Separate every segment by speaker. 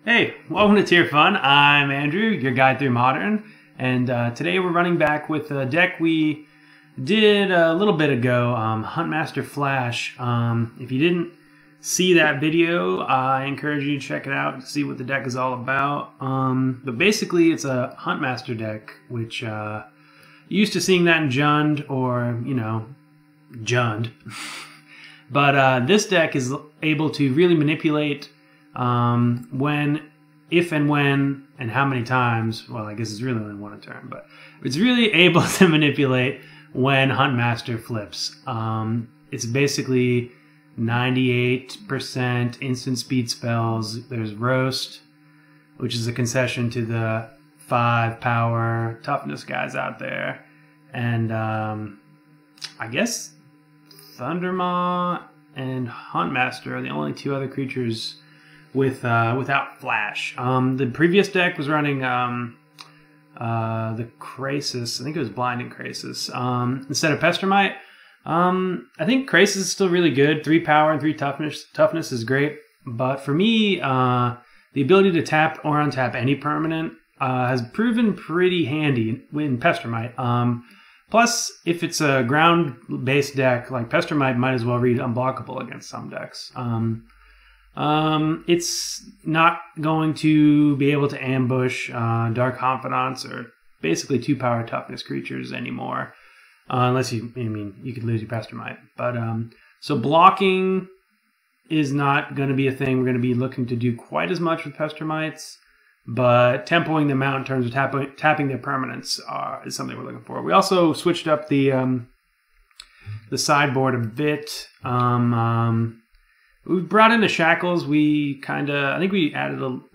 Speaker 1: Hey, welcome to Tier Fun. I'm Andrew, your guide through Modern, and today we're running back with a deck we did a little bit ago, Huntmaster Flash. If you didn't see that video, I encourage you to check it out to see what the deck is all about. But basically, it's a Huntmaster deck, which you're used to seeing that in Jund or, Jund. But this deck is able to really manipulate if and when and how many times, well, I guess it's really only one a turn, but it's really able to manipulate when Huntmaster flips. It's basically 98% instant speed spells. There's Roast, which is a concession to the 5 power toughness guys out there. And I guess Thundermaw and Huntmaster are the only two other creatures without Flash. The previous deck was running the Krasis. I think it was Blinding Krasis instead of Pestermite. I think Krasis is still really good. 3 power and 3 toughness. Toughness is great, but for me, the ability to tap or untap any permanent has proven pretty handy in Pestermite. Plus, if it's a ground-based deck like Pestermite, might as well read unblockable against some decks. It's not going to be able to ambush Dark Confidants or basically 2 power toughness creatures anymore, unless you could lose your Pestermite. But so blocking is not going to be a thing we're going to be looking to do quite as much with Pestermites, but tempoing them out in terms of tapping their permanents is something we're looking for. We also switched up the sideboard a bit. We brought in the Shackles. I think we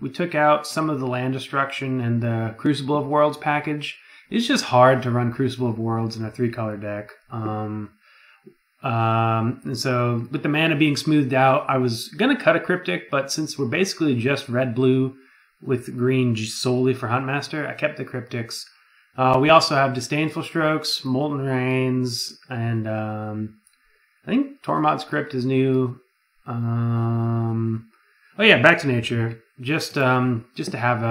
Speaker 1: took out some of the land destruction and the Crucible of Worlds package. It's just hard to run Crucible of Worlds in a 3-color deck. And so with the mana being smoothed out, I was going to cut a Cryptic, but since we're basically just red-blue with green solely for Huntmaster, I kept the Cryptics. We also have Disdainful Strokes, Molten Rains, and I think Tormod's Crypt is new. Oh yeah, Back to Nature. Just to have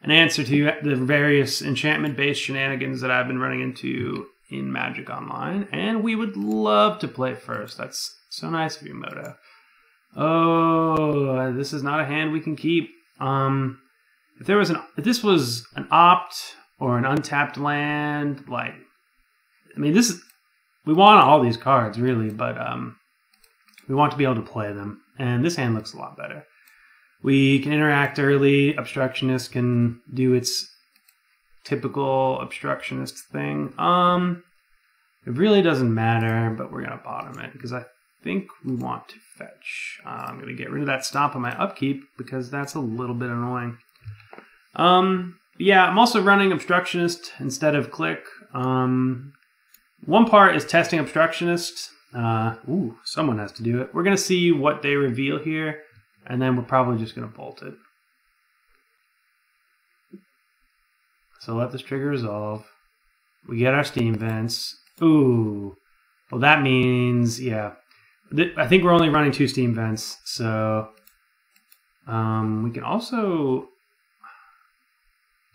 Speaker 1: an answer to the various enchantment-based shenanigans that I've been running into in Magic Online, and we would love to play first. That's so nice of you, Moto. Oh, this is not a hand we can keep. If this was an opt or an untapped land, we want all these cards really, but we want to be able to play them, and this hand looks a lot better. We can interact early. Obstructionist can do its typical Obstructionist thing. It really doesn't matter, but we're going to bottom it because I think we want to fetch. I'm going to get rid of that Stomp on my upkeep because that's a little bit annoying. Yeah, I'm also running Obstructionist instead of Click. One part is testing Obstructionist. Someone has to do it. We're going to see what they reveal here, and then we're probably just going to bolt it. So let this trigger resolve. We get our Steam Vents. Ooh. Well, that means, yeah. I think we're only running 2 Steam Vents, so we can also...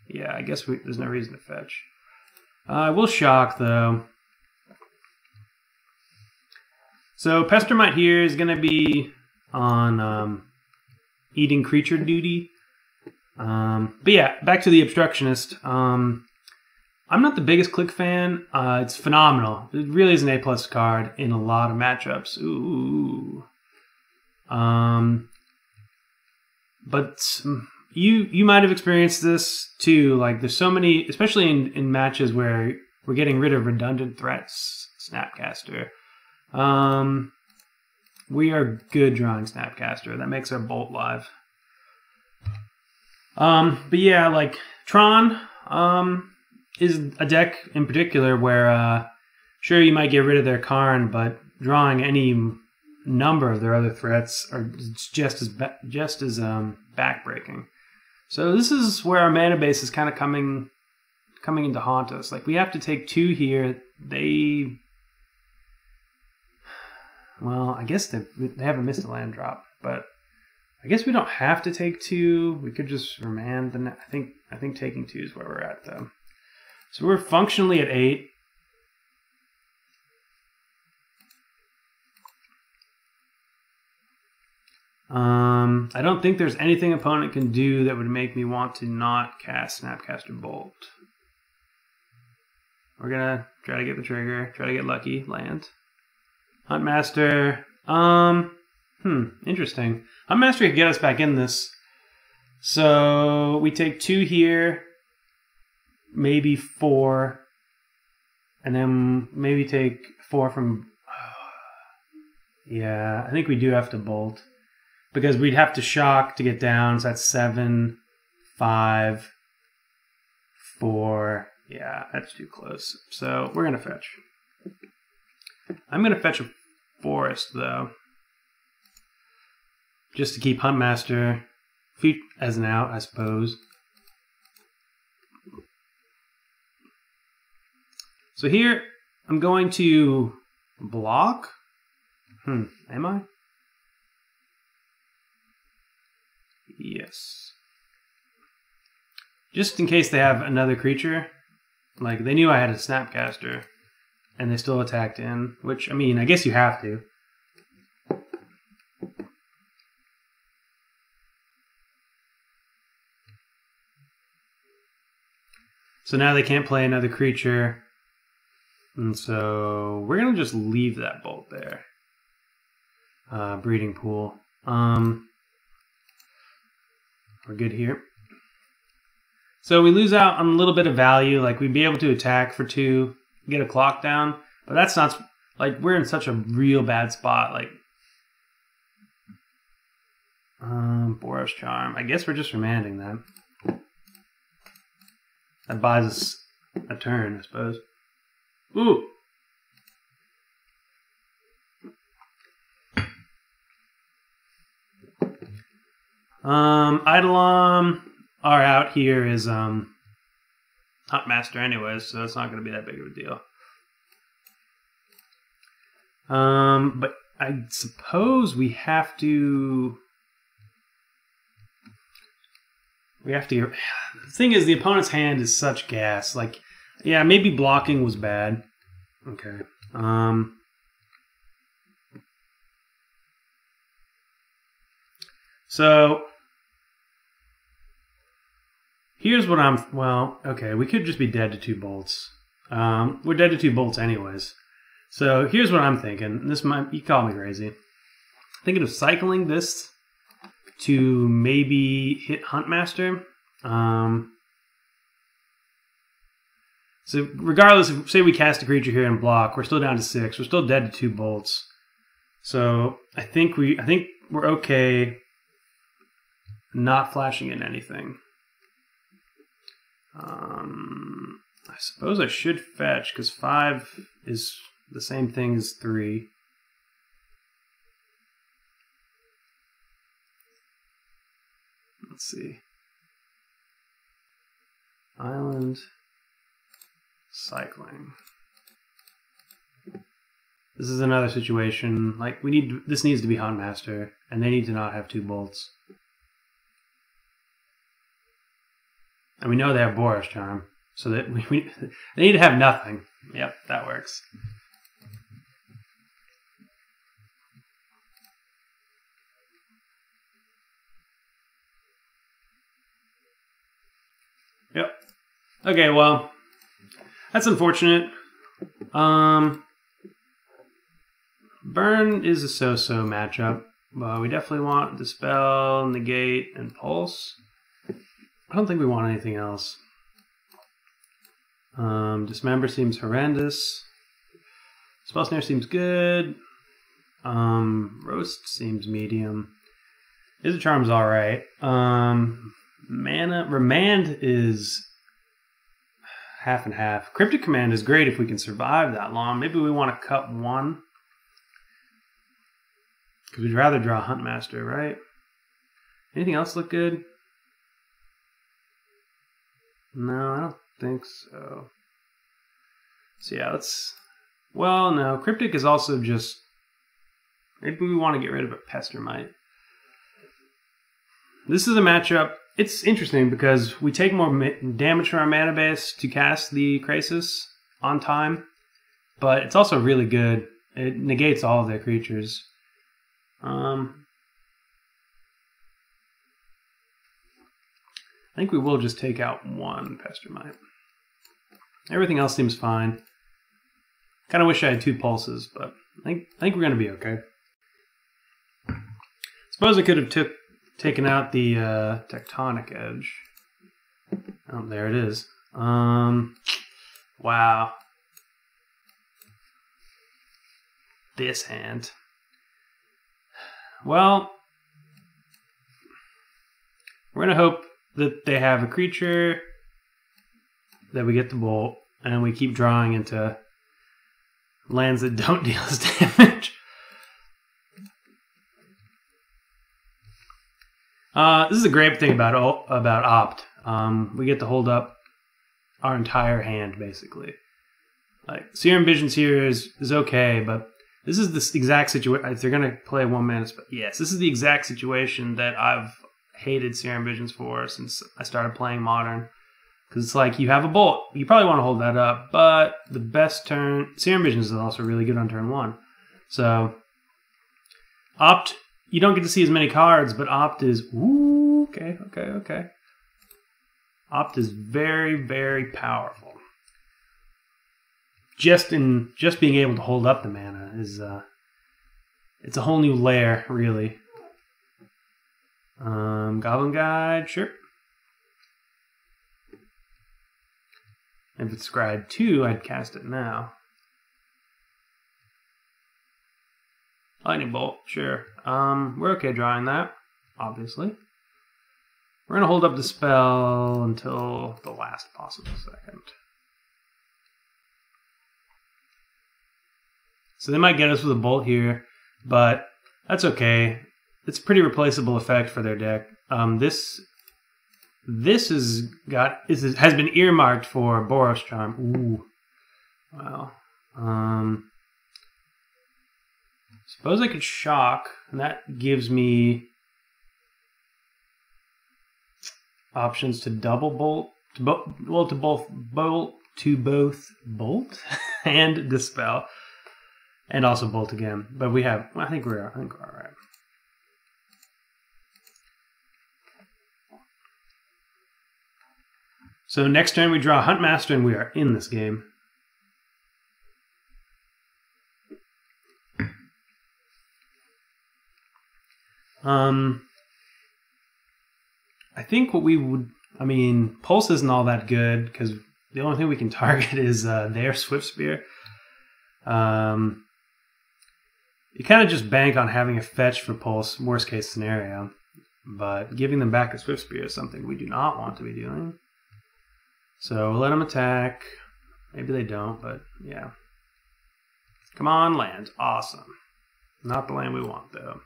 Speaker 1: Yeah, I guess there's no reason to fetch. We'll shock, though. So Pestermite here is going to be on eating creature duty. But yeah, back to the Obstructionist. I'm not the biggest Click fan. It's phenomenal. It really is an A+ card in a lot of matchups. Ooh. But you might have experienced this too. Like there's so many, especially in matches where we're getting rid of redundant threats. Snapcaster. We are good drawing Snapcaster. That makes our Bolt live. But yeah, like Tron is a deck in particular where sure you might get rid of their Karn, but drawing any number of their other threats are just as backbreaking. So this is where our mana base is kind of coming in to haunt us. Like we have to take 2 here. Well, I guess they haven't missed a land drop, but I guess we don't have to take 2. We could just remand the. I think taking 2 is where we're at though. So we're functionally at 8. I don't think there's anything opponent can do that would make me want to not cast Snapcaster Bolt. We're gonna try to get the trigger, try to get lucky, land. Huntmaster, interesting. Huntmaster could get us back in this. So we take 2 here, maybe 4, and then maybe take 4 from. Yeah, I think we do have to bolt. Because we'd have to shock to get down, so that's 7, 5, 4. Yeah, that's too close. So we're going to fetch. I'm going to fetch a forest, though. Just to keep Huntmaster as an out, I suppose. So here, I'm going to block. Am I? Yes. Just in case they have another creature. Like, they knew I had a Snapcaster, and they still attacked in, which, I mean, I guess you have to. So now they can't play another creature, and so we're going to just leave that bolt there. Breeding pool. We're good here. So we lose out on a little bit of value. Like, we'd be able to attack for 2, get a clock down. But that's not... Like, we're in such a real bad spot. Like... Boros Charm. I guess we're just remanding that. That buys us a turn, I suppose. Ooh! Eidolon, our out here is Huntmaster anyways, so it's not going to be that big of a deal. But I suppose we have to... The thing is, the opponent's hand is such gas. Like, yeah, maybe blocking was bad. Okay. So... Here's what I'm... Well, okay, we could just be dead to 2 bolts. We're dead to 2 bolts anyways. So here's what I'm thinking. This might... You call me crazy. Thinking of cycling this to maybe hit Huntmaster. So regardless, if, say we cast a creature here and block, we're still down to 6. We're still dead to 2 bolts. So I think we're okay not flashing in anything. I suppose I should fetch, because 5 is the same thing as 3. Let's see. Island. Cycling. This is another situation. Like, this needs to be Huntmaster, and they need to not have 2 bolts. And we know they have Boros Charm, so that they need to have nothing. Yep, that works. Yep. Okay, well, that's unfortunate. Burn is a so-so matchup. We definitely want Dispel, Negate, and Pulse. I don't think we want anything else. Dismember seems horrendous. Spell Snare seems good. Roast seems medium. Is a Charm's alright. Mana Remand is half and half. Cryptic Command is great if we can survive that long. Maybe we want to cut 1. Because we'd rather draw Huntmaster, right? Anything else look good? No, I don't think so. So yeah, let's... Well, no. Cryptic is also just... Maybe we want to get rid of a Pestermite. This is a matchup. It's interesting because we take more damage from our mana base to cast the Krasis on time, but it's also really good. It negates all of their creatures. I think we will just take out one Pestermite. Everything else seems fine. Kind of wish I had 2 pulses, but I think we're going to be okay. Suppose I could have taken out the Tectonic Edge. Oh, there it is. Wow. This hand. Well, we're going to hope that they have a creature that we get to bolt, and we keep drawing into lands that don't deal us damage. This is a great thing about Opt. We get to hold up our entire hand, basically. Like, Serum Visions here is okay, but this is the exact situation. If they're going to play 1 mana spell, yes, this is the exact situation that I've hated Serum Visions for since I started playing Modern. Because it's like, you have a bolt, you probably want to hold that up, but the best turn... Serum Visions is also really good on turn 1. So, Opt, you don't get to see as many cards, but Opt is... Ooh, okay. Opt is very, very powerful. Just being able to hold up the mana is... it's a whole new layer, really. Goblin Guide, sure. If it's Scribe 2, I'd cast it now. Lightning Bolt, sure. We're okay drawing that, obviously. We're going to hold up the spell until the last possible second. So they might get us with a Bolt here, but that's okay. It's a pretty replaceable effect for their deck. This has been earmarked for Boros Charm. Ooh, wow. Suppose I could shock, and that gives me options to double bolt, to both bolt and dispel, and also bolt again. But I think we're all right. So next turn we draw Huntmaster and we are in this game. I think what we would... I mean, Pulse isn't all that good because the only thing we can target is their Swift Spear. You kind of just bank on having a fetch for Pulse, worst case scenario. But giving them back a Swift Spear is something we do not want to be doing. So we'll let them attack. Maybe they don't, but yeah. Come on, land. Awesome. Not the land we want, though.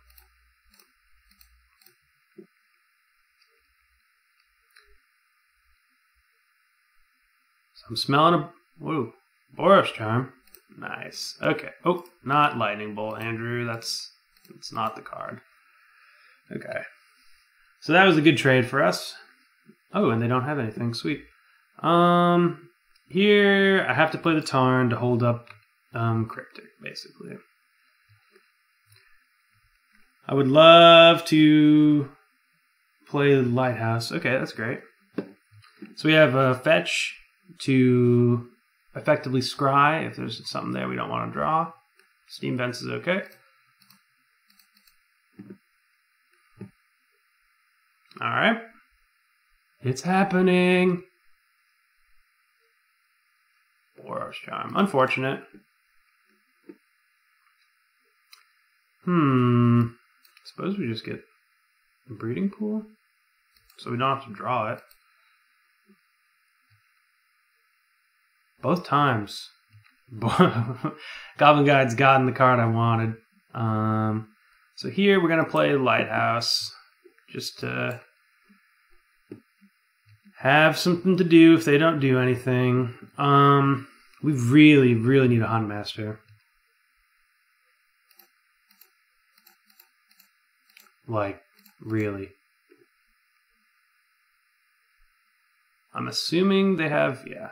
Speaker 1: So I'm smelling a... Whoa. Boros Charm. Nice. Okay. Oh, not Lightning Bolt, Andrew. That's not the card. Okay. So that was a good trade for us. Oh, and they don't have anything. Sweet. Here I have to play the Tarn to hold up Cryptic, basically. I would love to play the Lighthouse. Okay, that's great. So we have a fetch to effectively scry if there's something there we don't want to draw. Steam Vents is okay. Alright. It's happening. Boros Charm. Unfortunate. Suppose we just get a Breeding Pool? So we don't have to draw it. Both times. Goblin Guide's gotten the card I wanted. So here we're going to play Lighthouse. Just to have something to do if they don't do anything. We really, really need a Huntmaster. Like, really. I'm assuming they have, yeah.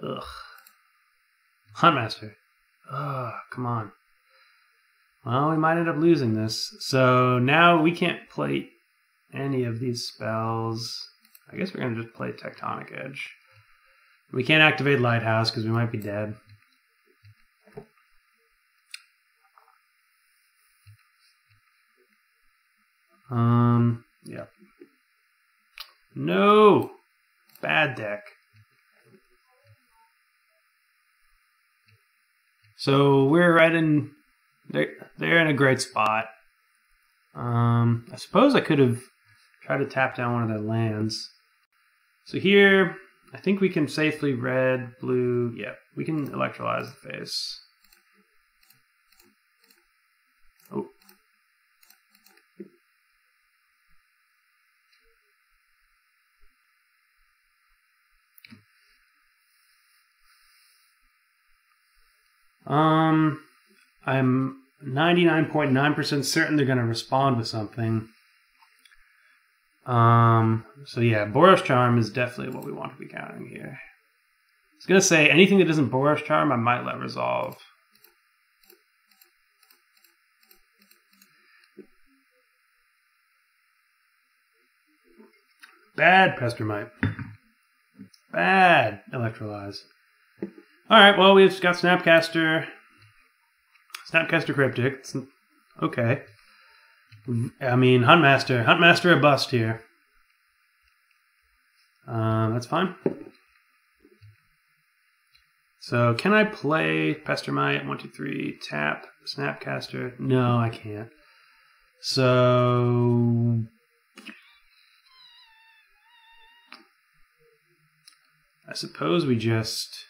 Speaker 1: Ugh. Huntmaster. Ugh, come on. Well, we might end up losing this. So now we can't play any of these spells. I guess we're going to just play Tectonic Edge. We can't activate Lighthouse because we might be dead. Yep. No! Bad deck. So we're right in... They're in a great spot. I suppose I could have tried to tap down one of their lands. So here, I think we can safely red, blue... Yeah, we can electrolyze the face. Oh. I'm 99.9% certain they're going to respond with something. So yeah, Boros Charm is definitely what we want to be countering here. I was going to say, anything that isn't Boros Charm, I might let resolve. Bad Pestermite. Bad Electrolyze. Alright, well, we've got Snapcaster. Snapcaster Cryptic. It's okay. I mean, Huntmaster a bust here. That's fine. So, can I play Pestermite? 1, 2, 3, tap, Snapcaster? No, I can't. So... I suppose we just...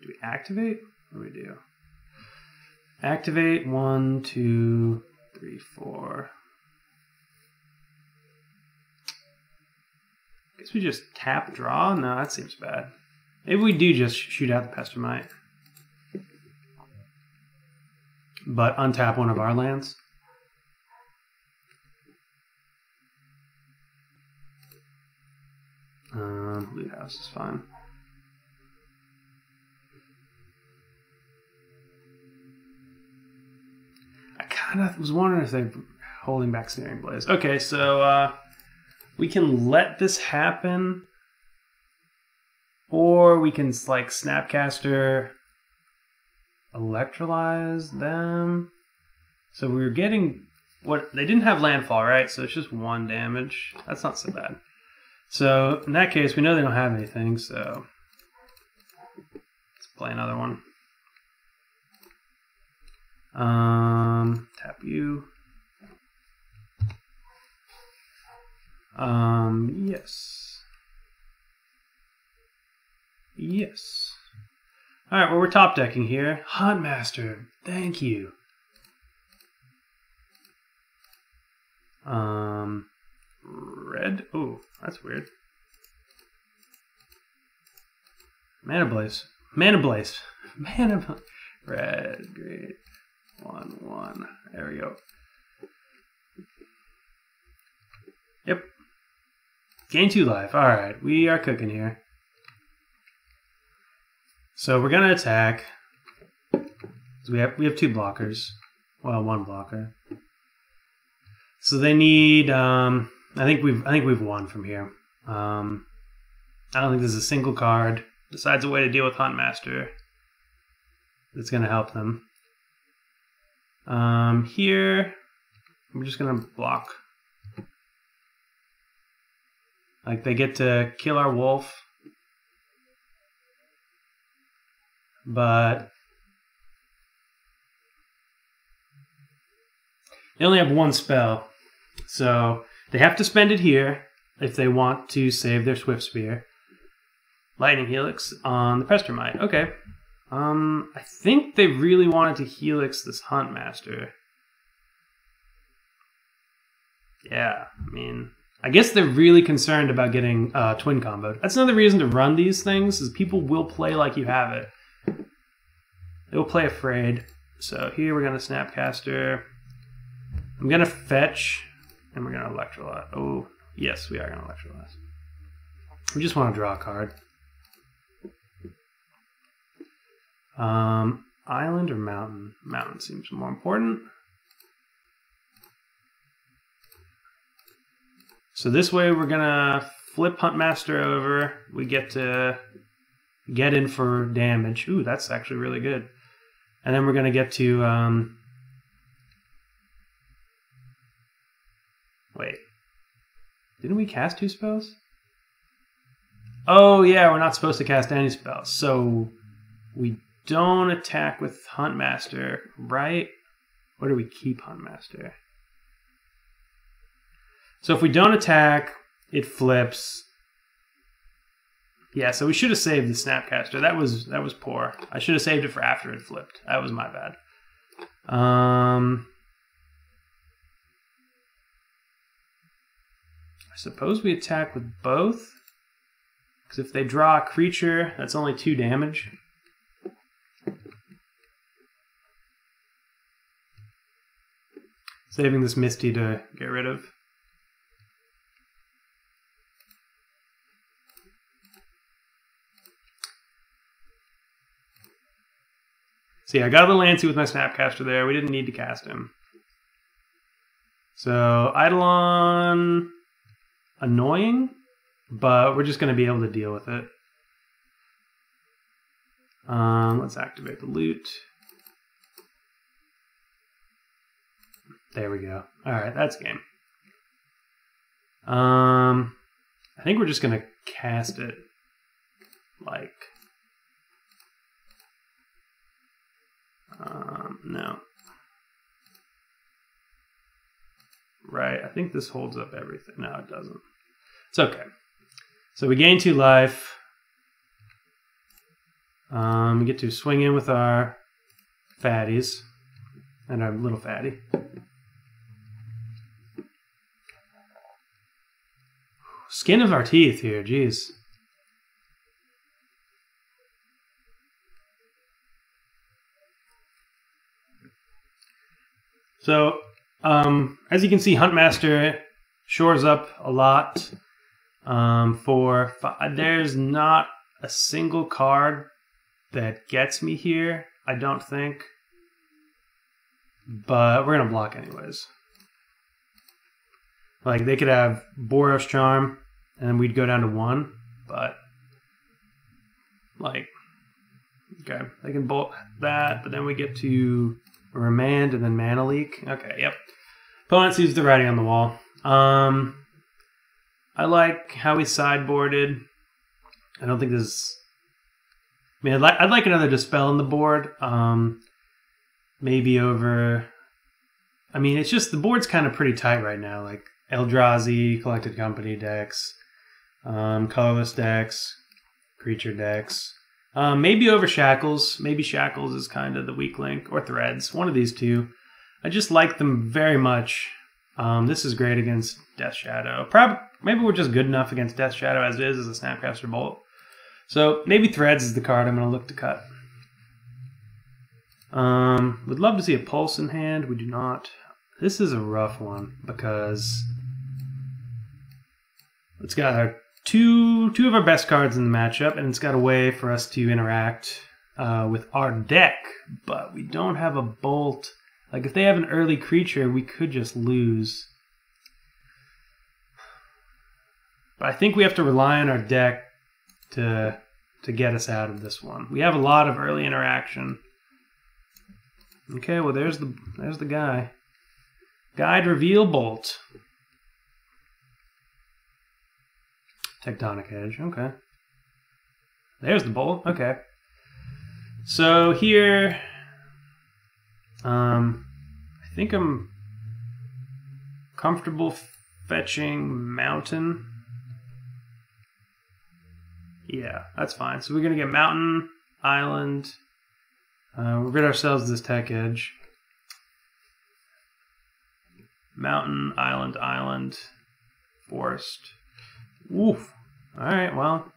Speaker 1: Do we activate? What do we do? Activate 1, 2, 3, 4. Guess we just tap draw? No, that seems bad. Maybe we do just shoot out the Pestermite. But untap one of our lands. Blue house is fine. I kind of was wondering if they're holding back Snaring Blaze. Okay, so we can let this happen, or we can like Snapcaster electrolyze them. So we were getting what they didn't have landfall, right? So it's just 1 damage. That's not so bad. So in that case, we know they don't have anything, so let's play another one. Tap you. Yes. Yes. Alright, well, we're top decking here. Huntmaster, thank you. Red? Oh, that's weird. Mana Blaze. Mana Blaze. Mana Blaze. Red, green. 1, 1. There we go. Yep. Gain 2 life. Alright, we are cooking here. So we're gonna attack. We have 2 blockers. Well, 1 blocker. So they need I think we've won from here. I don't think there's a single card besides a way to deal with Huntmaster that's gonna help them. Here we're just gonna block. Like they get to kill our wolf. But they only have 1 spell. So they have to spend it here if they want to save their Swift Spear. Lightning Helix on the Pestermite. Okay. I think they really wanted to Helix this Huntmaster. Yeah, I mean, I guess they're really concerned about getting twin comboed. That's another reason to run these things, is people will play like you have it. They will play afraid. So here we're going to Snapcaster. I'm going to fetch, and we're going to electrolyze. Oh, yes, we are going to electrolyze. We just want to draw a card. Island or mountain? Mountain seems more important. So this way we're going to flip Huntmaster over. We get to get in for damage. Ooh, that's actually really good. And then we're going to get to... Wait. Didn't we cast 2 spells? Oh, yeah, we're not supposed to cast any spells. So we don't attack with Huntmaster, right? Or do we keep Huntmaster? So if we don't attack, it flips. Yeah, so we should have saved the Snapcaster. That was poor. I should have saved it for after it flipped. That was my bad. I suppose we attack with both. Because if they draw a creature, that's only 2 damage. Saving this Misty to get rid of. See, I got a little antsy with my Snapcaster there. We didn't need to cast him. So, Eidolon, annoying, but we're just going to be able to deal with it. Let's activate the loot. There we go. All right, that's game. I think we're just going to cast it like... no. Right, I think this holds up everything. No, it doesn't. It's okay. So we gain 2 life. We get to swing in with our fatties. And our little fatty. Skin of our teeth here, jeez. So, as you can see, Huntmaster shores up a lot. There's not a single card that gets me here, I don't think. But we're going to block anyways. Like, they could have Boros Charm, and then we'd go down to 1. But, like, okay, they can bolt that, but then we get to Remand and then Mana Leak. Okay, yep. Opponent sees the writing on the wall. I like how he sideboarded. I don't think this... I mean, I'd like another Dispel on the board. Maybe over... I mean, it's just the board's kind of pretty tight right now. Like Eldrazi, Collected Company decks, colorless decks, creature decks. Maybe over Shackles. Maybe Shackles is kind of the weak link. Or Threads. One of these two. I just like them very much. This is great against Death Shadow. Maybe we're just good enough against Death Shadow as it is as a Snapcaster Bolt. So maybe Threads is the card I'm going to look to cut. Would love to see a Pulse in hand. We do not. This is a rough one because it's got our two of our best cards in the matchup, and it's got a way for us to interact with our deck, but we don't have a Bolt. Like, if they have an early creature, we could just lose. But I think we have to rely on our deck to get us out of this one. We have a lot of early interaction. Okay, well there's the guy. Guide Reveal Bolt. Tectonic Edge, okay. There's the Bolt, okay. So here, I think I'm comfortable fetching Mountain. Yeah, that's fine. So we're going to get Mountain, Island. We'll rid ourselves of this Tech Edge. Mountain, Island, Island, Forest. Oof. Alright, well,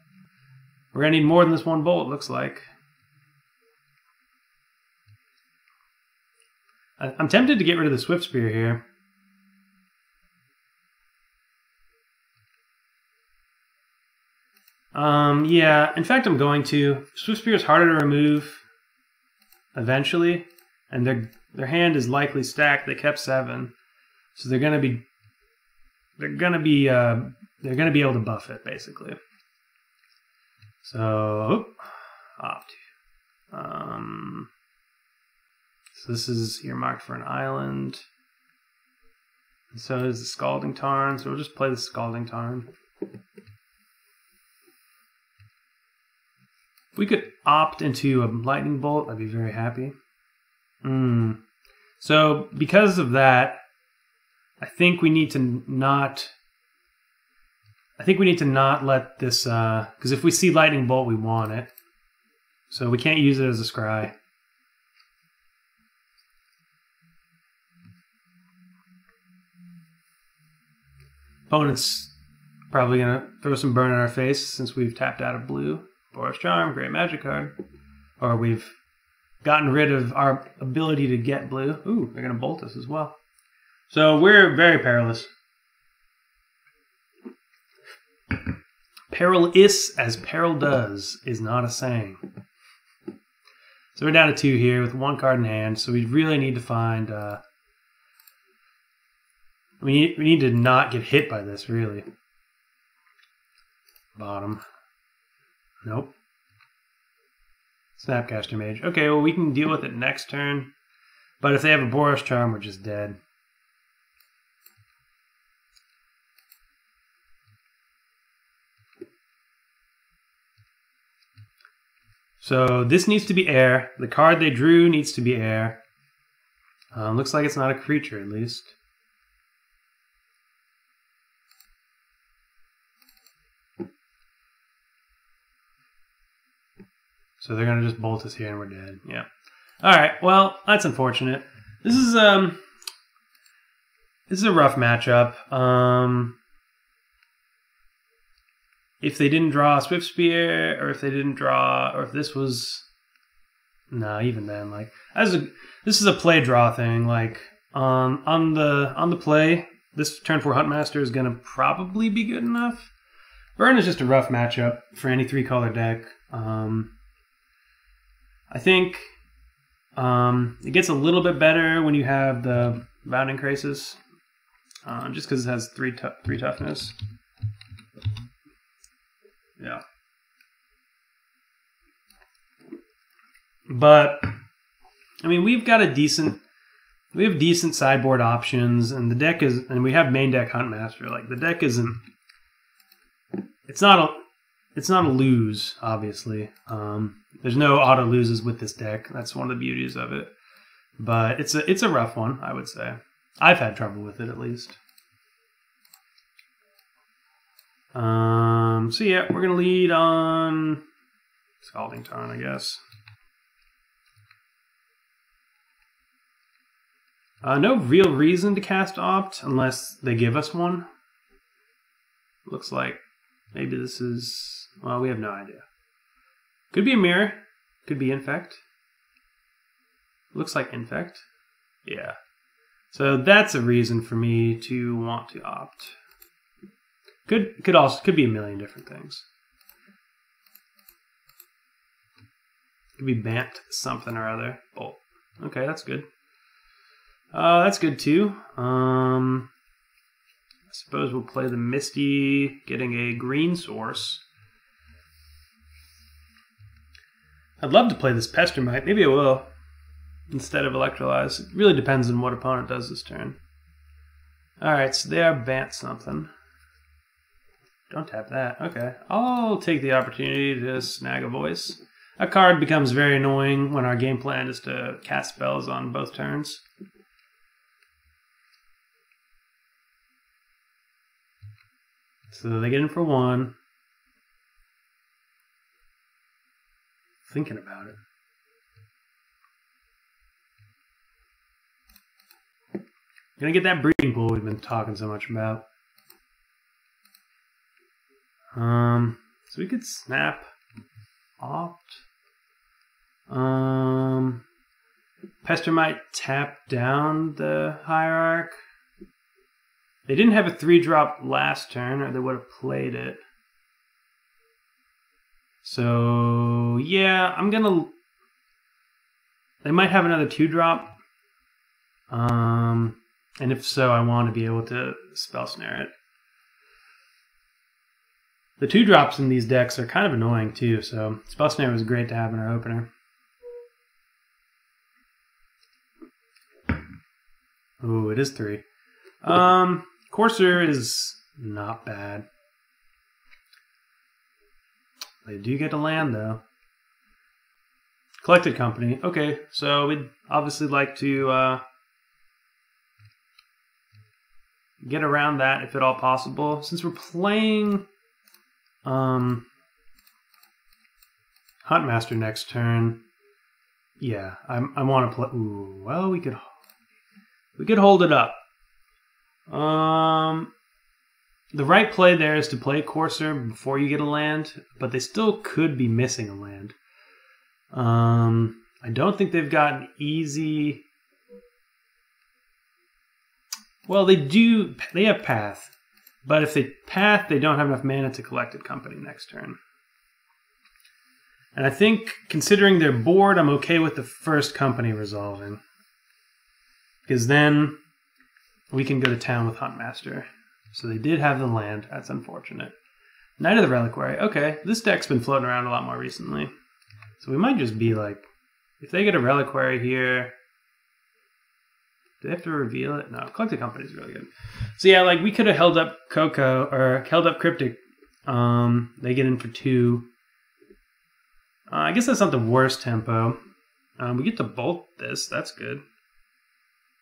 Speaker 1: we're going to need more than this one Bolt, it looks like. I'm tempted to get rid of the Swift Spear here. Yeah, in fact, I'm going to. Swift Spear is harder to remove eventually, and their hand is likely stacked. They kept 7, so they're gonna be able to buff it basically. So opt. So this is earmarked for an island. And so is the Scalding Tarn. So we'll just play the Scalding Tarn. If we could opt into a Lightning Bolt, I'd be very happy. So because of that, I think we need to not. I think we need to not let this, because if we see Lightning Bolt, we want it. So we can't use it as a scry. Opponent's probably going to throw some burn in our face since we've tapped out of blue. Boros Charm, great magic card. Or we've gotten rid of our ability to get blue. Ooh, they're going to bolt us as well. So we're very perilous. Peril is as peril does is not a saying. So we're down to 2 here with 1 card in hand. So we really need to find. We need to not get hit by this really. Bottom. Nope. Snapcaster Mage. Okay, well we can deal with it next turn. But if they have a Boros Charm, we're just dead. So this needs to be air. The card they drew needs to be air. Looks like it's not a creature, at least. So they're gonna just bolt us here and we're dead. Yeah. All right. Well, that's unfortunate. This is a rough matchup. If they didn't draw a Swift Spear, or if they didn't draw, or if this was, no, even then, like this is a play draw thing. Like on the play, this turn 4 Huntmaster is gonna probably be good enough. Burn is just a rough matchup for any 3-color deck. I think it gets a little bit better when you have the Bounding Crisis, just because it has 3 toughness. Yeah. But I mean, we have decent sideboard options, and the deck is, and we have main deck Huntmaster. Like the deck isn't, it's not a lose, obviously. There's no auto loses with this deck. That's one of the beauties of it. But it's a rough one, I would say. I've had trouble with it at least. So yeah, we're gonna lead on Scalding Tarn, I guess. No real reason to cast Opt unless they give us one. Looks like maybe this is, well, we have no idea. Could be a mirror, could be Infect. Looks like Infect. Yeah. So that's a reason for me to want to opt. Could be a million different things. Could be Bant something or other. Bolt. Okay, that's good. That's good too. I suppose we'll play the Misty, getting a green source. I'd love to play this Pestermite. Maybe I will. Instead of Electrolyze. It really depends on what opponent does this turn. Alright, so they are Bant something. Don't tap that. Okay. I'll take the opportunity to snag a voice. A card becomes very annoying when our game plan is to cast spells on both turns. So they get in for 1. Thinking about it. Gonna get that breeding pool we've been talking so much about. So we could snap Opt. Pester might tap down the Hierarch. They didn't have a 3-drop last turn, or they would have played it. So yeah, I'm gonna. They might have another 2-drop. And if so, I want to be able to spell snare it. The 2-drops in these decks are kind of annoying too, so spell snare was great to have in our opener. Ooh, it is 3. Courser is not bad. They do get a land though. Collected company. Okay, so we'd obviously like to get around that if at all possible. Since we're playing Huntmaster next turn, yeah, I want to play. Ooh, well, we could hold it up. The right play there is to play Courser before you get a land, but they still could be missing a land. I don't think they've got an easy. Well, they do. They have Path, but if they Path, they don't have enough mana to Collected Company next turn. And I think, considering their board, I'm okay with the first company resolving, because then we can go to town with Huntmaster. So they did have the land. That's unfortunate. Knight of the Reliquary. Okay, this deck's been floating around a lot more recently. So we might just be like, if they get a Reliquary here, do they have to reveal it? No, Collected Company is really good. So yeah, like we could have held up CoCo, or held up Cryptic. They get in for 2. I guess that's not the worst tempo. We get to bolt this. That's good.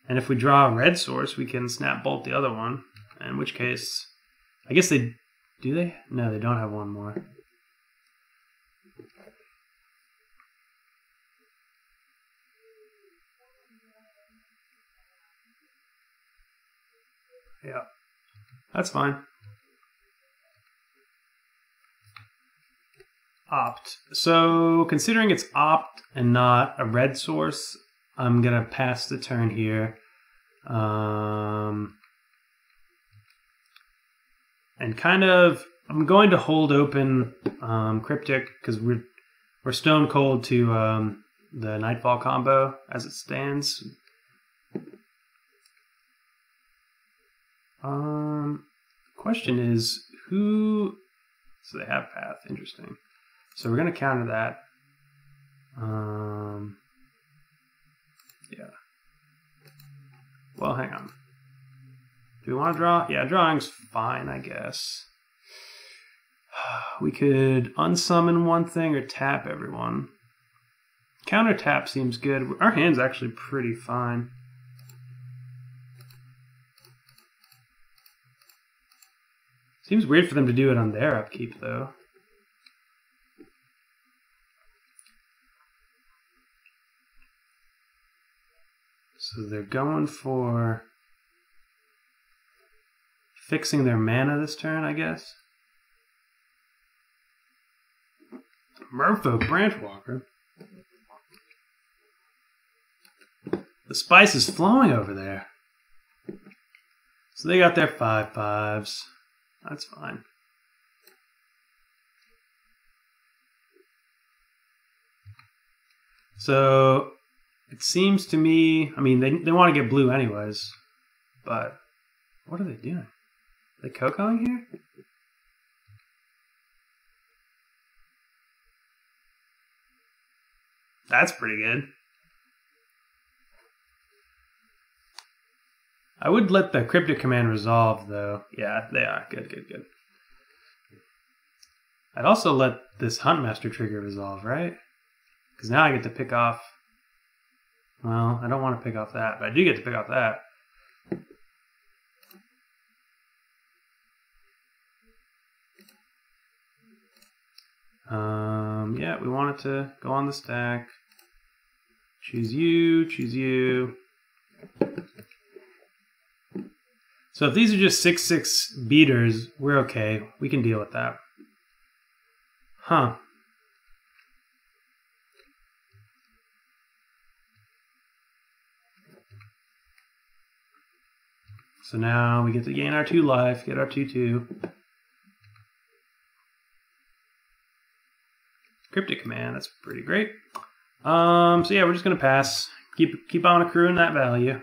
Speaker 1: And if we draw a red source, we can snap bolt the other one. In which case, I guess they... Do they? No, they don't have one more. Yeah, that's fine. Opt. So, considering it's opt and not a red source, I'm going to pass the turn here. And kind of, I'm going to hold open Cryptic, because we're stone cold to the Nightfall combo as it stands. Question is, who... So they have Path, interesting. So we're going to counter that. Yeah. Well, hang on. Do we want to draw? Yeah, drawing's fine, I guess. We could unsummon one thing or tap everyone. Counter tap seems good. Our hand's actually pretty fine. Seems weird for them to do it on their upkeep, though. So they're going for fixing their mana this turn, I guess. Merfolk Branchwalker. The spice is flowing over there. So they got their 5/5s. That's fine. So it seems to me, I mean, they want to get blue anyways, but what are they doing? Are they CoCoing here? That's pretty good. I would let the Cryptic command resolve, though. Yeah, they are. Good, good, good. I'd also let this Huntmaster trigger resolve, right? Because now I get to pick off... Well, I don't want to pick off that, but I do get to pick off that. Yeah, we want it to go on the stack. Choose you, choose you. So if these are just 6/6 beaters, we're okay. We can deal with that. Huh. So now we get to gain our 2 life, get our 2/2. Cryptic Command. That's pretty great. So yeah, we're just gonna pass. Keep on accruing that value.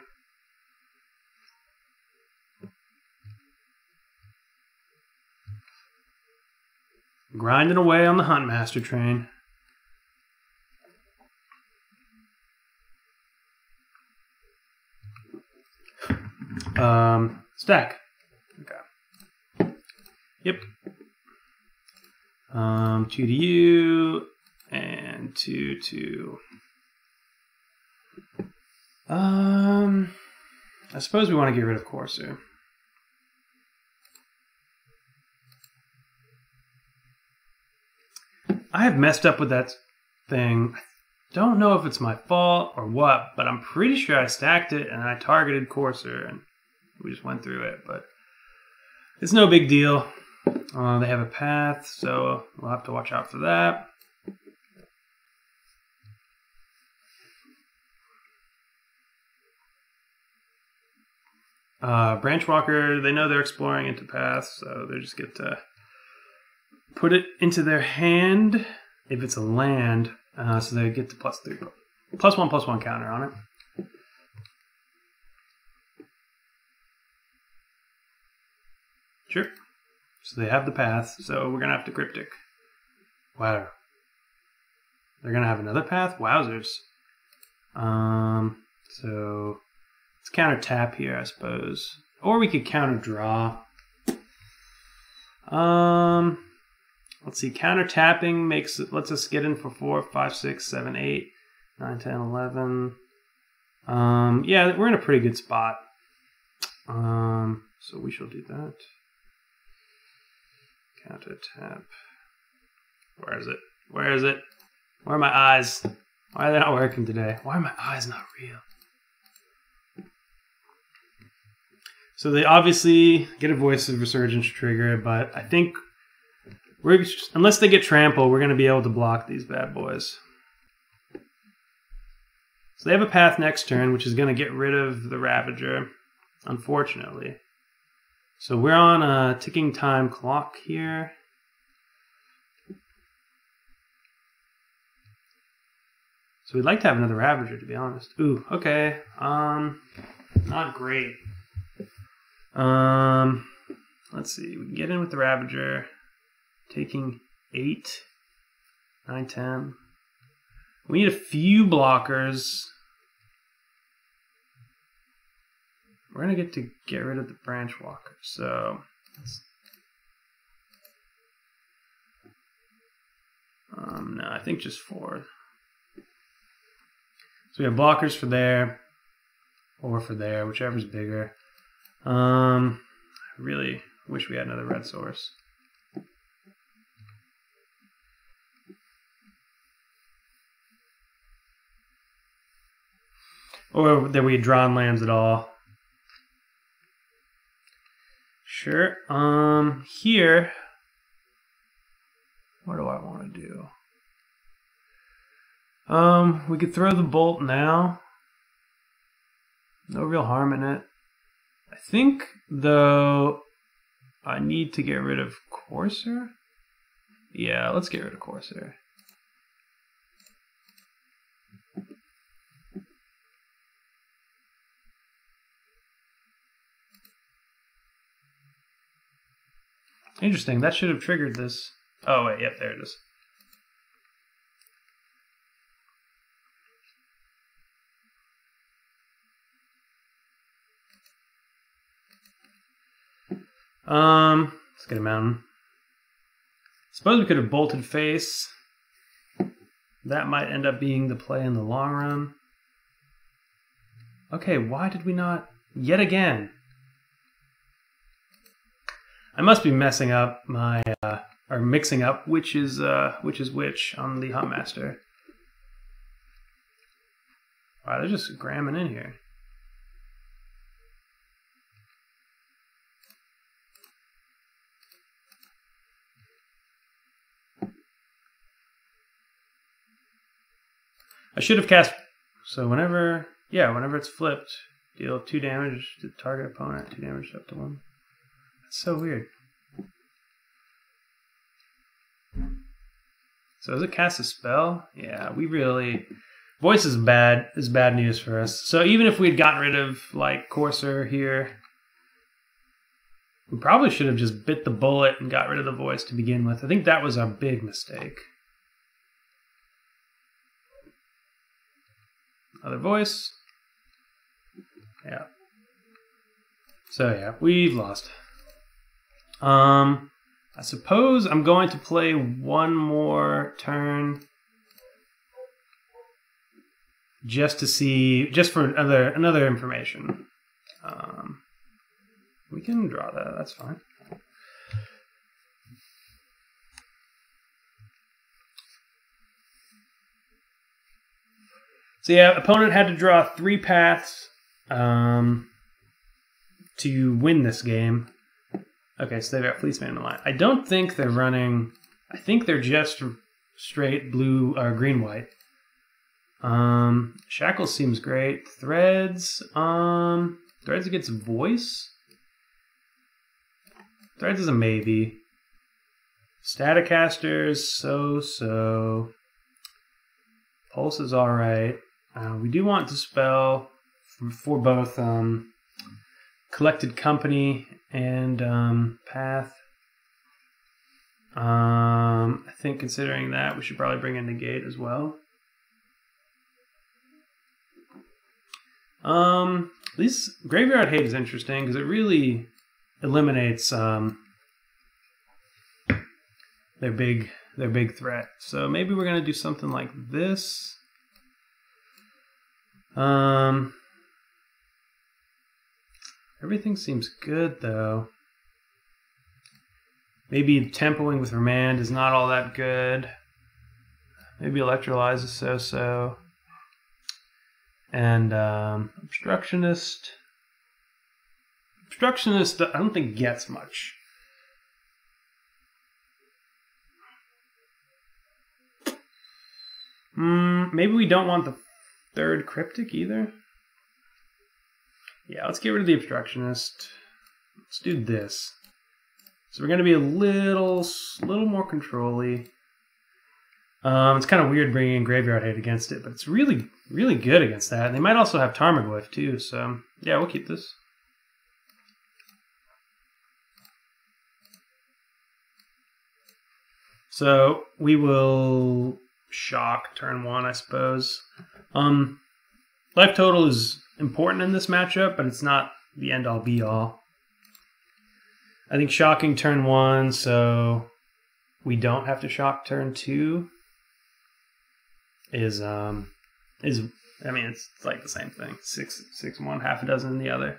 Speaker 1: Grinding away on the Huntmaster train. Stack. Okay. Yep. 2 to you and 2 to. I suppose we want to get rid of Corsair. I have messed up with that thing. I don't know if it's my fault or what, but I'm pretty sure I stacked it and I targeted Corsair and we just went through it, but it's no big deal. They have a path, so we'll have to watch out for that. Branchwalker, they know they're exploring into paths, so they just get to put it into their hand if it's a land, so they get the +3, +1/+1 counter on it. Sure. So they have the path, so we're gonna have to Cryptic. Wow. They're gonna have another path? Wowzers. So let's counter tap here, I suppose. Or we could counter draw. Let's see, counter tapping lets us get in for 4, 5, 6, 7, 8, 9, 10, 11. Yeah, we're in a pretty good spot. So we shall do that. Counter tap. Where is it? Where is it? Where are my eyes? Why are they not working today? Why are my eyes not real? So they obviously get a Voice of Resurgence trigger, but I think unless they get trampled, we're going to be able to block these bad boys. So they have a path next turn, which is going to get rid of the Ravager, unfortunately. So we're on a ticking time clock here. So we'd like to have another Ravager, to be honest. Ooh, okay. Not great. Let's see. We can get in with the Ravager. Taking 8, 9, 10. We need a few blockers. We're going to get rid of the Branchwalker. So, no, I think just 4. So we have blockers for there, or for there, whichever's bigger. I really wish we had another red source. Or that we had drawn lands at all. Sure. Here, what do I want to do? We could throw the bolt now. No real harm in it. I think, though, I need to get rid of Corsair. Yeah, let's get rid of Corsair. Interesting, that should have triggered this. Oh wait, yep, there it is. Let's get a mountain. Suppose we could have bolted face. That might end up being the play in the long run. Okay, why did we not? Yet again. I must be messing up my, or mixing up which is which on the Huntmaster. Wow, they're just gramming in here. I should have cast, so whenever it's flipped, deal 2 damage to the target opponent, 2 damage up to 1. That's so weird. So does it cast a spell? Yeah, we really... Voice is bad news for us. So even if we'd gotten rid of, like, Courser here, we probably should have just bit the bullet and got rid of the voice to begin with. I think that was our big mistake. Another voice. Yeah. So yeah, we've lost. I suppose I'm going to play one more turn just to see, just for another information. We can draw that, that's fine. So yeah, opponent had to draw 3 paths to win this game. Okay, so they've got Fleeceman in the line. I don't think they're running... I think they're just straight blue or green-white. Shackles seems great. Threads... Threads against Voice? Threads is a maybe. Staticasters, so. Pulse is alright. We do want to spell for both Collected Company and Path. I think considering that, we should probably bring in Negate as well. This Graveyard Hate is interesting because it really eliminates their big threat. So maybe we're gonna do something like this. Everything seems good though. Maybe tempoing with Remand is not all that good. Maybe Electrolyze is so-so. And Obstructionist. Obstructionist, I don't think gets much. Maybe we don't want the 3rd Cryptic either. Yeah, let's get rid of the Obstructionist. Let's do this. So we're going to be a little more control-y. It's kind of weird bringing in Graveyard Hate against it, but it's really good against that. And they might also have Tarmogoyf too, so yeah, we'll keep this. So we will shock turn 1, I suppose. Life total is important in this matchup, but it's not the end-all be-all. I think shocking turn 1, so we don't have to shock turn 2. Is I mean, it's like the same thing. 6 one, half a dozen in the other.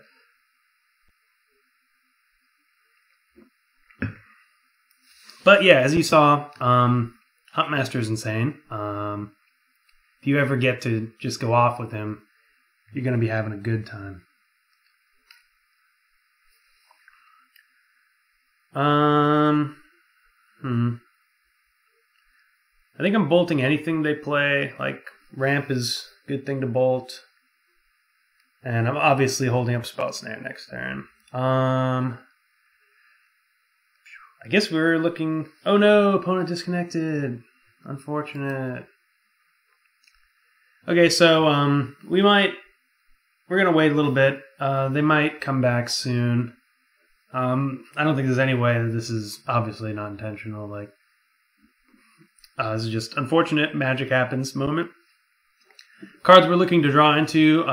Speaker 1: But yeah, as you saw, Huntmaster is insane. If you ever get to just go off with him, you're going to be having a good time. I think I'm bolting anything they play. Like, Ramp is a good thing to bolt. And I'm obviously holding up Spell Snare next turn. I guess we're looking... Oh no, opponent disconnected. Unfortunate. Okay, so we're going to wait a little bit. They might come back soon. I don't think there's any way that this is obviously not intentional. Like, this is just unfortunate. Magic happens moment. Cards we're looking to draw into,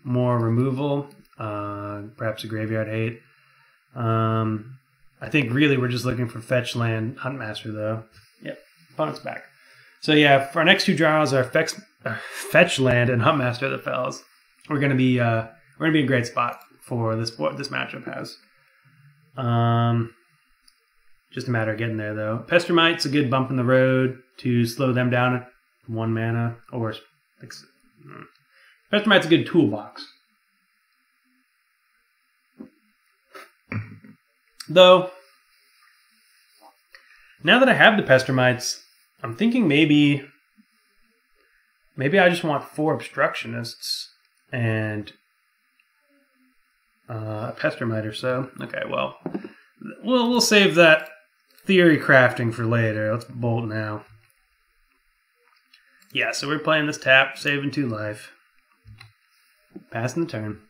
Speaker 1: more removal, perhaps a Graveyard Hate. I think really we're just looking for fetch land. Huntmaster though. Yep, opponent's back. So yeah, for our next 2 draws are fetch land and Huntmaster the Fells. We're gonna be in a great spot for this matchup has. Just a matter of getting there though. Pestermite's a good bump in the road to slow them down at 1 mana, or Pestermite's a good toolbox. Though, now that I have the Pestermites, I'm thinking maybe I just want 4 Obstructionists and a Pestermite or so. Okay, well, we'll save that theory crafting for later. Let's bolt now. Yeah, so we're playing this tap, saving 2 life. Passing the turn.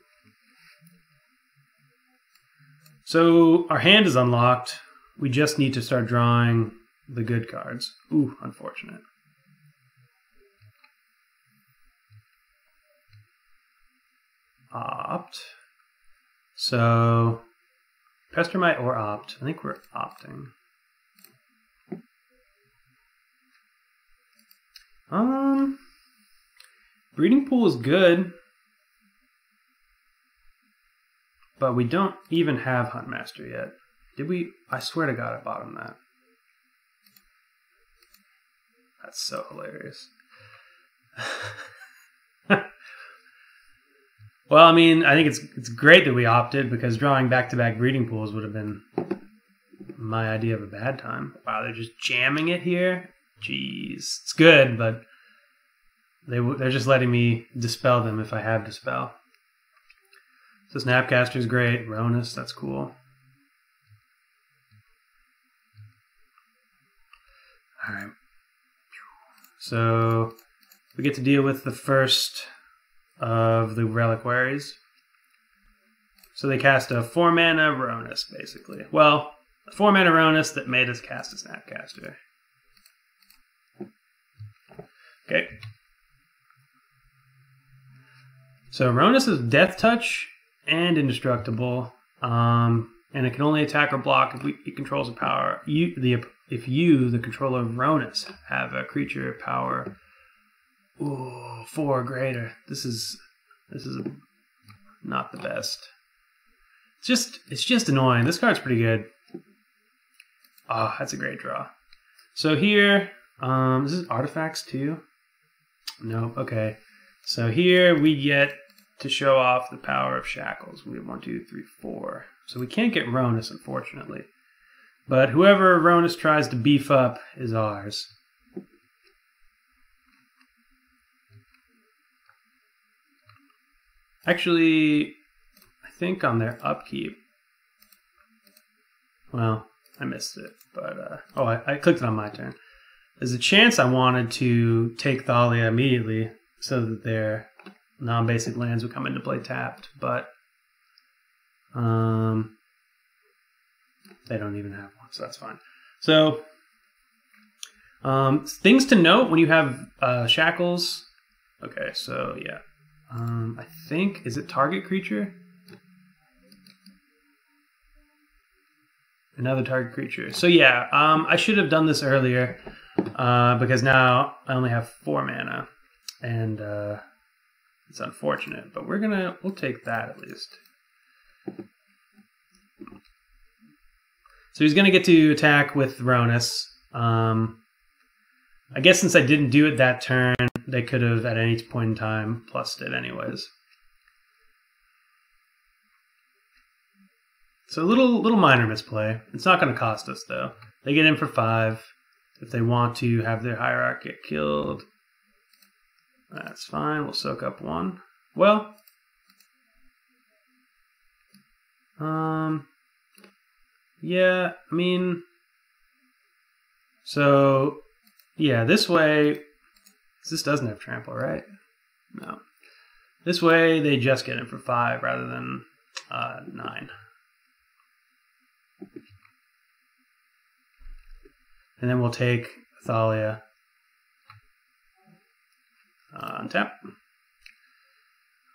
Speaker 1: So our hand is unlocked. We just need to start drawing the good cards. Ooh, unfortunate. Opt. So, Pestermite or opt? I think we're opting. Breeding Pool is good, but we don't even have Huntmaster yet. Did we? I swear to God I bought him that. That's so hilarious. Well, I mean, I think it's great that we opted, because drawing back-to-back breeding pools would have been my idea of a bad time. Wow, they're just jamming it here? Jeez. It's good, but they're just letting me dispel them if I have Dispel. So Snapcaster is great. Ronus, that's cool. Alright. So we get to deal with the first of the Reliquaries. So they cast a 4-mana Ronus, basically. Well, a 4-mana Ronus that made us cast a Snapcaster. Okay. So Ronus is Death Touch and indestructible, and it can only attack or block if it controls a power. If you, the controller of Ronus, have a creature power 4 or greater. This is not the best. It's just annoying. This card's pretty good. Ah, that's a great draw. So here, this is artifacts too. Nope. Okay. So here we get to show off the power of Shackles. We have 1, 2, 3, 4. So we can't get Ronus, unfortunately. But whoever Ronus tries to beef up is ours. Actually, I think on their upkeep. Well, I missed it, but I clicked it on my turn. There's a chance I wanted to take Thalia immediately so that their non-basic lands would come into play tapped, but they don't even have one, so that's fine. So things to note when you have Shackles. Okay, so yeah. I think, is it target creature? Another target creature. So yeah, I should have done this earlier, because now I only have 4 mana, and it's unfortunate, but we'll take that at least. So he's gonna get to attack with Ronus. I guess since I didn't do it that turn, they could have at any point in time plussed it anyways. So a little minor misplay. It's not going to cost us though. They get in for 5. If they want to have their Hierarch get killed, that's fine. We'll soak up 1. Well, yeah, I mean, so yeah, this way, this doesn't have trample, right? No. This way, they just get in for 5 rather than 9. And then we'll take Thalia. Untap.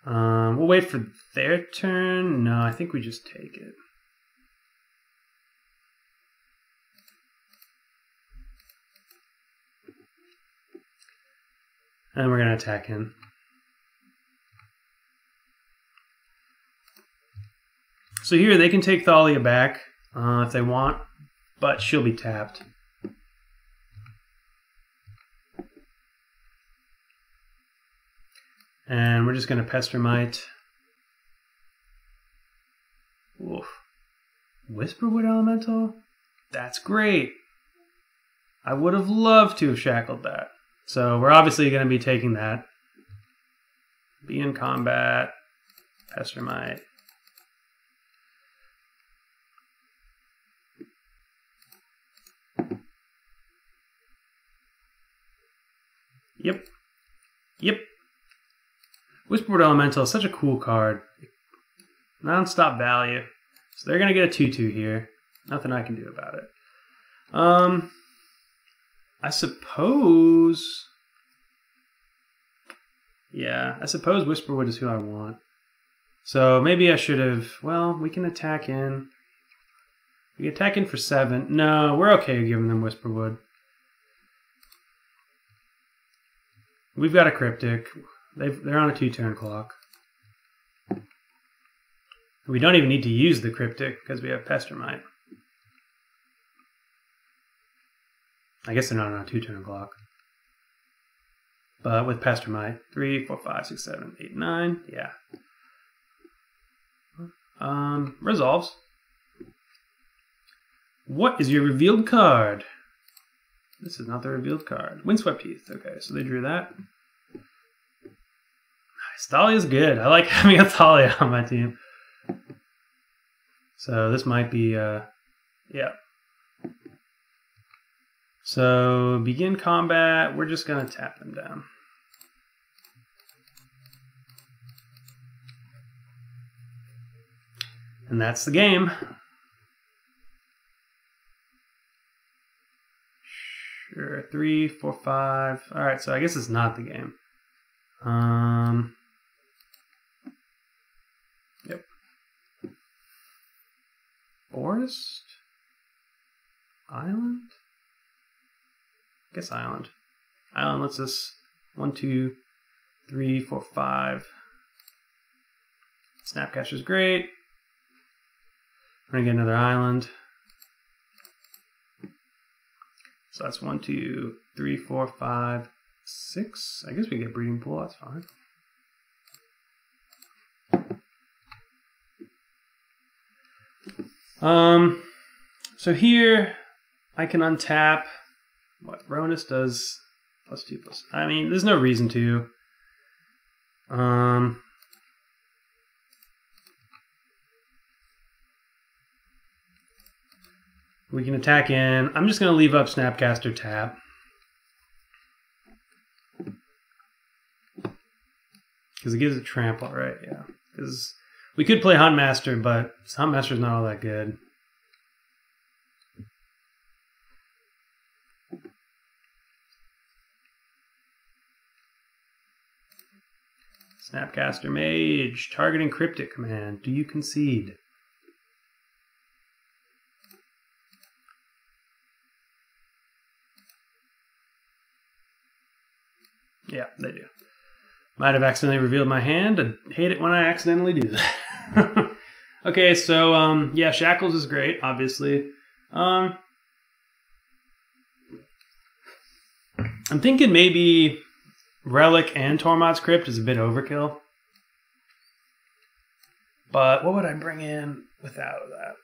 Speaker 1: We'll wait for their turn. No, I think we just take it. And we're going to attack him. So here, they can take Thalia back if they want, but she'll be tapped. And we're just going to Pestermite. Oof. Whisperwood Elemental? That's great. I would have loved to have shackled that. So we're obviously going to be taking that. Be in combat. Pestermite. Yep. Yep. Whisperwood Elemental is such a cool card. Non-stop value. So they're going to get a 2/2 here. Nothing I can do about it. I suppose... Yeah, I suppose Whisperwood is who I want. So maybe I should have... Well, we can attack in. We can attack in for 7. No, we're okay giving them Whisperwood. We've got a Cryptic. They're on a 2-turn clock. We don't even need to use the Cryptic because we have Pestermite. I guess they're not on a 2-turn clock. But with Pestermite, 3, 4, 5, 6, 7, 8, 9, yeah. Resolves. What is your revealed card? This is not the revealed card. Windswept Heath. Okay, so they drew that. Nice. Thalia's good. I like having a Thalia on my team. So this might be, yeah. So begin combat. We're just going to tap them down. And that's the game. Sure, 3, 4, 5. All right, so I guess it's not the game. Yep. Forest? Island? I guess Island. Island lets us 1, 2, 3, 4, 5. Snapcaster's great. We're gonna get another island. So that's 1, 2, 3, 4, 5, 6. I guess we get Breeding Pool, that's fine. So here I can untap what Ronus does +2/+. I mean, there's no reason to. We can attack in. I'm just going to leave up Snapcaster tap. Because it gives it trample, right? Yeah. Because we could play Huntmaster, but Huntmaster's not all that good. Snapcaster Mage. Targeting Cryptic command. Do you concede? Yeah, they do. Might have accidentally revealed my hand. I hate it when I accidentally do that. Okay, so, yeah, Shackles is great, obviously. I'm thinking maybe Relic and Tormod's Crypt is a bit overkill. But what would I bring in without that?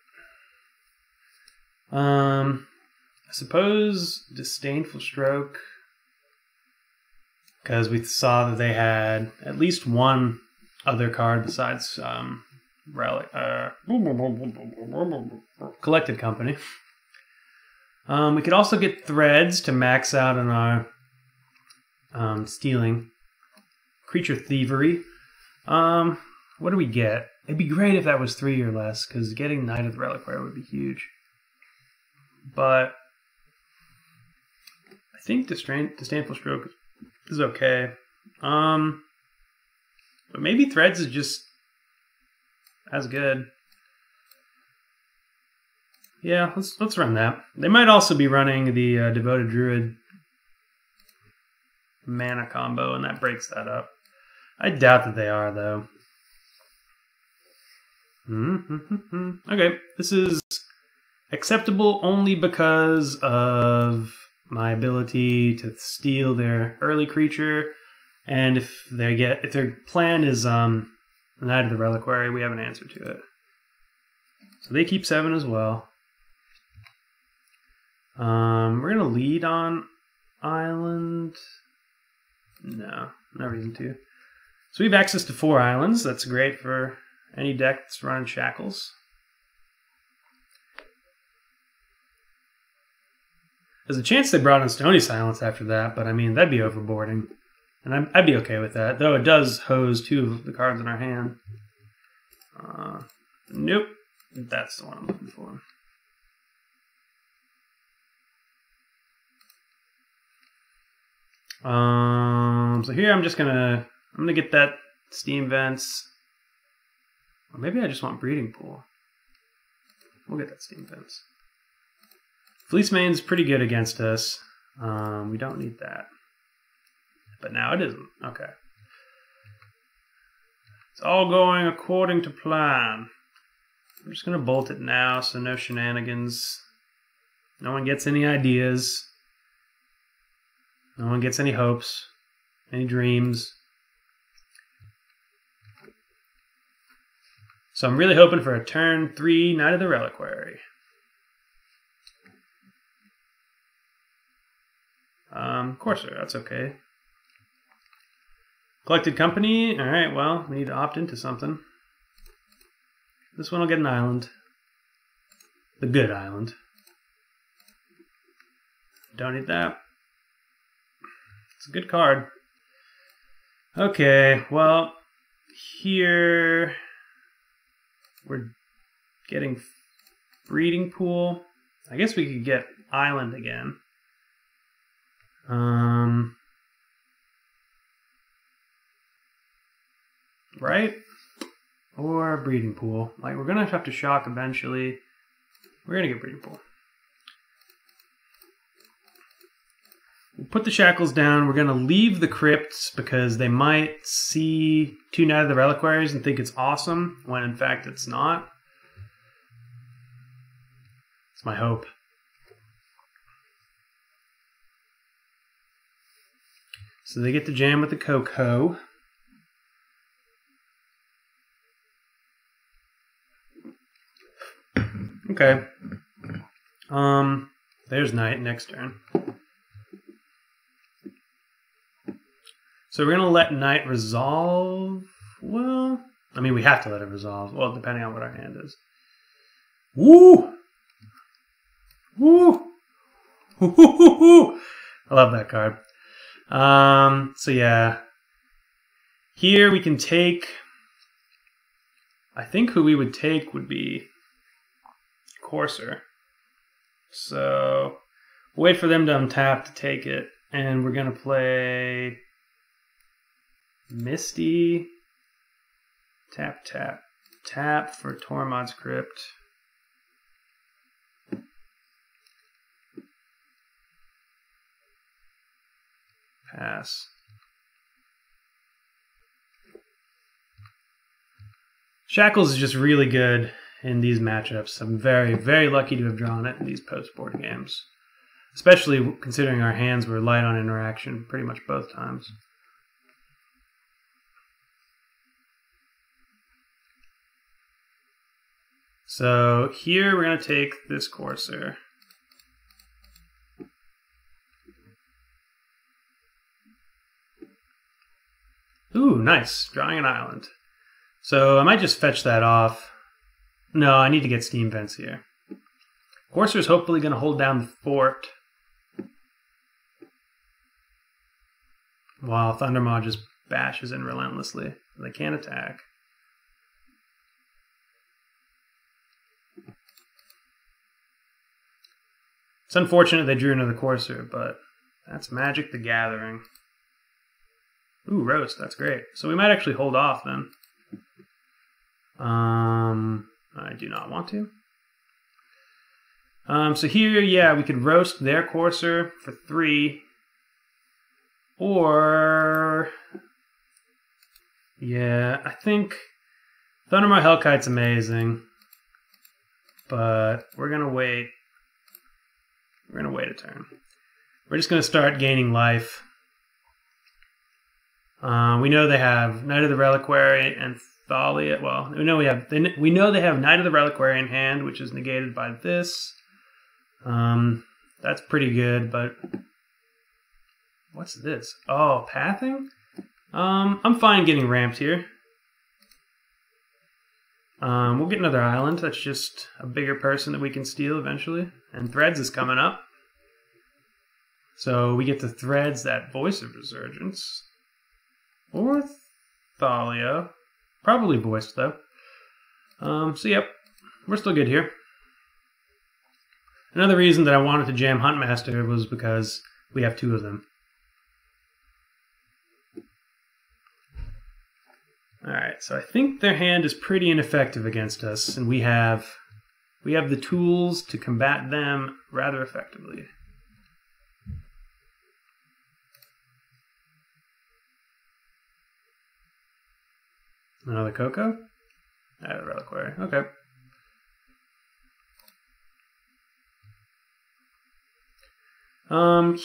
Speaker 1: I suppose Disdainful Stroke. Because we saw that they had at least one other card besides Relic, Collected Company. We could also get Threads to max out on our stealing. Creature Thievery. What do we get? It'd be great if that was 3 or less, because getting Knight of the Reliquary would be huge. But I think Disdainful Stroke is okay. But maybe Threads is just as good. Yeah, let's run that. They might also be running the Devoted Druid mana combo, and that breaks that up. I doubt that they are, though. Okay, this is acceptable only because of my ability to steal their early creature, and if their plan is Knight of the Reliquary, we have an answer to it. So they keep 7 as well. We're gonna lead on Island. No reason to. So we have access to 4 islands. That's great for any deck that's running Shackles. There's a chance they brought in Stony Silence after that, but I mean, that'd be overboarding. And I'd be okay with that, though it does hose 2 of the cards in our hand. Nope. That's the one I'm looking for. So here I'm gonna get that Steam Vents. Or maybe I just want Breeding Pool. We'll get that Steam Vents. Fleece Mane's pretty good against us. We don't need that. But now it isn't. Okay. It's all going according to plan. I'm just going to bolt it now, so no shenanigans. No one gets any ideas. No one gets any hopes, any dreams. So I'm really hoping for a turn 3 Knight of the Reliquary. Courser, that's okay. Collected Company, alright, well, we need to opt into something. This one will get an island. The good island. Don't need that. It's a good card. Okay, well, here we're getting Breeding Pool. I guess we could get Island again. Right? Or Breeding Pool. Like, we're gonna have to shock eventually. We're gonna get Breeding Pool. We'll put the shackles down. We're gonna leave the crypts because they might see 2 Knight of the Reliquaries and think it's awesome, when in fact it's not. It's my hope. So they get to jam with the CoCo. Okay. There's Knight next turn. So we're going to let Knight resolve. Well, I mean, we have to let it resolve. Well, depending on what our hand is. Woo! Woo! Woo-hoo-hoo-hoo! I love that card. So yeah. Here we can take... I think who we would take would be Courser. So wait for them to untap to take it. And we're going to play Misty. Tap, tap, tap for Tormod's Crypt. Pass. Shackles is just really good in these matchups. I'm very, very lucky to have drawn it in these post-board games. Especially considering our hands were light on interaction pretty much both times. So here we're going to take this Courser. Ooh, nice. Drawing an island. So I might just fetch that off. No, I need to get Steam Vents here. Courser's hopefully going to hold down the fort. While Thundermaw just bashes in relentlessly. They can't attack. It's unfortunate they drew another Courser, but that's Magic the Gathering. Ooh, Roast, that's great. So we might actually hold off then. I do not want to. So here, yeah, we could Roast their Courser for 3. Or... yeah, I think Thundermaw Hellkite's amazing. But we're going to wait. We're going to wait a turn. We're just going to start gaining life. We know they have Knight of the Reliquary and Thalia. Well, we know they have Knight of the Reliquary in hand, which is negated by this. That's pretty good, but what's this? Oh, pathing? I'm fine getting ramped here. We'll get another island. That's just a bigger person that we can steal eventually. And Threads is coming up. So we get to Threads that Voice of Resurgence. Or Thalia. Probably Voiced, though. So yep, we're still good here. Another reason that I wanted to jam Huntmaster was because we have 2 of them. Alright, so I think their hand is pretty ineffective against us, and we have the tools to combat them rather effectively. Another CoCo? A Reliquary. Okay.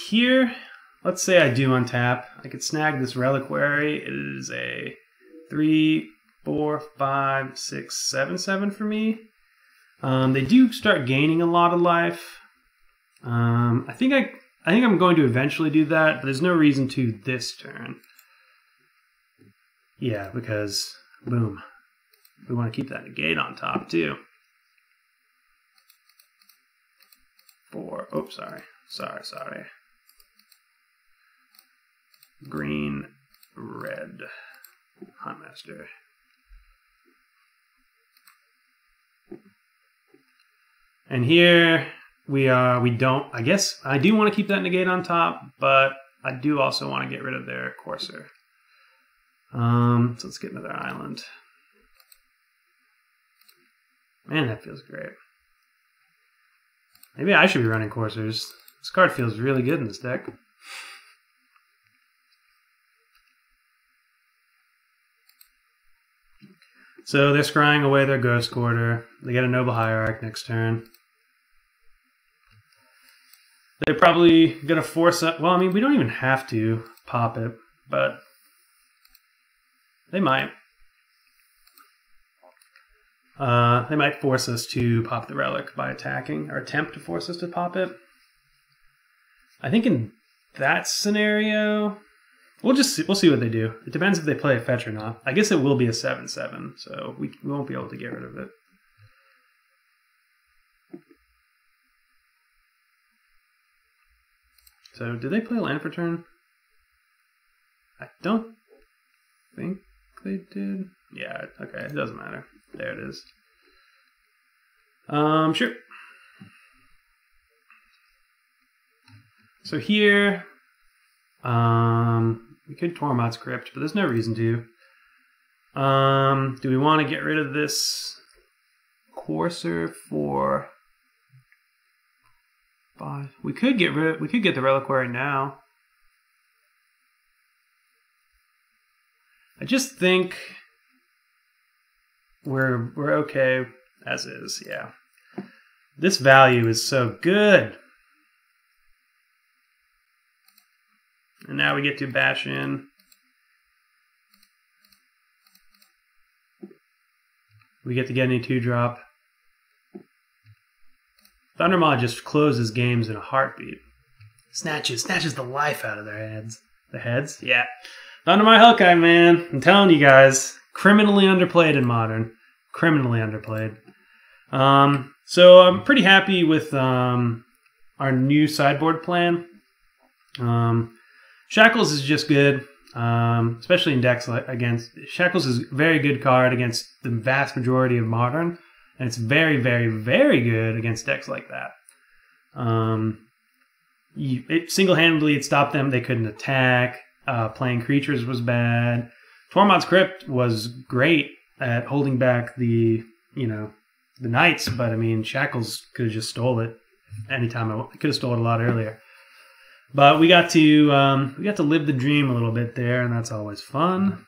Speaker 1: Here, let's say I do untap. I could snag this Reliquary. It is a 3, 4, 5, 6, 7, 7 for me. They do start gaining a lot of life. I think I'm going to eventually do that, but there's no reason to this turn. Yeah, because boom, we want to keep that negate on top too. 4. Oh, sorry. Green, red, Huntmaster. And here we don't, I guess I do want to keep that negate on top, but I do also want to get rid of their Courser. So let's get another island. Man, that feels great. Maybe I should be running Coursers. This card feels really good in this deck. So they're scrying away their Ghost Quarter. They get a Noble Hierarch next turn. They're probably going to force up. Well, I mean, we don't even have to pop it, but they might. They might force us to pop the Relic by attacking, or attempt to force us to pop it. I think in that scenario, we'll see what they do. It depends if they play a fetch or not. I guess it will be a 7/7, so we won't be able to get rid of it. So, did they play land for turn? I don't think they did. Yeah, okay, it doesn't matter. There it is. Sure. So here, we could Tormod's Crypt, but there's no reason to. Do we want to get rid of this Courser for 5? We could get the Reliquary now. I just think we're okay as is, yeah. This value is so good. And now we get to bash in. We get to get any 2-drop. Thundermaw just closes games in a heartbeat. Snatches the life out of their heads. The heads? Yeah. Thundermaw Hellkite, man. I'm telling you guys. Criminally underplayed in Modern. Criminally underplayed. So I'm pretty happy with our new sideboard plan. Shackles is just good, especially in decks against... Shackles is a very good card against the vast majority of Modern, and it's very, very, very good against decks like that. Single-handedly, it stopped them. They couldn't attack. Playing creatures was bad. Tormod's Crypt was great at holding back the Knights, but I mean, Shackles could have just stole it anytime. I could have stole it a lot earlier. But we got to live the dream a little bit there, and that's always fun.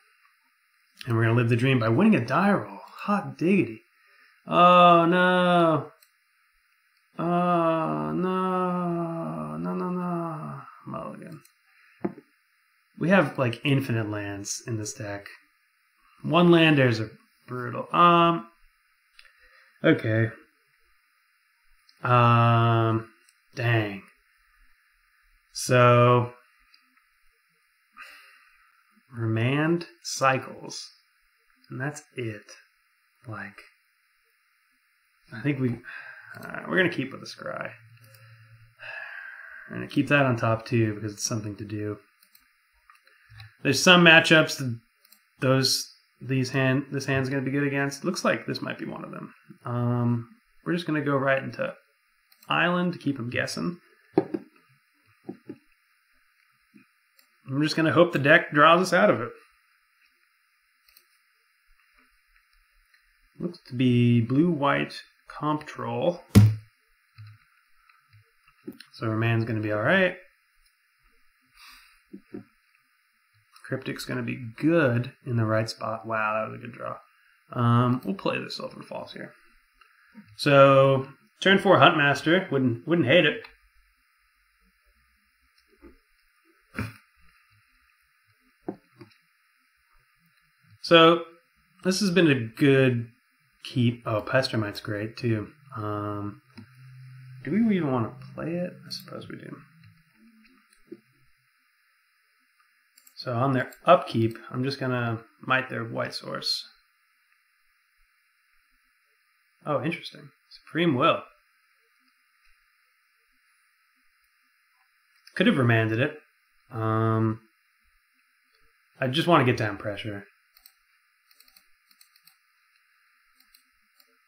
Speaker 1: And we're gonna live the dream by winning a die roll. Hot diggity! Oh no! Oh no! No! Mulligan. We have like infinite lands in this deck. One landers are brutal. Okay. Dang. So, Remand Cycles, and that's it. Like, I think we're gonna keep with the Scry. We're going to keep that on top too because it's something to do. There's some matchups that this hand's going to be good against. Looks like this might be one of them. We're just going to go right into Island to keep him guessing. I'm just going to hope the deck draws us out of it. Looks to be blue-white Comptrol. So our man's going to be alright. Cryptic's going to be good in the right spot. Wow, that was a good draw. We'll play the Silver Falls here. So, turn 4 Huntmaster. Wouldn't hate it. So, this has been a good keep. Oh, Pestermite's great too. Do we even want to play it? I suppose we do. So on their upkeep, I'm just going to mite their white source. Oh, interesting. Supreme Will. Could have remanded it. I just want to get down pressure.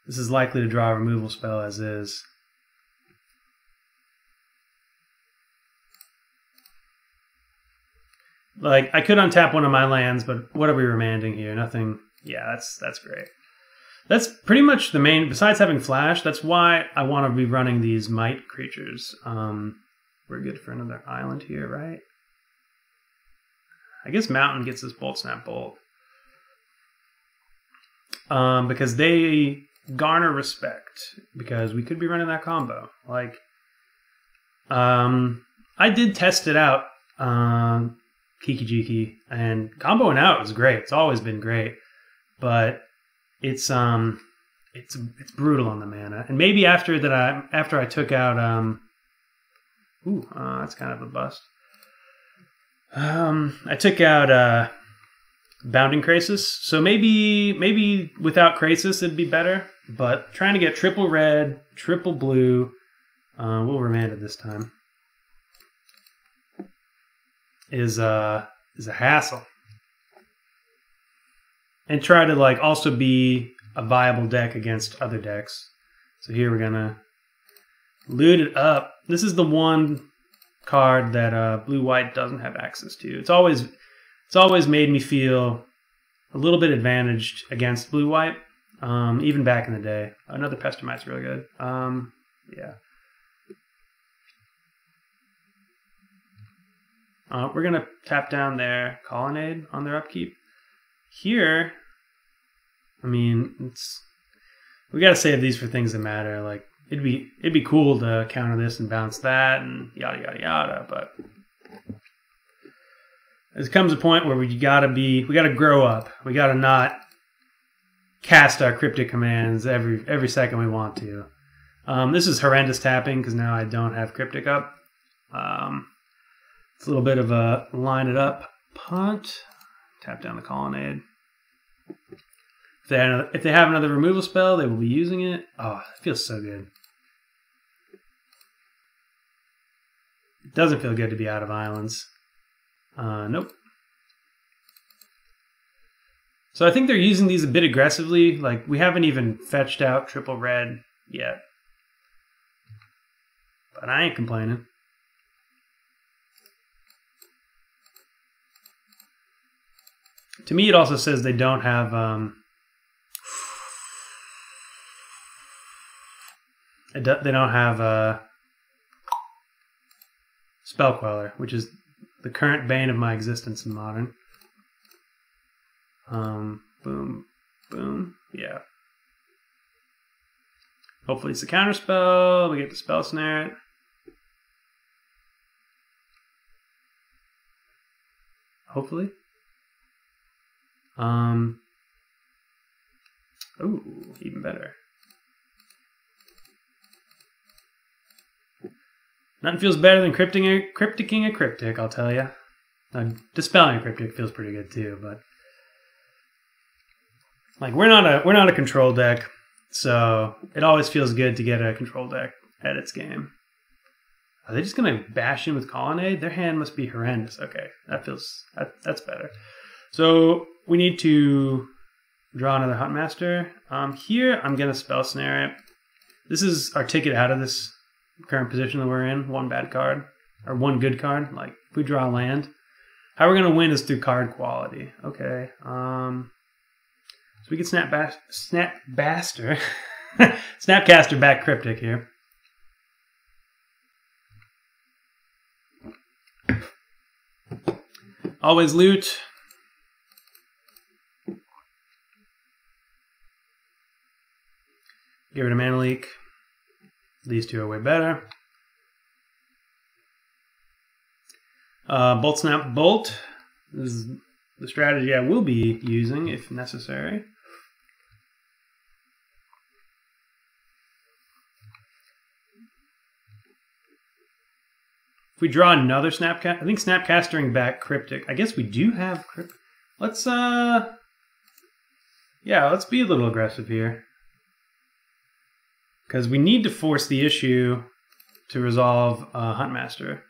Speaker 1: This is likely to draw a removal spell as is. Like, I could untap one of my lands, but what are we remanding here? Nothing. Yeah, that's great. That's pretty much the main, besides having Flash, that's why I want to be running these Might creatures. We're good for another island here, right? I guess Mountain gets this Bolt Snap Bolt. Because they garner respect, because we could be running that combo. Like, I did test it out, Kiki Jiki, and comboing out was great. It's always been great, but it's brutal on the mana. And maybe after I took out that's kind of a bust. I took out Bounding Krasis, so maybe without Krasis it'd be better. But trying to get triple red, triple blue, we'll remand it this time, is a hassle. And try to like also be a viable deck against other decks. So here we're gonna loot it up. This is the one card that blue-white doesn't have access to. It's always made me feel a little bit advantaged against blue-white. Even back in the day. Another Pestermite's really good. Yeah. We're going to tap down their Colonnade on their upkeep. Here, I mean, we got to save these for things that matter. Like, it'd be cool to counter this and bounce that and yada, yada, yada, but there comes a point where we got to grow up. We got to not cast our cryptic commands every second we want to. This is horrendous tapping because now I don't have cryptic up. It's a little bit of a line it up punt. Tap down the Colonnade. If they have another removal spell, they will be using it. Oh, it feels so good. It doesn't feel good to be out of islands. Nope. So I think they're using these a bit aggressively. Like, we haven't even fetched out triple red yet. But I ain't complaining. To me, it also says they don't have they don't have Spell Queller, which is the current bane of my existence in Modern. Boom, boom, yeah. Hopefully it's a counter spell. We get to Spell Snare it. Hopefully. Ooh, even better. Nothing feels better than crypticking a cryptic, I'll tell you. Dispelling a cryptic feels pretty good too, but like we're not a control deck, so it always feels good to get a control deck at its game. Are they just gonna bash in with Colonnade? Their hand must be horrendous. Okay, that's better. So we need to draw another Huntmaster. Here I'm gonna Spell Snare it. This is our ticket out of this current position that we're in. One bad card or one good card. Like if we draw land, how we're gonna win is through card quality. Okay. So we can Snapcaster back Cryptic here. Always loot. Get rid of Mana Leak. These two are way better. Bolt Snap Bolt. This is the strategy I will be using if necessary. If we draw another Snapcast, I think Snapcastering back Cryptic. I guess we do have Cryptic. Let's yeah, let's be a little aggressive here. Because we need to force the issue to resolve Huntmaster.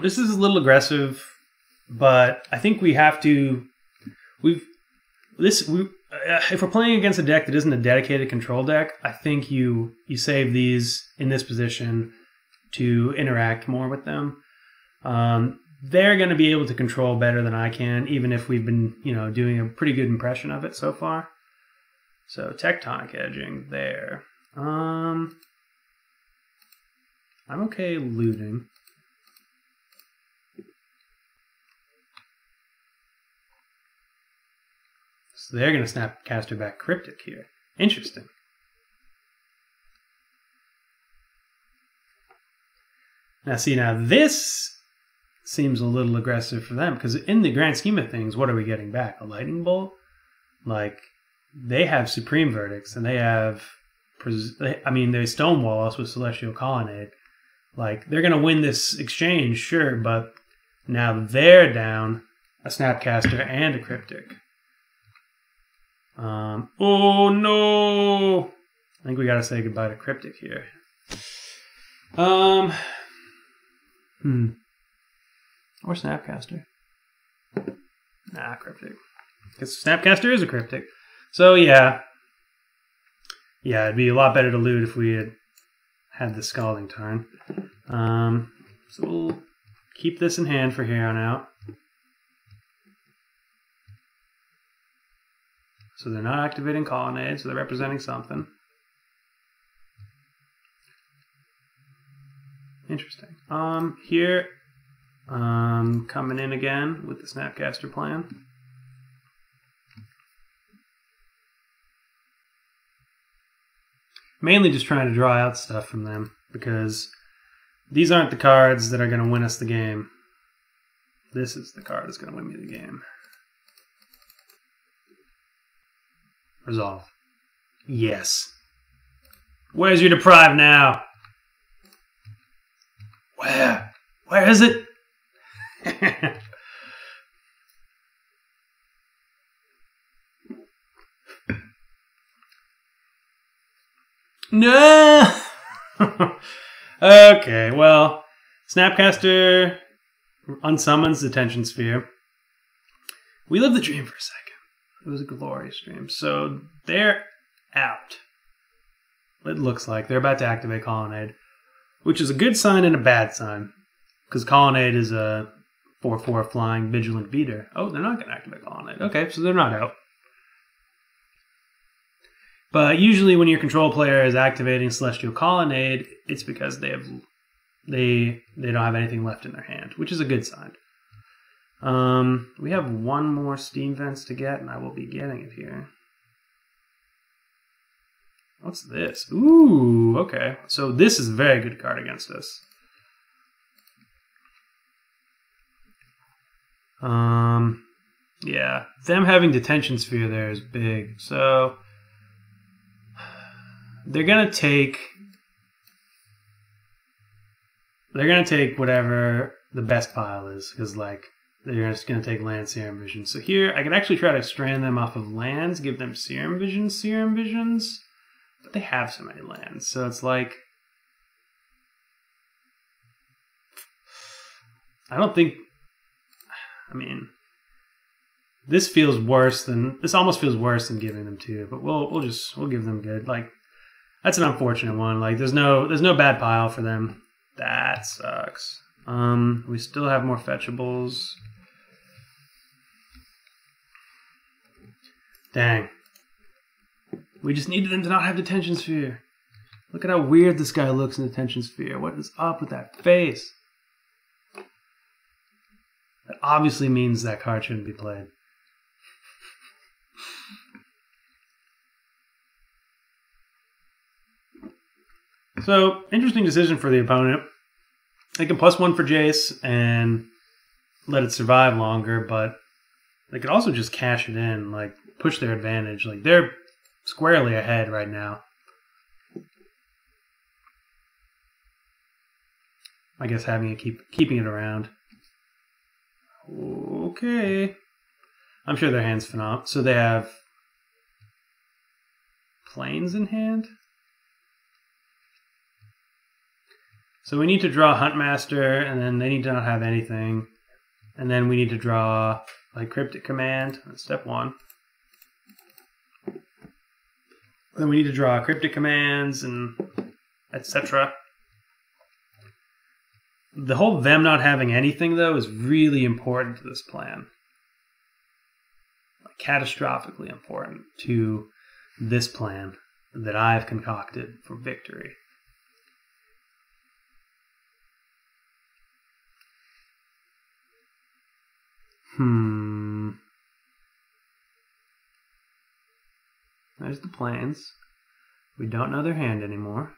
Speaker 1: This is a little aggressive, but I think we have to. If we're playing against a deck that isn't a dedicated control deck, I think you save these in this position to interact more with them. They're going to be able to control better than I can, even if we've been, doing a pretty good impression of it so far. So Tectonic Edging there. I'm okay looting. So they're going to Snapcaster back Cryptic here. Interesting. Now this seems a little aggressive for them, because in the grand scheme of things, what are we getting back? A Lightning Bolt? Like, they have Supreme Verdicts, and they have, they stonewall us with Celestial Colonnade. Like, they're going to win this exchange, sure, but now they're down a Snapcaster and a Cryptic. Oh no! I think we gotta say goodbye to Cryptic here. Or Snapcaster. Nah, Cryptic. Because Snapcaster is a Cryptic. So yeah. Yeah, it'd be a lot better to loot if we had the Scalding Tarn. So we'll keep this in hand for here on out. So they're not activating Colonnade, so they're representing something. Interesting. Here, coming in again with the Snapcaster plan. Mainly just trying to draw out stuff from them, because these aren't the cards that are going to win us the game. This is the card that's going to win me the game. Resolve. Yes. Where's your Deprive now? Where? Where is it? No! Okay, well, Snapcaster unsummons the Tension Sphere. We lived the dream for a second. It was a glorious dream. So they're out. It looks like they're about to activate Colonnade, which is a good sign and a bad sign, because Colonnade is a 4/4 flying vigilant beater. Oh, they're not going to activate Colonnade. Okay, so they're not out. But usually when your control player is activating Celestial Colonnade, it's because they don't have anything left in their hand, which is a good sign. We have one more Steam Vents to get, and I will be getting it here. What's this? Ooh, okay. So this is a very good card against us. Yeah, them having Detention Sphere there is big. So they're gonna take whatever the best pile is, because like they're just going to take land Serum Vision. So here, I could actually try to strand them off of lands, give them Serum Visions, but they have so many lands. So it's like, I don't think, I mean, this almost feels worse than giving them 2, but we'll give them good. Like, that's an unfortunate one. Like, there's no bad pile for them. That sucks. We still have more fetchables. Dang. We just needed them to not have Detention Sphere. Look at how weird this guy looks in Detention Sphere. What is up with that face? That obviously means that card shouldn't be played. So, interesting decision for the opponent. They can +1 for Jace and let it survive longer, but they could also just cash it in, like push their advantage. Like, they're squarely ahead right now. I guess having it keeping it around. Okay. I'm sure their hand's phenomenal. So they have Plains in hand? So we need to draw Huntmaster, and then they need to not have anything. And then we need to draw like Cryptic Command, that's step 1. Then we need to draw Cryptic Commands and etc. The whole them not having anything, though, is really important to this plan. Like, catastrophically important to this plan that I've concocted for victory. There's the Plains. We don't know their hand anymore.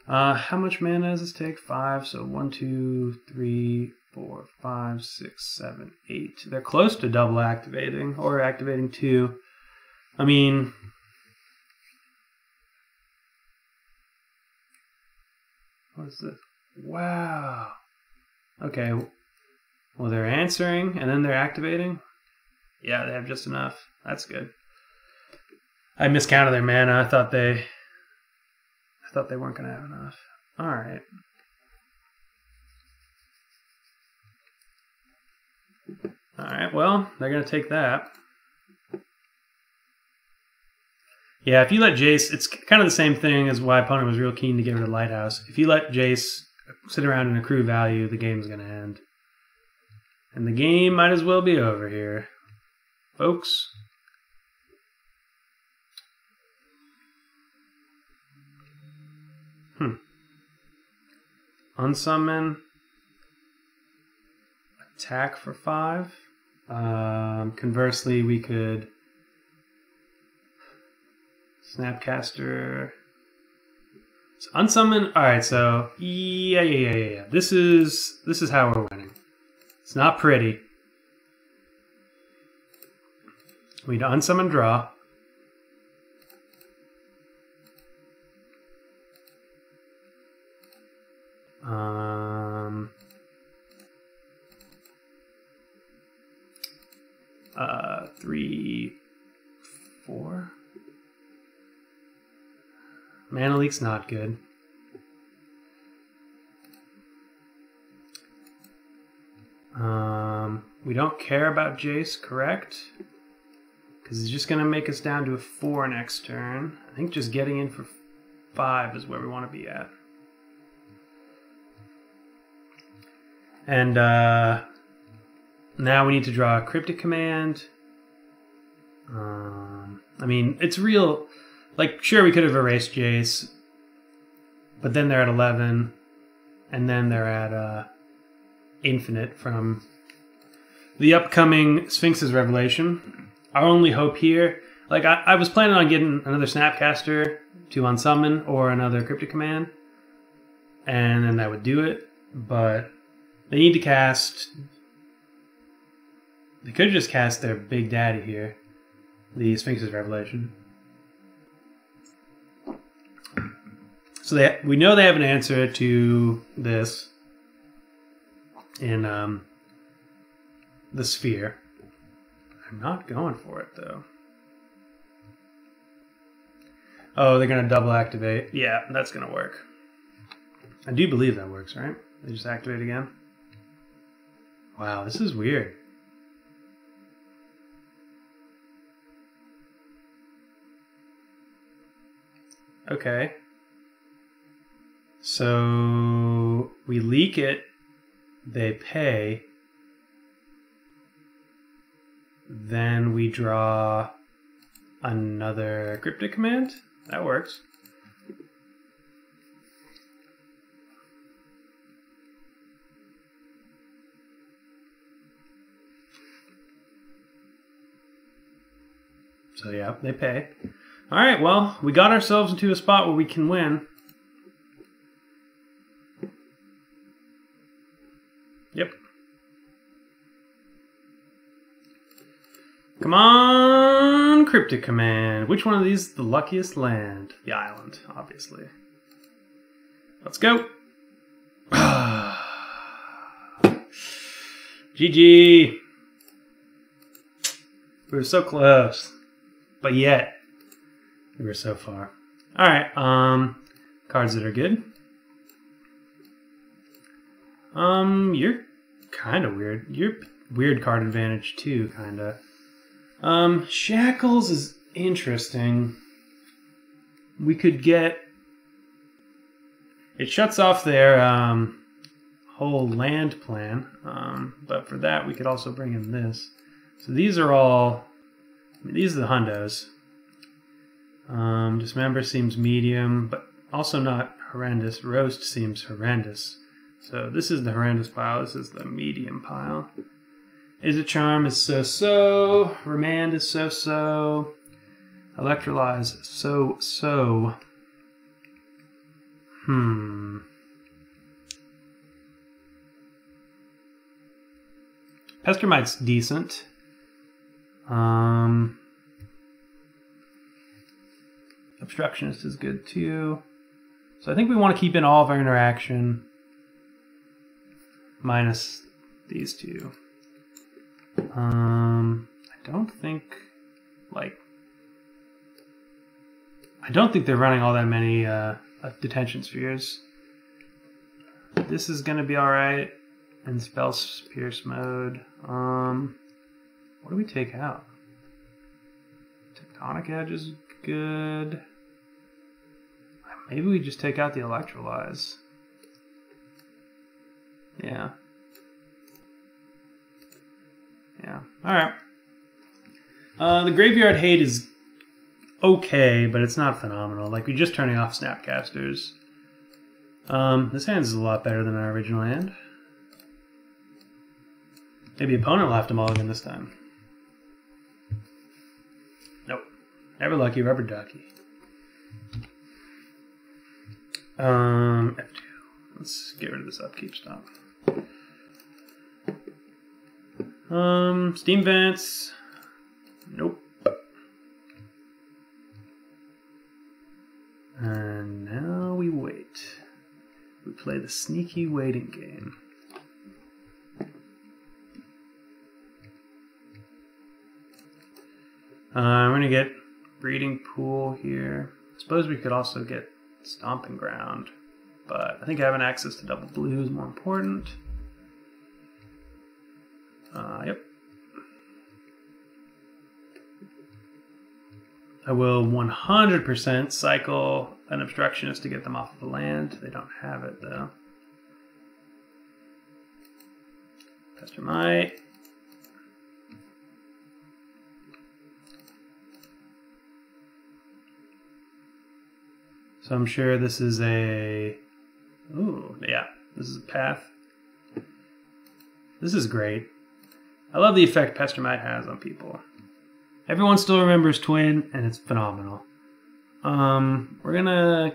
Speaker 1: How much mana does this take? 5. So 1, 2, 3, 4, 5, 6, 7, 8. They're close to double activating, or activating 2. I mean, what is this? Wow. Okay. Well, they're answering, and then they're activating. Yeah, they have just enough. That's good. I miscounted their mana. I thought they weren't going to have enough. All right. All right, well, they're going to take that. Yeah, if you let Jace, it's kind of the same thing as why opponent was real keen to get rid of Lighthouse. If you let Jace sit around and accrue value, the game's going to end. And the game might as well be over here, folks. Unsummon. Attack for 5. Conversely, we could Snapcaster. So unsummon. All right, so yeah. This is how we're winning. It's not pretty. We need to unsummon, draw. Three, 4. Mana leak's not good. We don't care about Jace, correct? Because he's just going to make us down to a 4 next turn. I think just getting in for 5 is where we want to be at. And now we need to draw a Cryptic Command. I mean, it's real. Like, sure, we could have erased Jace, but then they're at 11, and then they're at infinite from the upcoming Sphinx's Revelation. Our only hope here, like, I was planning on getting another Snapcaster to unsummon or another Cryptic Command, and then that would do it, but they need to cast. They could just cast their Big Daddy here, the Sphinx's Revelation. So we know they have an answer to this in the sphere. I'm not going for it, though. Oh, they're going to double activate. Yeah, that's going to work. I do believe that works, right? They just activate again. Wow, this is weird. Okay. So we leak it, they pay, then we draw another cryptic command. That works. So yeah, they pay. All right, well, we got ourselves into a spot where we can win. Yep. Come on, cryptic command. Which one of these is the luckiest land? The island, obviously. Let's go. GG. We were so close. But yet, we were so far. Alright, cards that are good. You're kind of weird. You're weird card advantage too, kind of. Shackles is interesting. We could get... It shuts off their whole land plan, but for that we could also bring in this. So these are all... I mean, these are the hundos. Dismember seems medium, but also not horrendous. Roast seems horrendous. So this is the horrendous pile. This is the medium pile. Is it Charm is so-so. Remand is so-so. Electrolyze so-so. Pestermite's decent. Obstructionist is good too. So I think we want to keep in all of our interaction minus these two. I don't think they're running all that many detention spheres. This is gonna be alright in spell pierce mode. What do we take out? Tectonic Edge is good. Maybe we just take out the Electrolyze. Yeah. Yeah. Alright. The Graveyard Hate is okay, but it's not phenomenal. Like, we're just turning off Snapcasters. This hand is a lot better than our original hand. Maybe opponent will have to mulligan this time. Nope. Never lucky, rubber ducky. F2. Let's get rid of this upkeep stop. Steam Vents. Nope. And now we wait. We play the sneaky waiting game. We're going to get Breeding Pool here. I suppose we could also get Stomping Ground, but I think having access to double blue is more important. Yep. I will 100% cycle an Obstructionist to get them off of the land. They don't have it, though. Pestermite. So I'm sure this is a... Ooh, yeah. This is a path. This is great. I love the effect Pestermite has on people. Everyone still remembers Twin, and it's phenomenal. We're gonna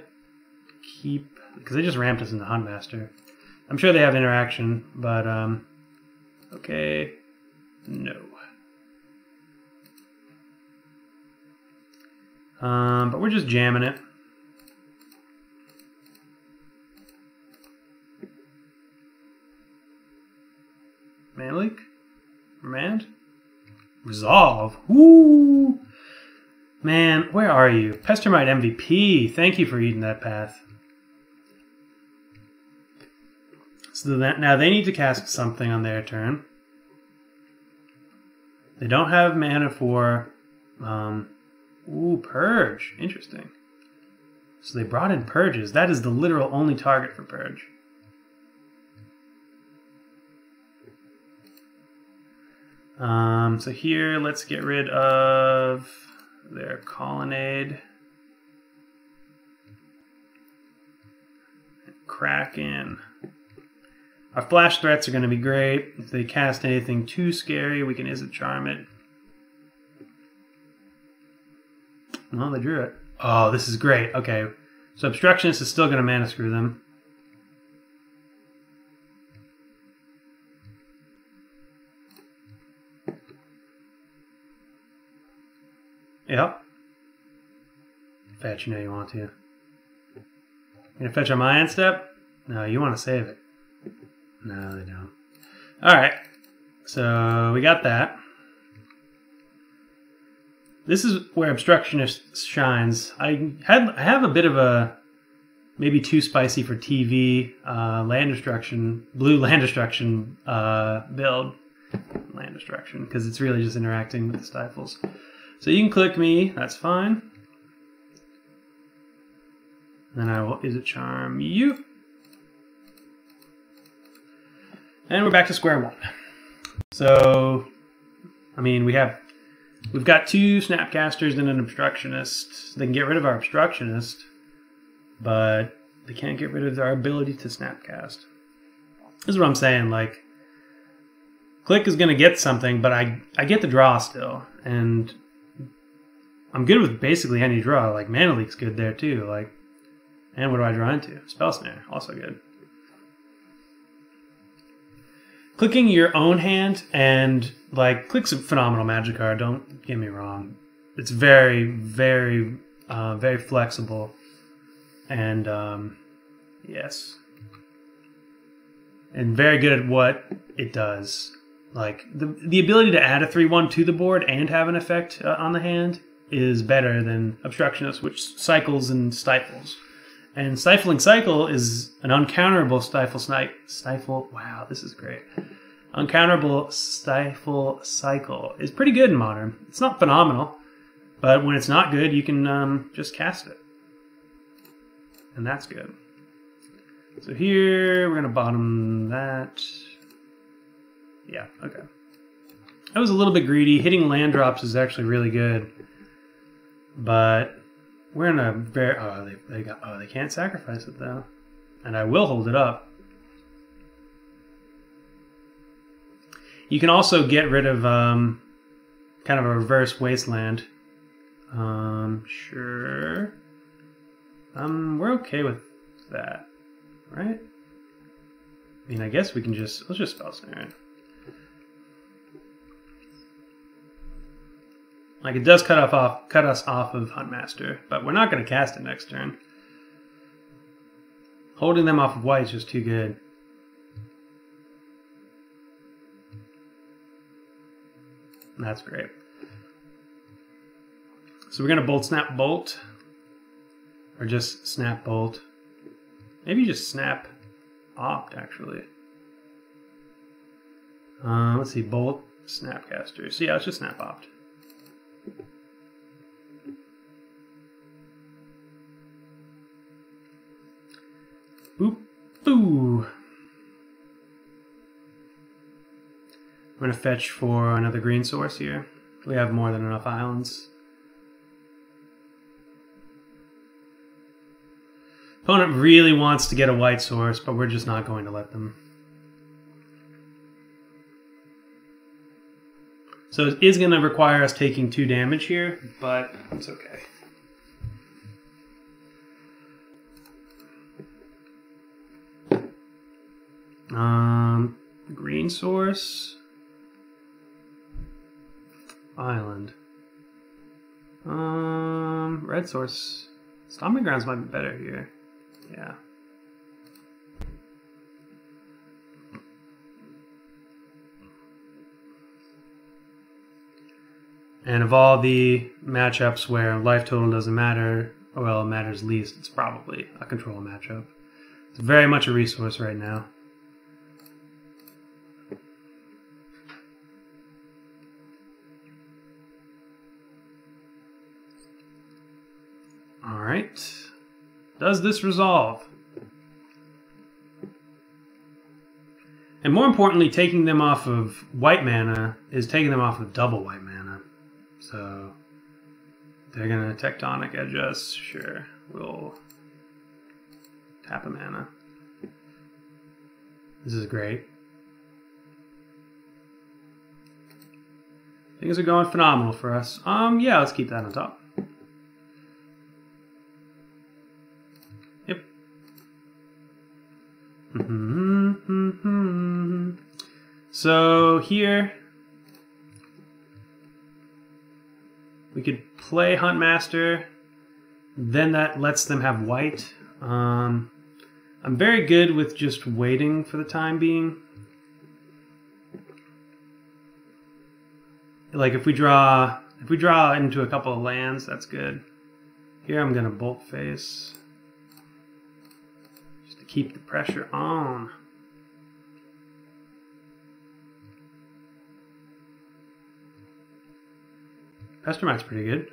Speaker 1: keep... Because they just ramped us into Huntmaster. I'm sure they have interaction, but... Okay. No. But we're just jamming it. Mana Leak? Remand? Resolve. Woo! Man, where are you? Pestermite MVP. Thank you for eating that path. So now they need to cast something on their turn. They don't have mana for... Purge. Interesting. So they brought in Purges. That is the literal only target for Purge. So here, let's get rid of their Colonnade. Kraken. Our flash threats are going to be great. If they cast anything too scary, we can Izzet Charm it. Well, they drew it. Oh, this is great. Okay. So Obstructionist is still going to mana screw them. Yep. Fetch, you know you want to. You gonna fetch a Mayan Step? No, you want to save it. No, they don't. Alright. So we got that. This is where Obstructionist shines. I have a bit of a maybe too spicy for TV land destruction, blue land destruction build. Land destruction, because it's really just interacting with the stifles. So you can click me, that's fine. Then I will Izzet Charm you. And we're back to square one. So, I mean, we've got two Snapcasters and an Obstructionist. They can get rid of our Obstructionist, but they can't get rid of our ability to Snapcast. This is what I'm saying, like, Click is going to get something, but I get the draw still, and I'm good with basically any draw. Like, Mana Leak's good there too, like, and what do I draw into? Spell Snare, also good. Clicking your own hand, and like, Click's a phenomenal Magic card, don't get me wrong. It's very, very, very flexible, and yes, and very good at what it does. Like, the ability to add a 3/1 to the board and have an effect on the hand is better than Obstructionist, which cycles and stifles. And Stifling Cycle is an uncounterable stifle. Wow, this is great. Uncounterable Stifle Cycle is pretty good in Modern. It's not phenomenal, but when it's not good, you can just cast it. And that's good. So here, we're going to bottom that. Yeah, okay. I was a little bit greedy. Hitting land drops is actually really good. But we're in a very... they can't sacrifice it, though. And I will hold it up. You can also get rid of kind of a reverse wasteland. Sure. We're okay with that, right? I mean, I guess we can just... let's just Spell Snare it. Like, it does cut us off of Huntmaster, but we're not going to cast it next turn. Holding them off of white is just too good. That's great. So we're going to Bolt Snap Bolt. Or just Snap Bolt. Maybe just Snap Opt, actually. Let's see, Bolt, Snapcaster. So yeah, let's just Snap Opt. Boop, boo. I'm going to fetch for another green source here. We have more than enough islands. Opponent really wants to get a white source, but we're just not going to let them. So it is going to require us taking 2 damage here, but it's okay. Green source. Island. Red source. Stomping Grounds might be better here. Yeah. And of all the matchups where life total doesn't matter, well, it matters least, it's probably a control matchup. It's very much a resource right now. Alright. Does this resolve? And more importantly, taking them off of white mana is taking them off of double white mana. So they're going to tectonic edge us. Sure, we'll tap a mana. This is great. Things are going phenomenal for us. Yeah, let's keep that on top. Yep. So here we could play Huntmaster, then that lets them have white. I'm very good with just waiting for the time being. Like if we draw into a couple of lands, that's good. Here I'm gonna bolt face just to keep the pressure on. Pestermite's pretty good.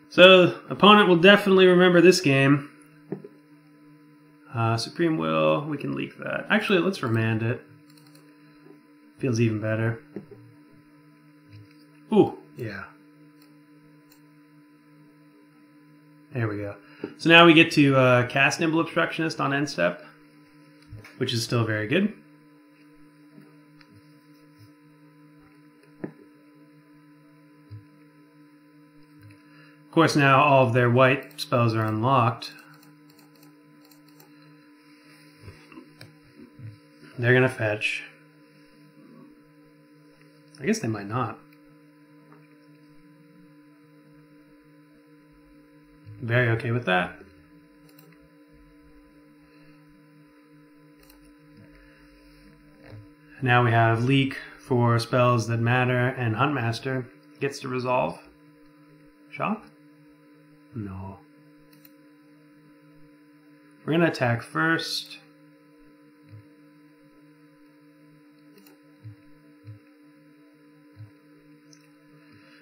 Speaker 1: So, opponent will definitely remember this game. Supreme Will, we can leak that. Actually, let's remand it. Feels even better. Ooh, yeah. There we go. So now we get to cast Nimble Obstructionist on end step, which is still very good. Of course, now all of their white spells are unlocked. They're going to fetch. I guess they might not. Very okay with that. Now we have Leak for spells that matter, and Huntmaster gets to resolve. Shock? No. We're going to attack first.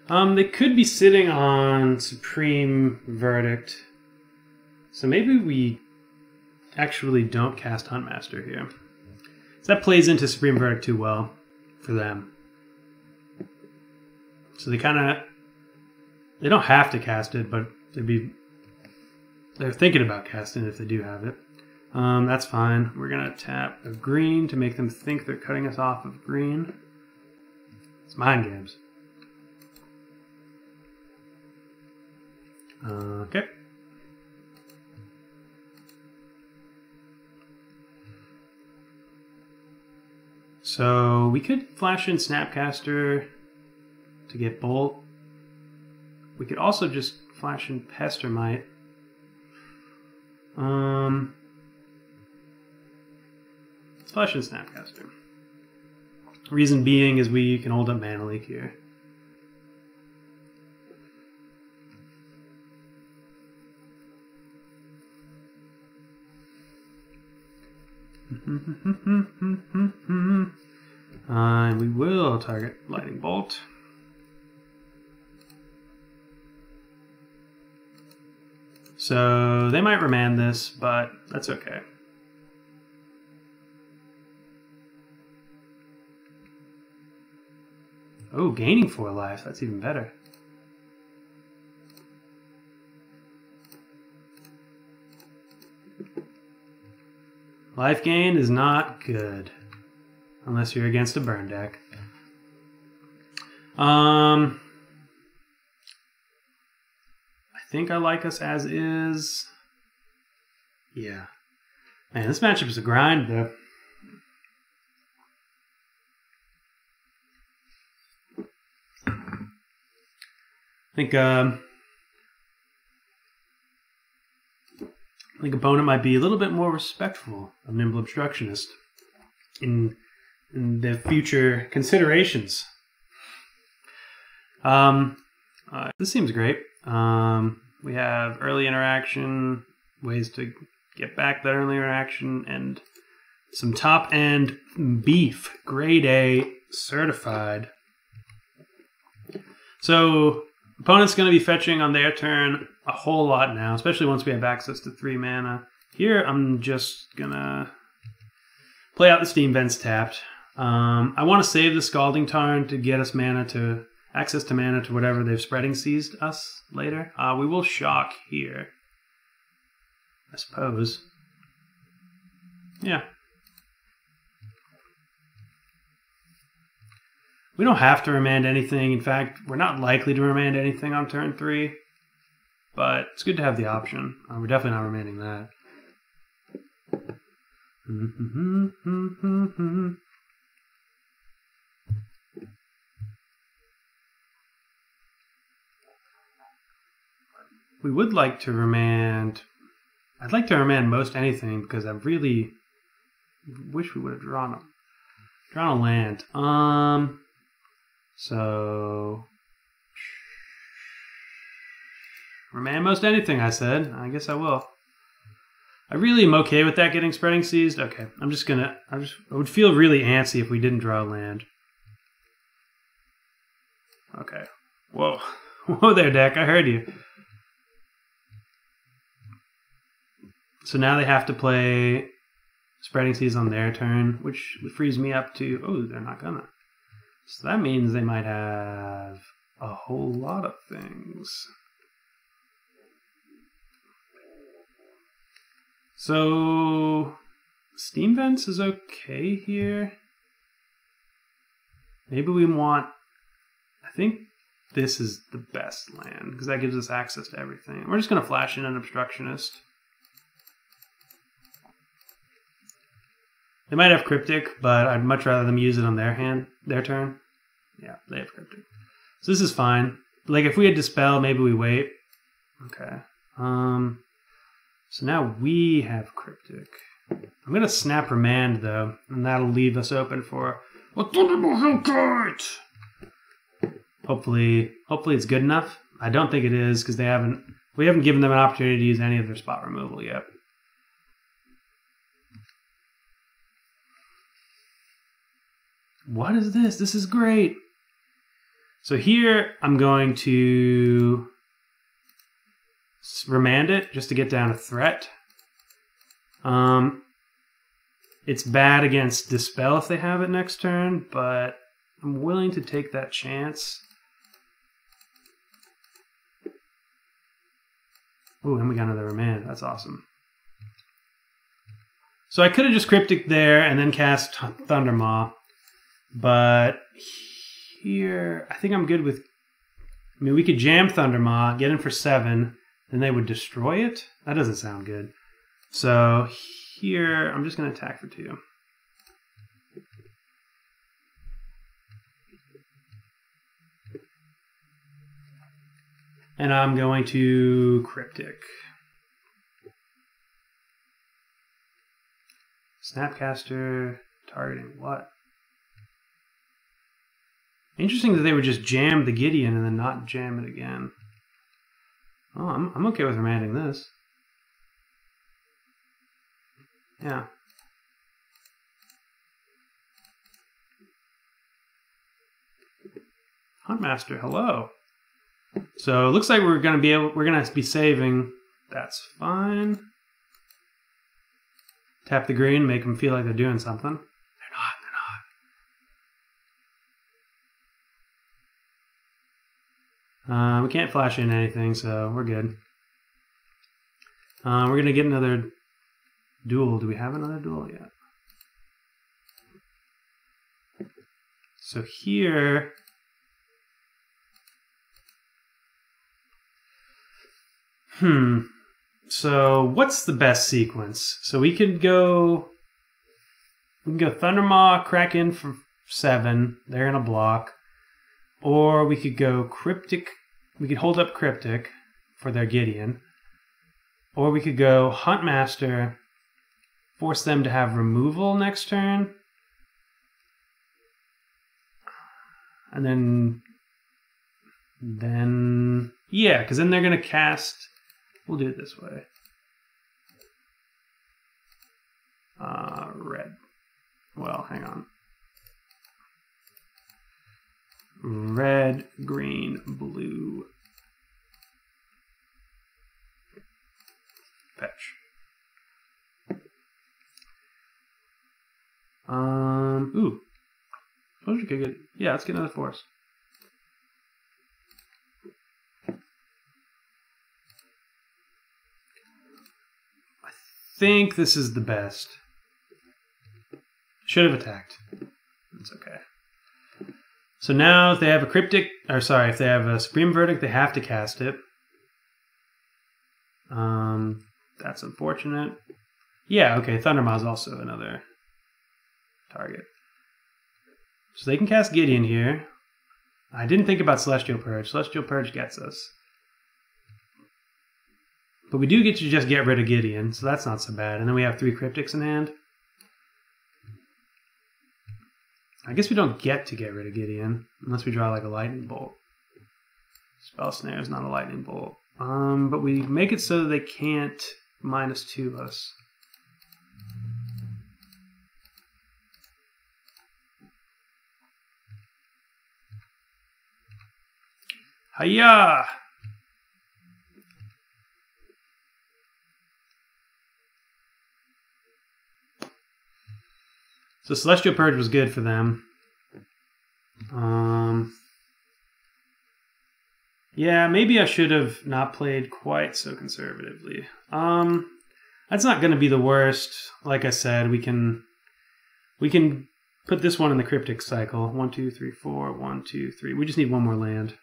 Speaker 1: They could be sitting on Supreme Verdict. So maybe we actually don't cast Huntmaster here. So that plays into Supreme Verdict too well for them. So they don't have to cast it, but they're thinking about casting it if they do have it. That's fine. We're going to tap a green to make them think they're cutting us off of green. It's mind games. Okay. So we could flash in Snapcaster to get Bolt. We could also just flash in Pestermite. Let's flash in Snapcaster. Reason being is we can hold up Mana Leak here. And we will target Lightning Bolt. So they might remand this, but that's okay. Oh, gaining 4 life. That's even better. Life gain is not good. Unless you're against a burn deck. I think I like us as is. Yeah. Man, this matchup is a grind, though. I think opponent might be a little bit more respectful of Nimble Obstructionist in the future considerations. This seems great. We have early interaction, ways to get back that early interaction, and some top-end beef, grade A, certified. So opponent's going to be fetching on their turn a whole lot now, especially once we have access to 3 mana. Here, I'm just going to play out the Steam Vents tapped. I want to save the Scalding Tarn to get us access to mana to whatever they've Spreading Seized us later. We will shock here, I suppose. Yeah. We don't have to remand anything. In fact, we're not likely to remand anything on turn 3. But it's good to have the option. We're definitely not remanding that. We would like to remand... I'd like to remand most anything because I really wish we would have drawn a land. So... Remand most anything, I said. I guess I will. I really am okay with that getting Spreading Seized. Okay, I would feel really antsy if we didn't draw a land. Okay. Whoa. Whoa there, deck. I heard you. So now they have to play Spreading Seas on their turn, which frees me up to... Oh, they're not gonna. So that means they might have a whole lot of things. So Steam Vents is okay here. Maybe we want... I think this is the best land, because that gives us access to everything. We're just going to flash in an Obstructionist. They might have Cryptic, but I'd much rather them use it on their turn. Yeah, they have Cryptic. So this is fine. Like, if we had Dispel, maybe we wait. Okay. So now we have Cryptic. I'm going to snap Remand, though, and that'll leave us open for a Thunderbolt Hellkite! Hopefully it's good enough. I don't think it is, because we haven't given them an opportunity to use any of their spot removal yet. What is this? This is great. So here I'm going to remand it just to get down a threat. It's bad against Dispel if they have it next turn, but I'm willing to take that chance. Ooh, and we got another remand. That's awesome. So I could have just Cryptic there and then cast Thundermaw. But here, I think I'm good with... I mean, we could jam Thundermaw, get in for 7, then they would destroy it? That doesn't sound good. So here, I'm just going to attack for 2. And I'm going to Cryptic. Snapcaster, targeting what? Interesting that they would just jam the Gideon and then not jam it again. Oh, I'm okay with remanding this. Yeah. Huntmaster, hello. So it looks like we're gonna be saving. That's fine. Tap the green, make them feel like they're doing something. We can't flash in anything, so we're good. We're going to get another duel. Do we have another duel yet? So here... So what's the best sequence? So we could go... We can go Thundermaw, crack in for 7. They're going to block. Or we could go Cryptic. We could hold up Cryptic for their Gideon. Or we could go Huntmaster, force them to have removal next turn. And then yeah, because then they're going to cast... We'll do it this way. Red. Well, hang on. Red, green, blue. Fetch. Ooh. Suppose we could get... Yeah, let's get another force. I think this is the best. Should have attacked. It's okay. So now if they have a cryptic... Or sorry, if they have a Supreme Verdict, they have to cast it. That's unfortunate. Yeah, okay, Thundermaw is also another target. So they can cast Gideon here. I didn't think about Celestial Purge. Celestial Purge gets us. But we do get to just get rid of Gideon, so that's not so bad. And then we have 3 Cryptics in hand. I guess we don't get to get rid of Gideon, unless we draw like a Lightning Bolt. Spell Snare is not a Lightning Bolt. But we make it so that they can't -2 us. Hiya! So Celestial Purge was good for them. Yeah, maybe I should have not played quite so conservatively. That's not going to be the worst. Like I said, we can put this one in the Cryptic cycle. 1, 2, 3, 4. 1, 2, 3. We just need one more land.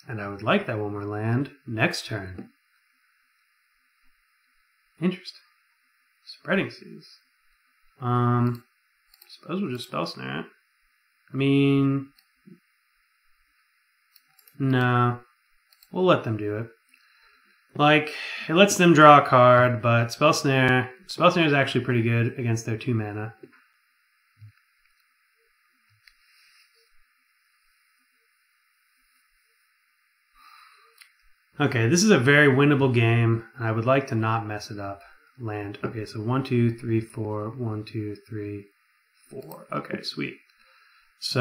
Speaker 1: And I would like that one more land next turn. Interesting. Spreading Seas. Suppose we'll just Spell Snare it. I mean... No. We'll let them do it. Like, it lets them draw a card, but Spell Snare is actually pretty good against their 2 mana. Okay, this is a very winnable game. I would like to not mess it up. Land. Okay, so 1, 2, 3, 4. 1, 2, 3, 4. Okay, sweet. So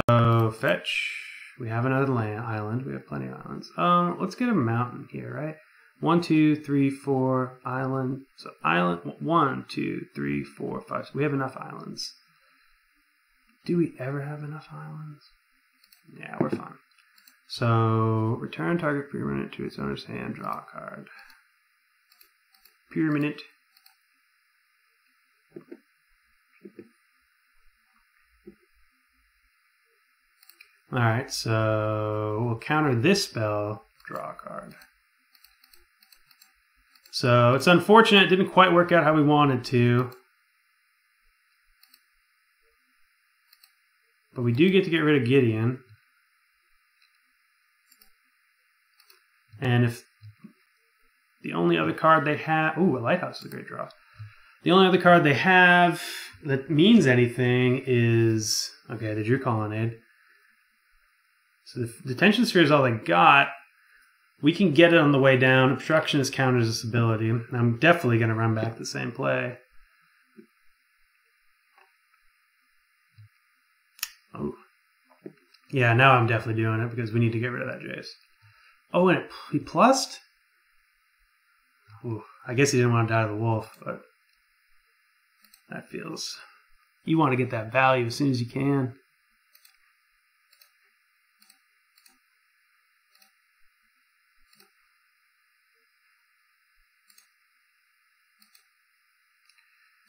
Speaker 1: fetch. We have another island. We have plenty of islands. Let's get a mountain here, right? 1, 2, 3, 4. Island. So island. 1, 2, 3, 4, 5. So we have enough islands. Do we ever have enough islands? Yeah, we're fine. So, return target permanent to its owner's hand, draw a card. Permanent. Alright, so we'll counter this spell, draw a card. So, it's unfortunate it didn't quite work out how we wanted to. But we do get to get rid of Gideon. And if the only other card they have... Ooh, a Lighthouse is a great draw. The only other card they have that means anything is... Okay, the Drew Colonnade. So the Detention Sphere is all they got. We can get it on the way down. Obstructionist counters this ability. I'm definitely going to run back the same play. Oh. Yeah, now I'm definitely doing it because we need to get rid of that Jace. Oh, and he plussed? Ooh, I guess he didn't want to die to the wolf, but that feels... You want to get that value as soon as you can.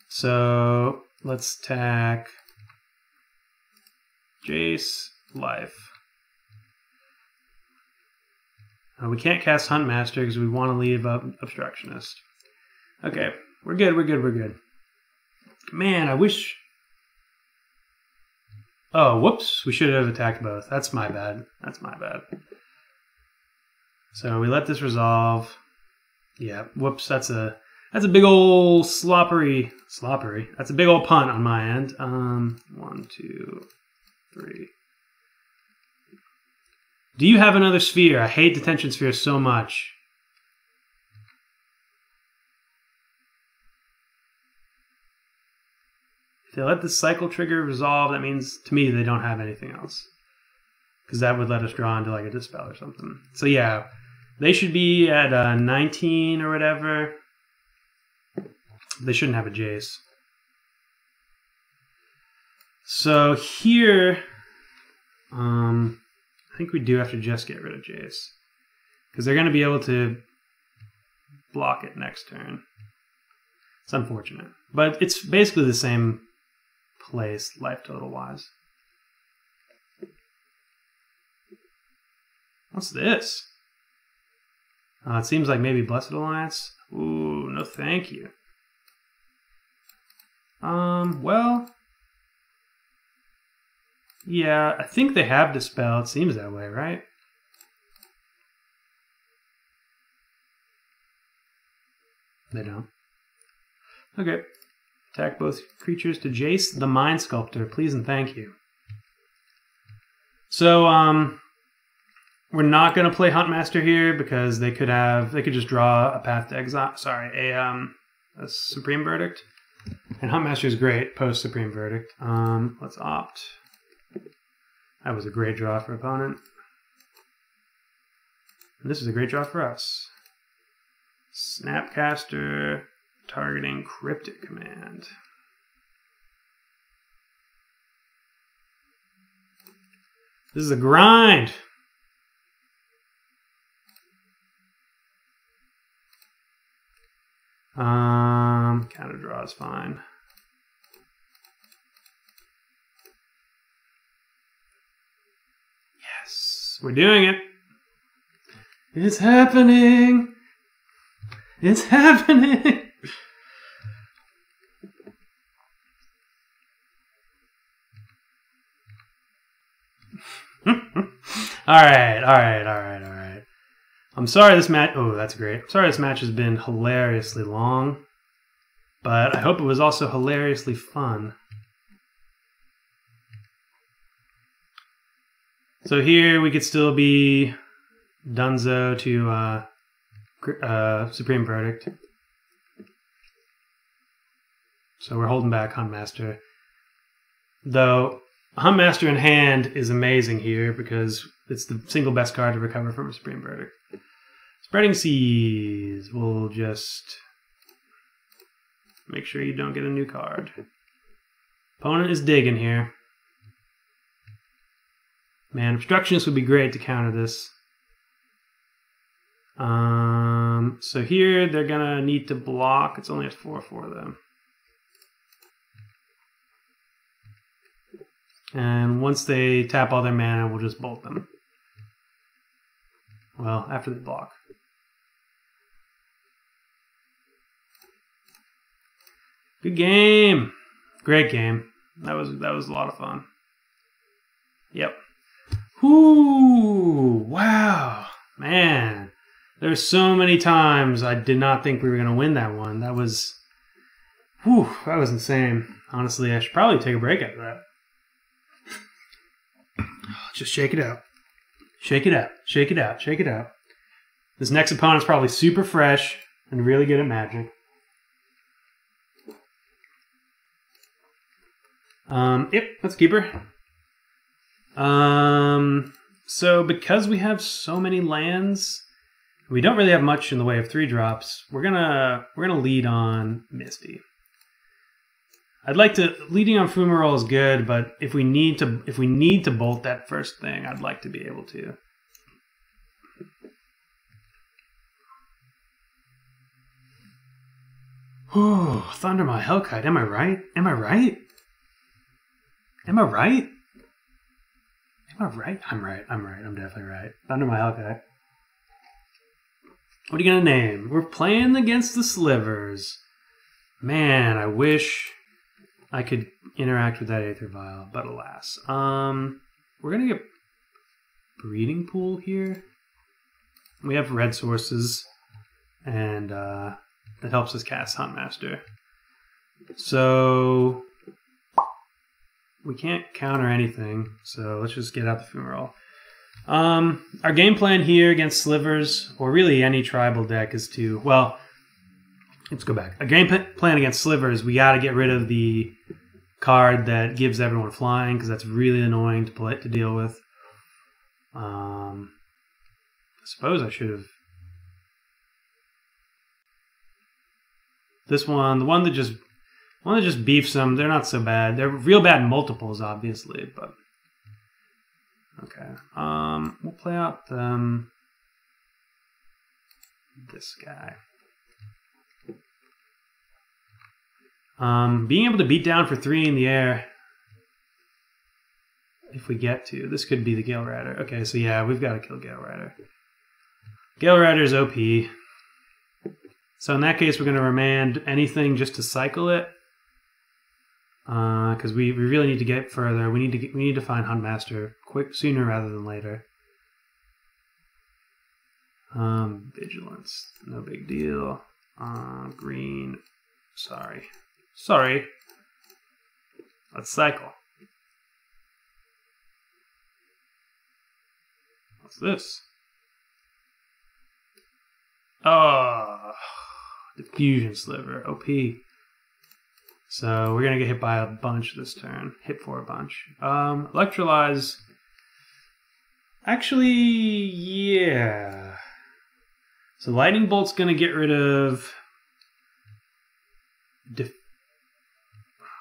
Speaker 1: So, let's attack Jace, life. We can't cast Huntmaster because we want to leave up Obstructionist. Okay, we're good, we're good, we're good. Man, I wish... Oh, whoops. We should have attacked both. That's my bad. That's my bad. So we let this resolve. Yeah, whoops, that's a big old sloppery. That's a big old punt on my end. 1, 2, 3. Do you have another sphere? I hate detention spheres so much. If they let the cycle trigger resolve, that means to me they don't have anything else. Because that would let us draw into like a dispel or something. So yeah, they should be at 19 or whatever. They shouldn't have a Jace. So here, I think we do have to just get rid of Jace. Because they're going to be able to block it next turn. It's unfortunate. But it's basically the same place, life total wise. What's this? It seems like maybe Blessed Alliance. Ooh, no thank you. Well, yeah, I think they have Dispel. It seems that way, right? They don't. Okay. Attack both creatures to Jace the Mind Sculptor. Please and thank you. So, we're not going to play Huntmaster here because they could just draw a Path to Exile. Sorry, a Supreme Verdict. And Huntmaster is great post Supreme Verdict. Let's opt. That was a great draw for opponent. And this is a great draw for us. Snapcaster targeting Cryptic Command. This is a grind. Counter draw is fine. Yes, we're doing it. It's happening. It's happening. All right. I'm sorry this match... Oh, that's great. I'm sorry this match has been hilariously long. But I hope it was also hilariously fun. So here we could still be Dunzo to Supreme Verdict. So we're holding back Huntmaster. Though Huntmaster in hand is amazing here because it's the single best card to recover from a Supreme Verdict. Spreading Seas. We'll just make sure you don't get a new card. Opponent is digging here. Man, Obstructionist would be great to counter this. So here they're gonna need to block. It's only a 4/4 though. And once they tap all their mana, we'll just bolt them. Well, after they block. Good game. Great game. That was a lot of fun. Yep. Whoo! Wow. Man. There's so many times I did not think we were going to win that one. That was insane. Honestly, I should probably take a break after that. Just shake it out. Shake it out. Shake it out. Shake it out. This next opponent's probably super fresh and really good at Magic. Yep, let's keep her. So because we have so many lands, we don't really have much in the way of 3-drops. We're gonna lead on Misty. Leading on Fumarole is good, but if we need to bolt that first thing, I'd like to be able to. Oh, Thundermaw Hellkite. Am I right? Am I right? Am I right? Am I right? I'm right. I'm definitely right. Thundermaw Hellkite. What are you gonna name? We're playing against the Slivers. Man, I wish I could interact with that Aether Vial, but alas. We're gonna get Breeding Pool here. We have red sources, and that helps us cast Huntmaster. So we can't counter anything, so let's just get out the funeral. Our game plan here against Slivers, or really any tribal deck, is to, well, let's go back. A game plan against Slivers, we got to get rid of the card that gives everyone flying, because that's really annoying to deal with. I suppose I should have. This one, the one that just beefs them, they're not so bad. They're real bad in multiples, obviously, but okay. We'll play out this guy. Being able to beat down for 3 in the air, if we get to. This could be the Gale Rider. Okay, so yeah, we've got to kill Gale Rider. Gale Rider's OP. So in that case, we're going to remand anything just to cycle it. Because we really need to get further. We need to find Huntmaster sooner rather than later. Vigilance, no big deal. Green, sorry. Let's cycle. What's this? Oh, Diffusion Sliver, OP. So we're gonna get hit by a bunch this turn. Hit for a bunch. Electrolyze. Actually, yeah. So Lightning Bolt's gonna get rid of.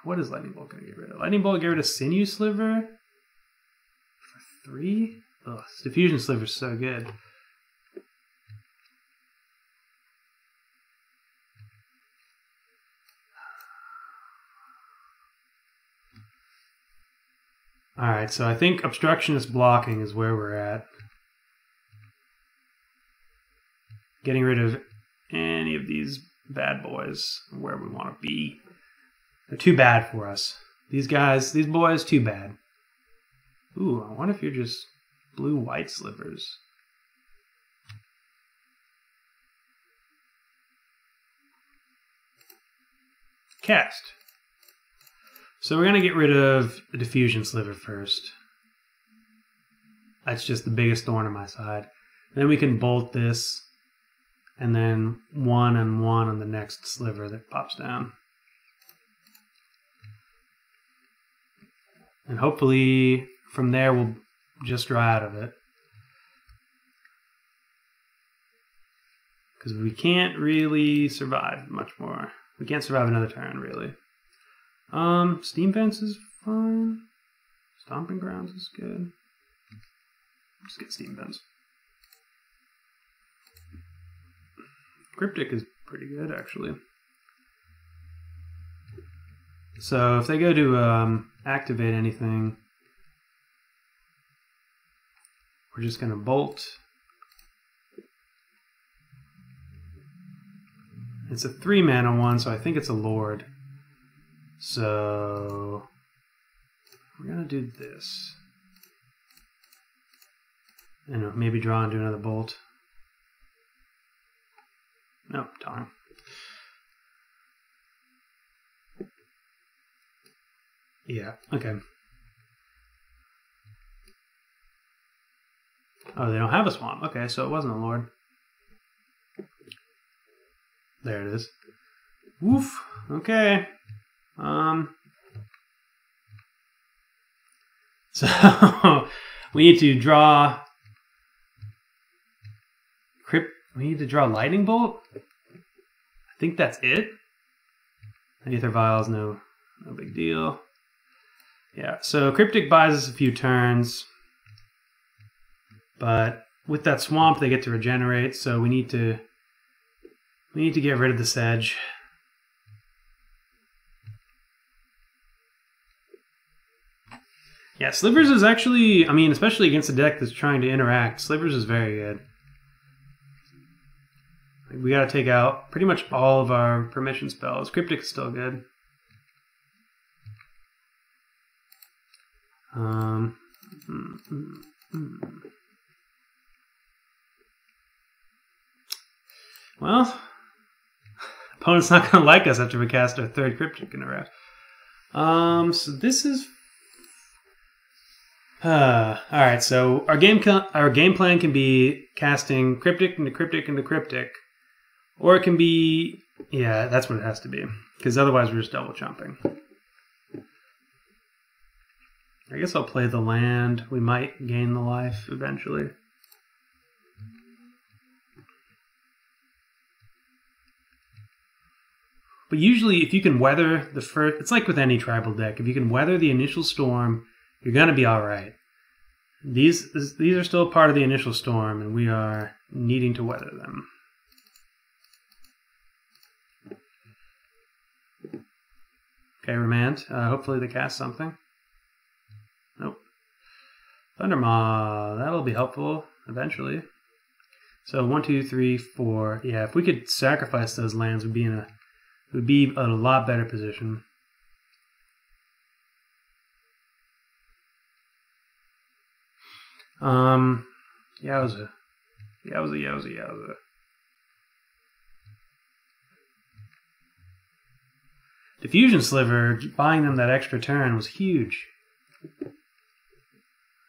Speaker 1: What is Lightning Bolt gonna get rid of? Lightning Bolt get rid of Sinew Sliver for 3. Ugh, this Diffusion Sliver's so good. Alright, so I think Obstructionist blocking is where we're at. Getting rid of any of these bad boys where we want to be. They're too bad for us. These boys, too bad. Ooh, I wonder if you're just blue-white Slivers. Cast. So we're going to get rid of the Diffusion Sliver first. That's just the biggest thorn in my side. Then we can bolt this, and then 1 and 1 on the next sliver that pops down. And hopefully from there we'll just draw out of it. Because we can't really survive much more. We can't survive another turn, really. Steam Fence is fine. Stomping Grounds is good. Just get Steam Fence. Cryptic is pretty good, actually. So if they go to activate anything, we're just going to bolt. It's a 3-mana one, so I think it's a Lord. So we're going to do this. And maybe draw into another bolt. Nope, darn. Yeah, okay. Oh, they don't have a swamp. Okay, so it wasn't a Lord. There it is. Woof. Okay. So we need to draw we need to draw Lightning Bolt. I think that's it. Aether Vials, no big deal. Yeah, so Cryptic buys us a few turns, but with that swamp they get to regenerate, so we need to get rid of the Sedge. Yeah, Slivers is actually, I mean, especially against a deck that's trying to interact, Slivers is very good. We gotta take out pretty much all of our permission spells. Cryptic is still good. Well, opponent's not going to like us after we cast our third Cryptic in a row. So this is... Alright, so our game plan can be casting Cryptic into Cryptic into Cryptic. Or it can be... Yeah, that's what it has to be. Because otherwise we're just double jumping. I guess I'll play the land. We might gain the life eventually. But usually if you can weather the first... It's like with any tribal deck. If you can weather the initial storm, you're going to be alright. These are still part of the initial storm, and we are needing to weather them. Okay, Remand. Hopefully they cast something. Nope. Thundermaw. That'll be helpful eventually. So 1, 2, 3, 4. Yeah, if we could sacrifice those lands, we'd be in a lot better position. Yowza. Yowza, yowza, yowza. Diffusion Sliver, buying them that extra turn was huge.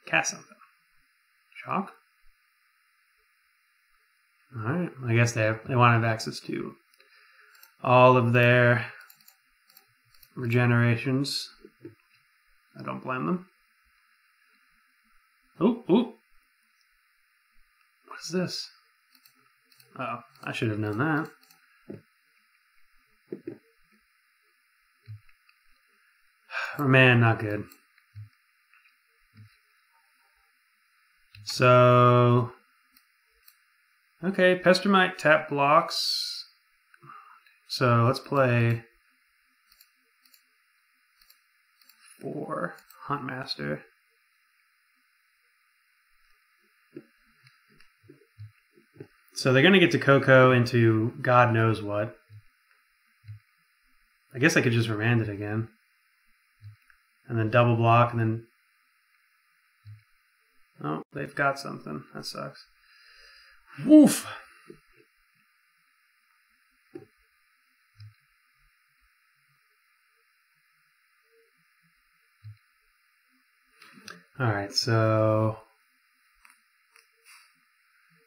Speaker 1: Cast something. Shock? Alright, I guess they want to have access to all of their regenerations. I don't blame them. Oop, oop. What is this? Oh, I should have known that. Man, not good. So, okay, Pestermite tap blocks. So let's play 4 Huntmaster. So they're going to get to CoCo into God knows what. I guess I could just remand it again. And then double block, and then... Oh, they've got something. That sucks. Woof! Alright, so...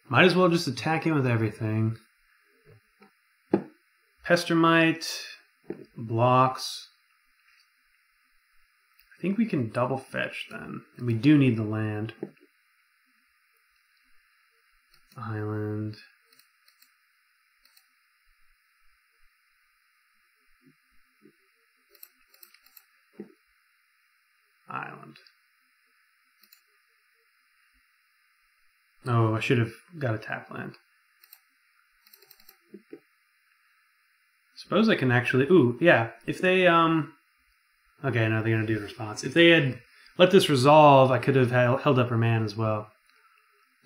Speaker 1: Might as well just attack him with everything. Pestermite blocks. I think we can double fetch then. And we do need the land. Island. Island. Oh, I should have got a tap land. Suppose I can actually... Ooh, yeah. If they... Okay, no, they're going to do a response. If they had let this resolve, I could have held up her man as well.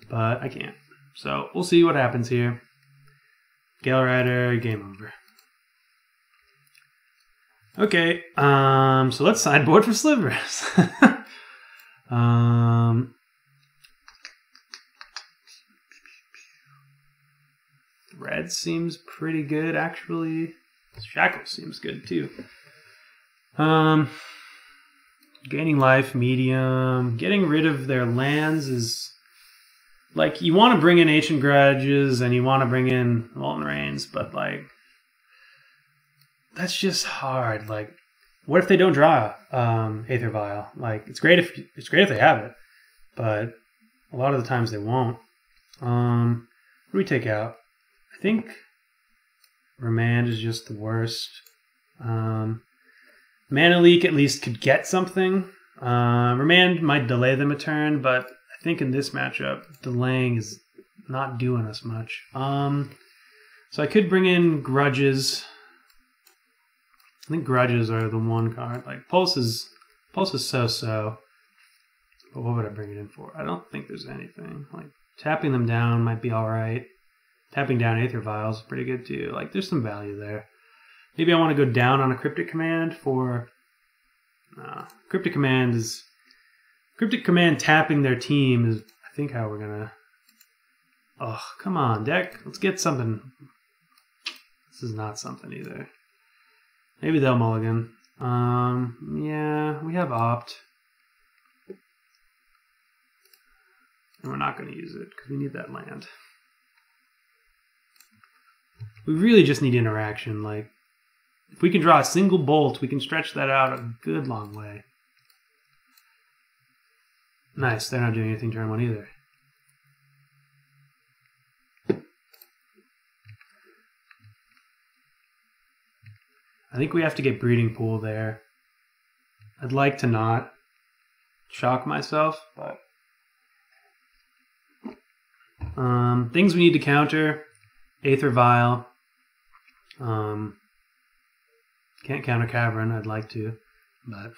Speaker 1: But I can't. So, we'll see what happens here. Gale Rider, game over. Okay, so let's sideboard for Slivers. Red seems pretty good, actually. Shackle seems good, too. Gaining life, medium. Getting rid of their lands is... Like, you want to bring in Ancient Grudges, and you want to bring in Molten Rains, but, like... That's just hard. Like, what if they don't draw Aether Vial? Like, it's great if they have it, but a lot of the times they won't. What do we take out? I think Remand is just the worst. Mana Leak at least could get something. Remand might delay them a turn, but I think in this matchup, delaying is not doing us much. So I could bring in Grudges. I think Grudges are the one card. Like Pulse is so-so. But what would I bring it in for? I don't think there's anything. Like tapping them down might be alright. Tapping down Aether Vials is pretty good too. Like there's some value there. Maybe I want to go down on a Cryptic Command for... Cryptic Command tapping their team is, I think, how we're gonna... Oh, come on, deck. Let's get something This is not something either. Maybe they'll mulligan. Yeah, we have opt. And we're not going to use it because we need that land. We really just need interaction. Like, if we can draw a single bolt, we can stretch that out a good long way. Nice, they're not doing anything turn one either. I think we have to get breeding pool there. I'd like to not shock myself, but things we need to counter: Aether Vial. Can't counter Cavern. I'd like to, but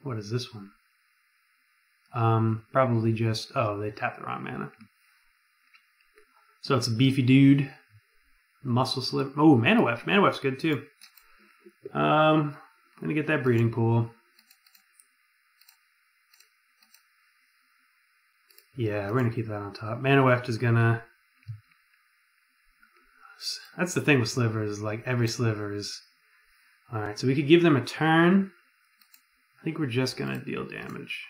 Speaker 1: what is this one? Probably just they tapped the wrong mana. So it's a beefy dude. Muscle Slip. Oh, Mana Weft. Mana Weft's good too. Gonna get that breeding pool. Yeah, we're gonna keep that on top. Mana Weft is gonna. That's the thing with slivers. Like every sliver is. All right, so we could give them a turn. I think we're just gonna deal damage.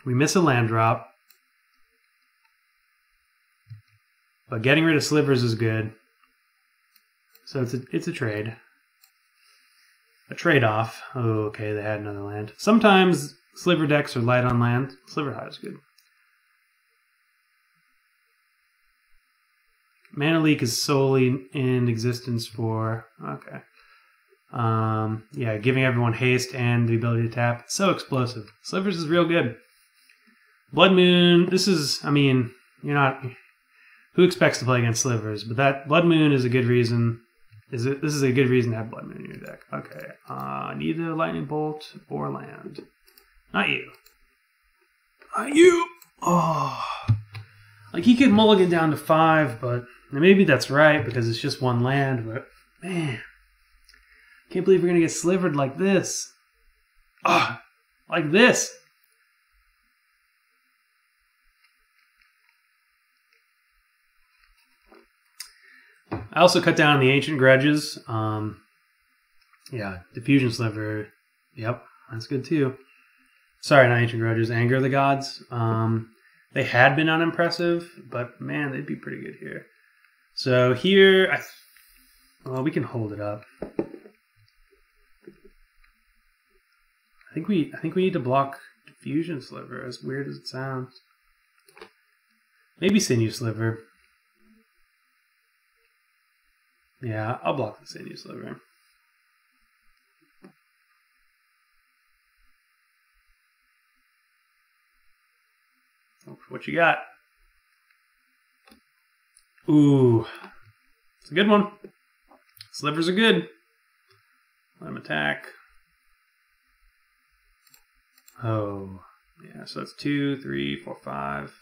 Speaker 1: We miss a land drop. But getting rid of slivers is good. So it's a trade. A trade-off. Oh, okay, they had another land. Sometimes sliver decks are light on land. Sliver Hive is good. Mana Leak is solely in existence for... Okay. Yeah, giving everyone haste and the ability to tap. It's so explosive. Slivers is real good. Blood Moon, this is... I mean, you're not... Who expects to play against slivers? But that Blood Moon is a good reason. This is a good reason to have Blood Moon in your deck. Okay. Need a Lightning Bolt or land. Not you. Not you! Oh. Like, he could mulligan down to 5, but maybe that's right because it's just one land, but man. Can't believe we're going to get slivered like this. Ah, like this. I also cut down the Ancient Grudges. Yeah, Diffusion Sliver. Yep, that's good too. Sorry, not Ancient Grudges. Anger of the Gods. They had been unimpressive, but man, they'd be pretty good here. So here, well, we can hold it up. I think we need to block Diffusion Sliver, as weird as it sounds. Maybe Sinew Sliver. Yeah, I'll block the Sinew Sliver. What you got? Ooh, it's a good one. Slivers are good. Let him attack. Oh, yeah, so that's 2, 3, 4, 5.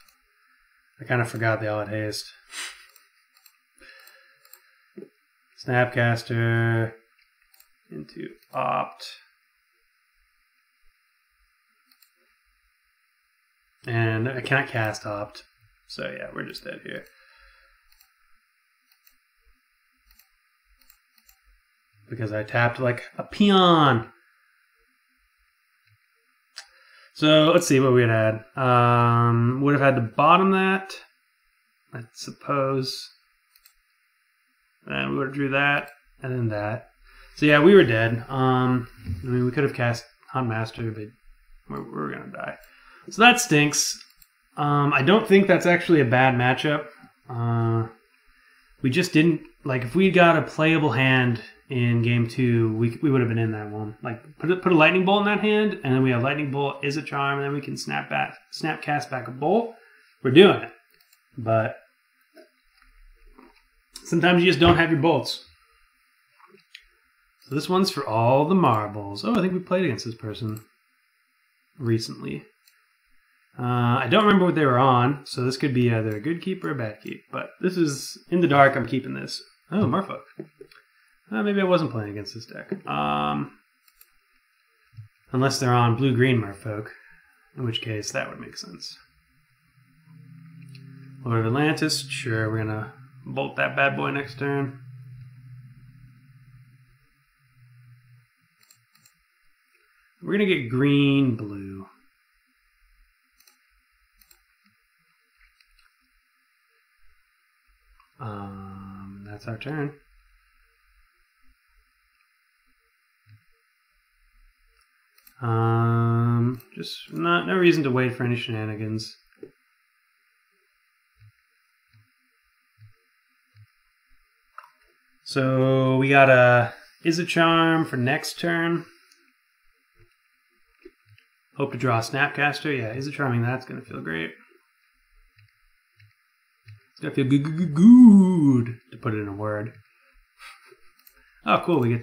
Speaker 1: I kind of forgot they all had haste. Snapcaster into opt. And I cannot cast opt. So yeah, we're just dead here. Because I tapped like a peon. So let's see what we had. Would have had to bottom that, I suppose. And we would have drew that, and then that. So yeah, we were dead. I mean, we could have cast Huntmaster, but we're going to die. So that stinks. I don't think that's actually a bad matchup. We just didn't... Like, if we got a playable hand in Game 2, we would have been in that one. Like, put a Lightning Bolt in that hand, and then we have Lightning Bolt is a charm, and then we can snap cast back a bolt. We're doing it. But... sometimes you just don't have your bolts. So this one's for all the marbles. Oh, I think we played against this person recently. I don't remember what they were on, so this could be either a good keep or a bad keep. But this is in the dark. I'm keeping this. Oh, Merfolk. Maybe I wasn't playing against this deck. Unless they're on blue-green Merfolk. in which case that would make sense. Lord of Atlantis, sure, we're gonna bolt that bad boy next turn. We're gonna get green, blue. That's our turn. Just no reason to wait for any shenanigans. So we got a Is-a-Charm for next turn. Hope to draw a Snapcaster. Yeah, Is-a-Charming that's gonna feel great. It's gonna feel good to put it in a word. Oh, cool! We get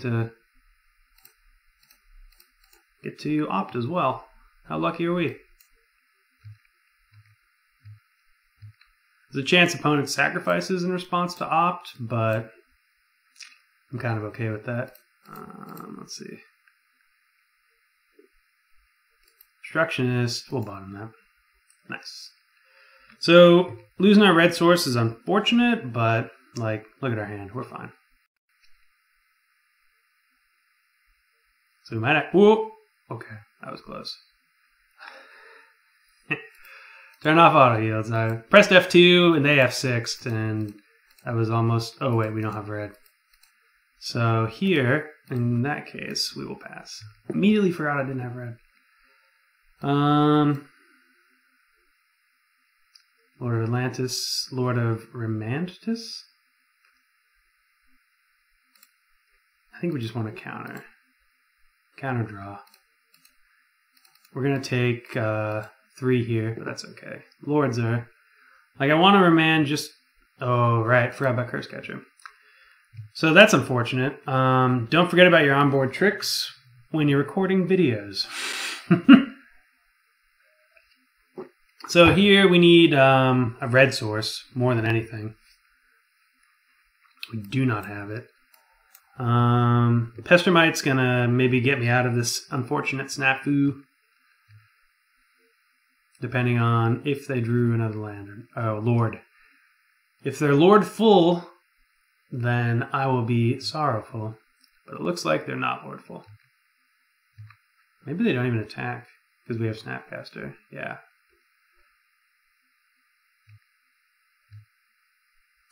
Speaker 1: to opt as well. How lucky are we? There's a chance opponent sacrifices in response to opt, but I'm kind of okay with that. Let's see. Obstructionist, we'll bottom that. Nice. So losing our red source is unfortunate, but like, look at our hand. We're fine. So we might have. Whoa! Okay, that was close. Turn off auto yields. I pressed F2 and they F6'd, and that was almost. Oh wait, we don't have red. So here, in that case, we will pass. Immediately forgot I didn't have red. Lord of Atlantis, Lord of Romantis. I think we just want to counter draw. We're gonna take 3 here, but that's okay. Lords are like, I want to remand just. Oh right, forgot about Curse Catcher. So that's unfortunate. Don't forget about your onboard tricks when you're recording videos. So here we need a red source more than anything. We do not have it. Pestermite's gonna maybe get me out of this unfortunate snafu, depending on if they drew another land. Oh, Lord. If they're Lord full, then I will be sorrowful. But it looks like they're not Lord full. Maybe they don't even attack because we have Snapcaster. Yeah.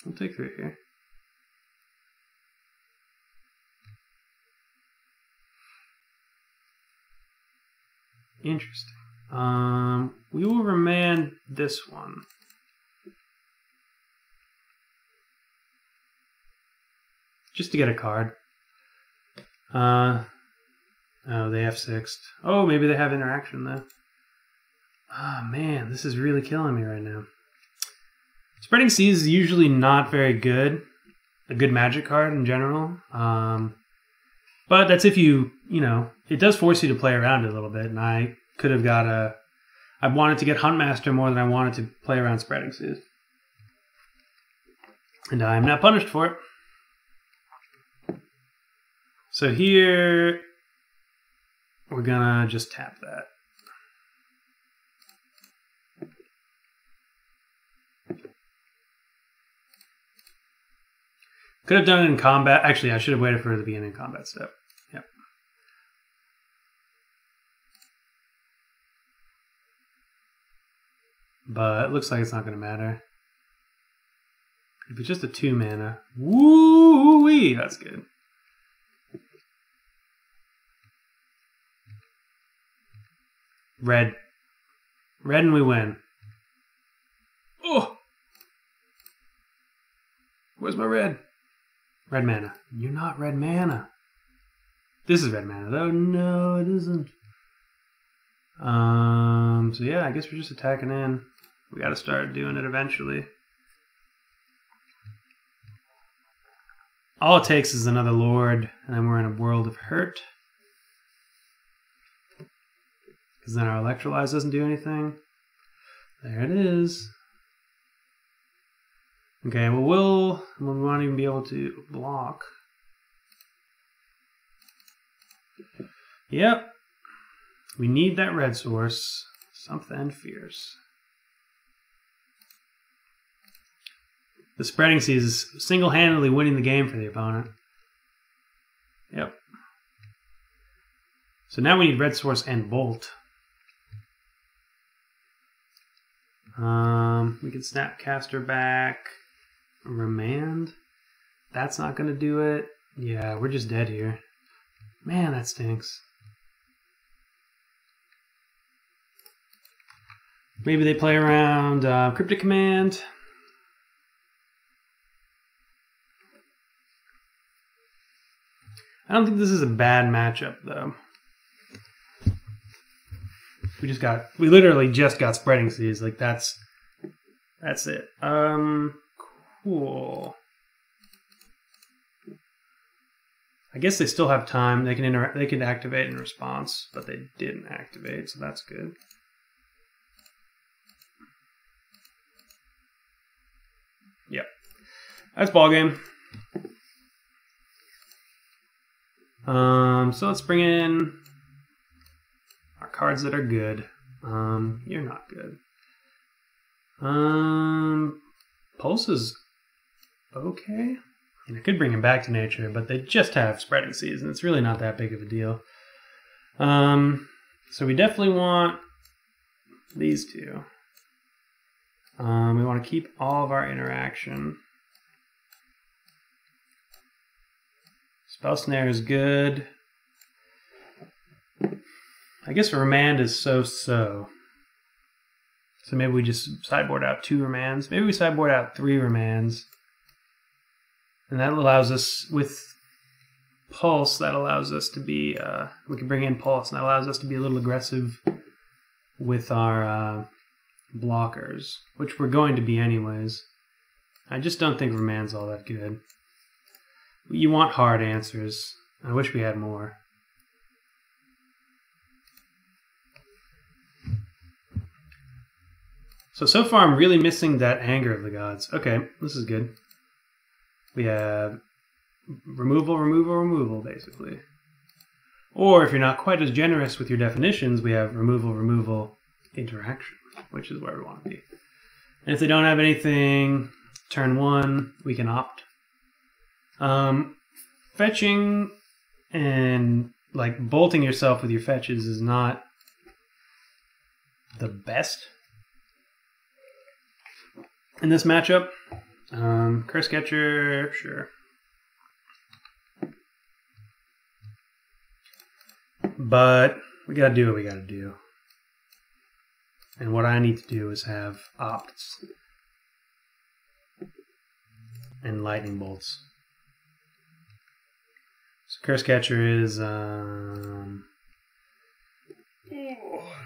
Speaker 1: We'll take 3 here. Interesting. We will remand this one. Just to get a card. Oh, they F6'd. Oh, maybe they have interaction though. Ah, man, this is really killing me right now. Spreading Seas is usually not very good. A good magic card in general. But that's if you know, it does force you to play around it a little bit. And I could have got I wanted to get Huntmaster more than I wanted to play around Spreading Seas. And I'm not punished for it. So here, we're gonna just tap that. Could have done it in combat. Actually, I should have waited for the beginning combat step. Yep. But it looks like it's not going to matter. If it's just a 2 mana. Woo-wee! That's good. Red. Red and we win. Oh! Where's my red? Red mana. You're not red mana. This is red mana though. No, it isn't. So yeah, I guess we're just attacking in. We gotta start doing it eventually. All it takes is another Lord, and then we're in a world of hurt. Because then our Electrolyze doesn't do anything. There it is. Okay, well, we won't even be able to block. Yep. We need that red source. Something fierce. The Spreading Seas is single-handedly winning the game for the opponent. Yep. So now we need Red Source and Bolt. We can Snapcaster back. Remand. That's not going to do it. Yeah, we're just dead here. Man, that stinks. Maybe they play around Cryptic Command. I don't think this is a bad matchup, though. We literally just got Spreading Seas. Like, that's it. Cool. I guess they still have time. They can activate in response, but they didn't activate, so that's good. Yep. That's ball game. So let's bring in our cards that are good. You're not good. Pulse is okay. And I could bring him back to nature, but they just have Spreading Seas, and it's really not that big of a deal. So we definitely want these two. We want to keep all of our interaction. Spell Snare is good. I guess Remand is so-so. So maybe we just sideboard out 2 Remands. Maybe we sideboard out 3 Remands. And that allows us, with Pulse, that allows us to be, we can bring in Pulse, and that allows us to be a little aggressive with our blockers, which we're going to be anyways. I just don't think Remand's all that good. You want hard answers. I wish we had more. So far I'm really missing that Anger of the Gods. Okay, this is good. We have removal, removal, removal, basically. Or if you're not quite as generous with your definitions, we have removal, removal, interaction, which is where we want to be. And if they don't have anything, turn 1, we can opt. Fetching and like bolting yourself with your fetches is not the best in this matchup. Curse Catcher, sure. But we gotta do what we gotta do. And what I need to do is have opts and lightning bolts. So Curse Catcher is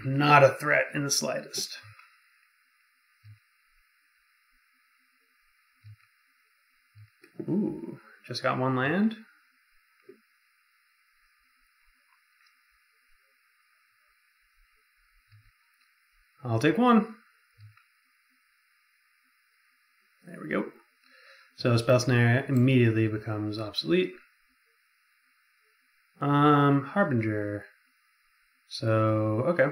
Speaker 1: not a threat in the slightest. Ooh, just got 1 land. I'll take 1. There we go. So Spell Snare immediately becomes obsolete. Harbinger. So, okay.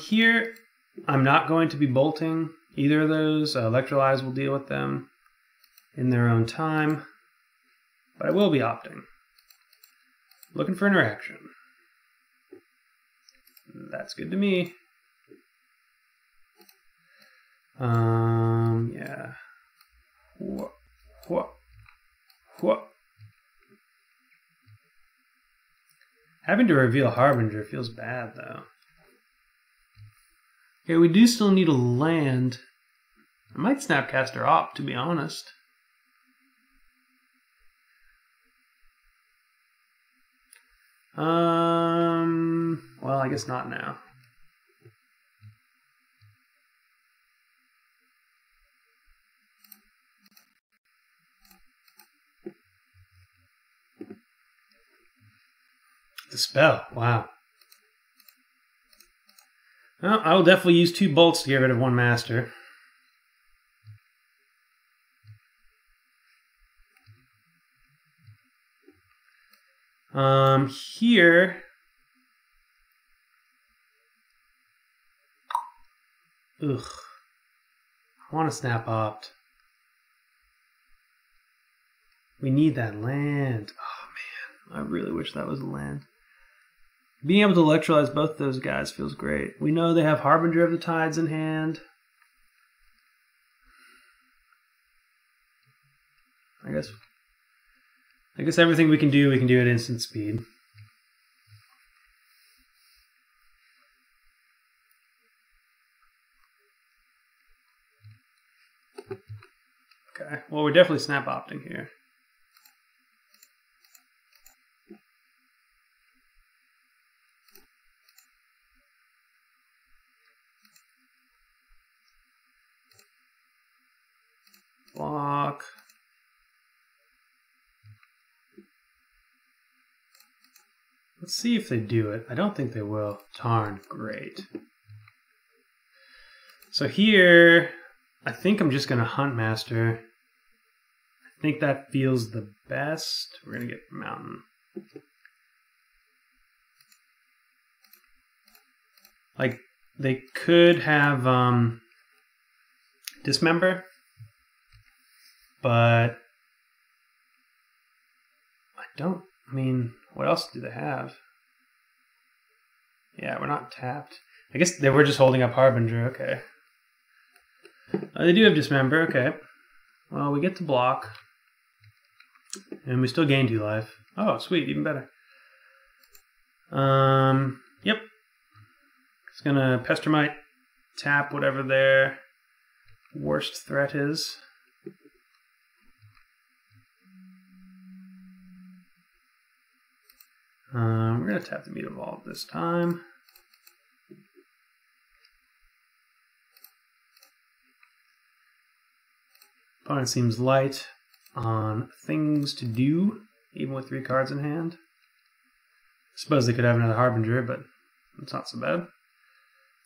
Speaker 1: Here, I'm not going to be bolting either of those. Electrolyze will deal with them in their own time. But I will be opting. Looking for interaction. That's good to me. Yeah. What? Having to reveal Harbinger feels bad, though. Okay, we do still need a land. I might Snapcaster Opt, to be honest. Well, I guess not now. The spell, wow. Well, I will definitely use 2 bolts to get rid of 1 master. Here Ugh. I want to snap opt. We need that land. Oh man, I really wish that was a land. Being able to electrolyze both those guys feels great. We know they have Harbinger of the Tides in hand. I guess everything we can do at instant speed. Okay, well, we're definitely snap opting here. Block. Let's see if they do it. I don't think they will. Darn, great. So here, I think I'm just going to Huntmaster. I think that feels the best. We're going to get Mountain. Like, they could have Dismember, but I mean, what else do they have? Yeah, we're not tapped. I guess they were just holding up Harbinger, okay. They do have Dismember, okay. Well, we get to block. And we still gain 2 life. Oh, sweet, even better. Yep. Just gonna Pestermite, tap whatever their worst threat is. We're gonna tap the Mute Evolve this time. Opponent seems light on things to do, even with 3 cards in hand. I suppose they could have another Harbinger, but it's not so bad.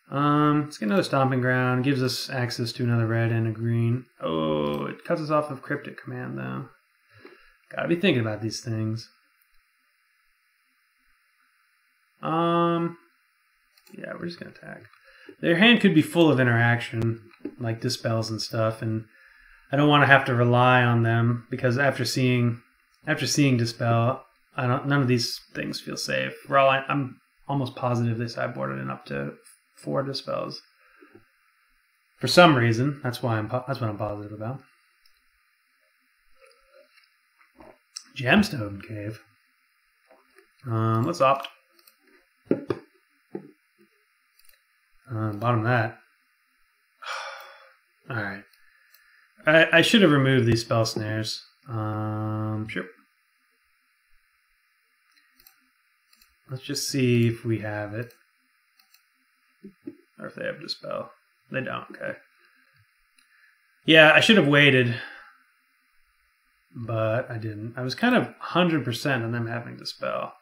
Speaker 1: Let's get another Stomping Ground. Gives us access to another red and a green. Oh, it cuts us off of Cryptic Command, though. Gotta be thinking about these things. Yeah, we're just gonna attack. Their hand could be full of interaction, like Dispels and stuff, and I don't want to have to rely on them because after seeing Dispel, none of these things feel safe. I'm almost positive they sideboarded in up to 4 Dispels. For some reason, that's what I'm positive about. Gemstone Cave. Let's opt. Bottom that. All right. I should have removed these spell snares. Sure. Let's just see if we have it. Or if they have Dispel. They don't, okay. Yeah, I should have waited. But I didn't. I was kind of 100% on them having Dispel.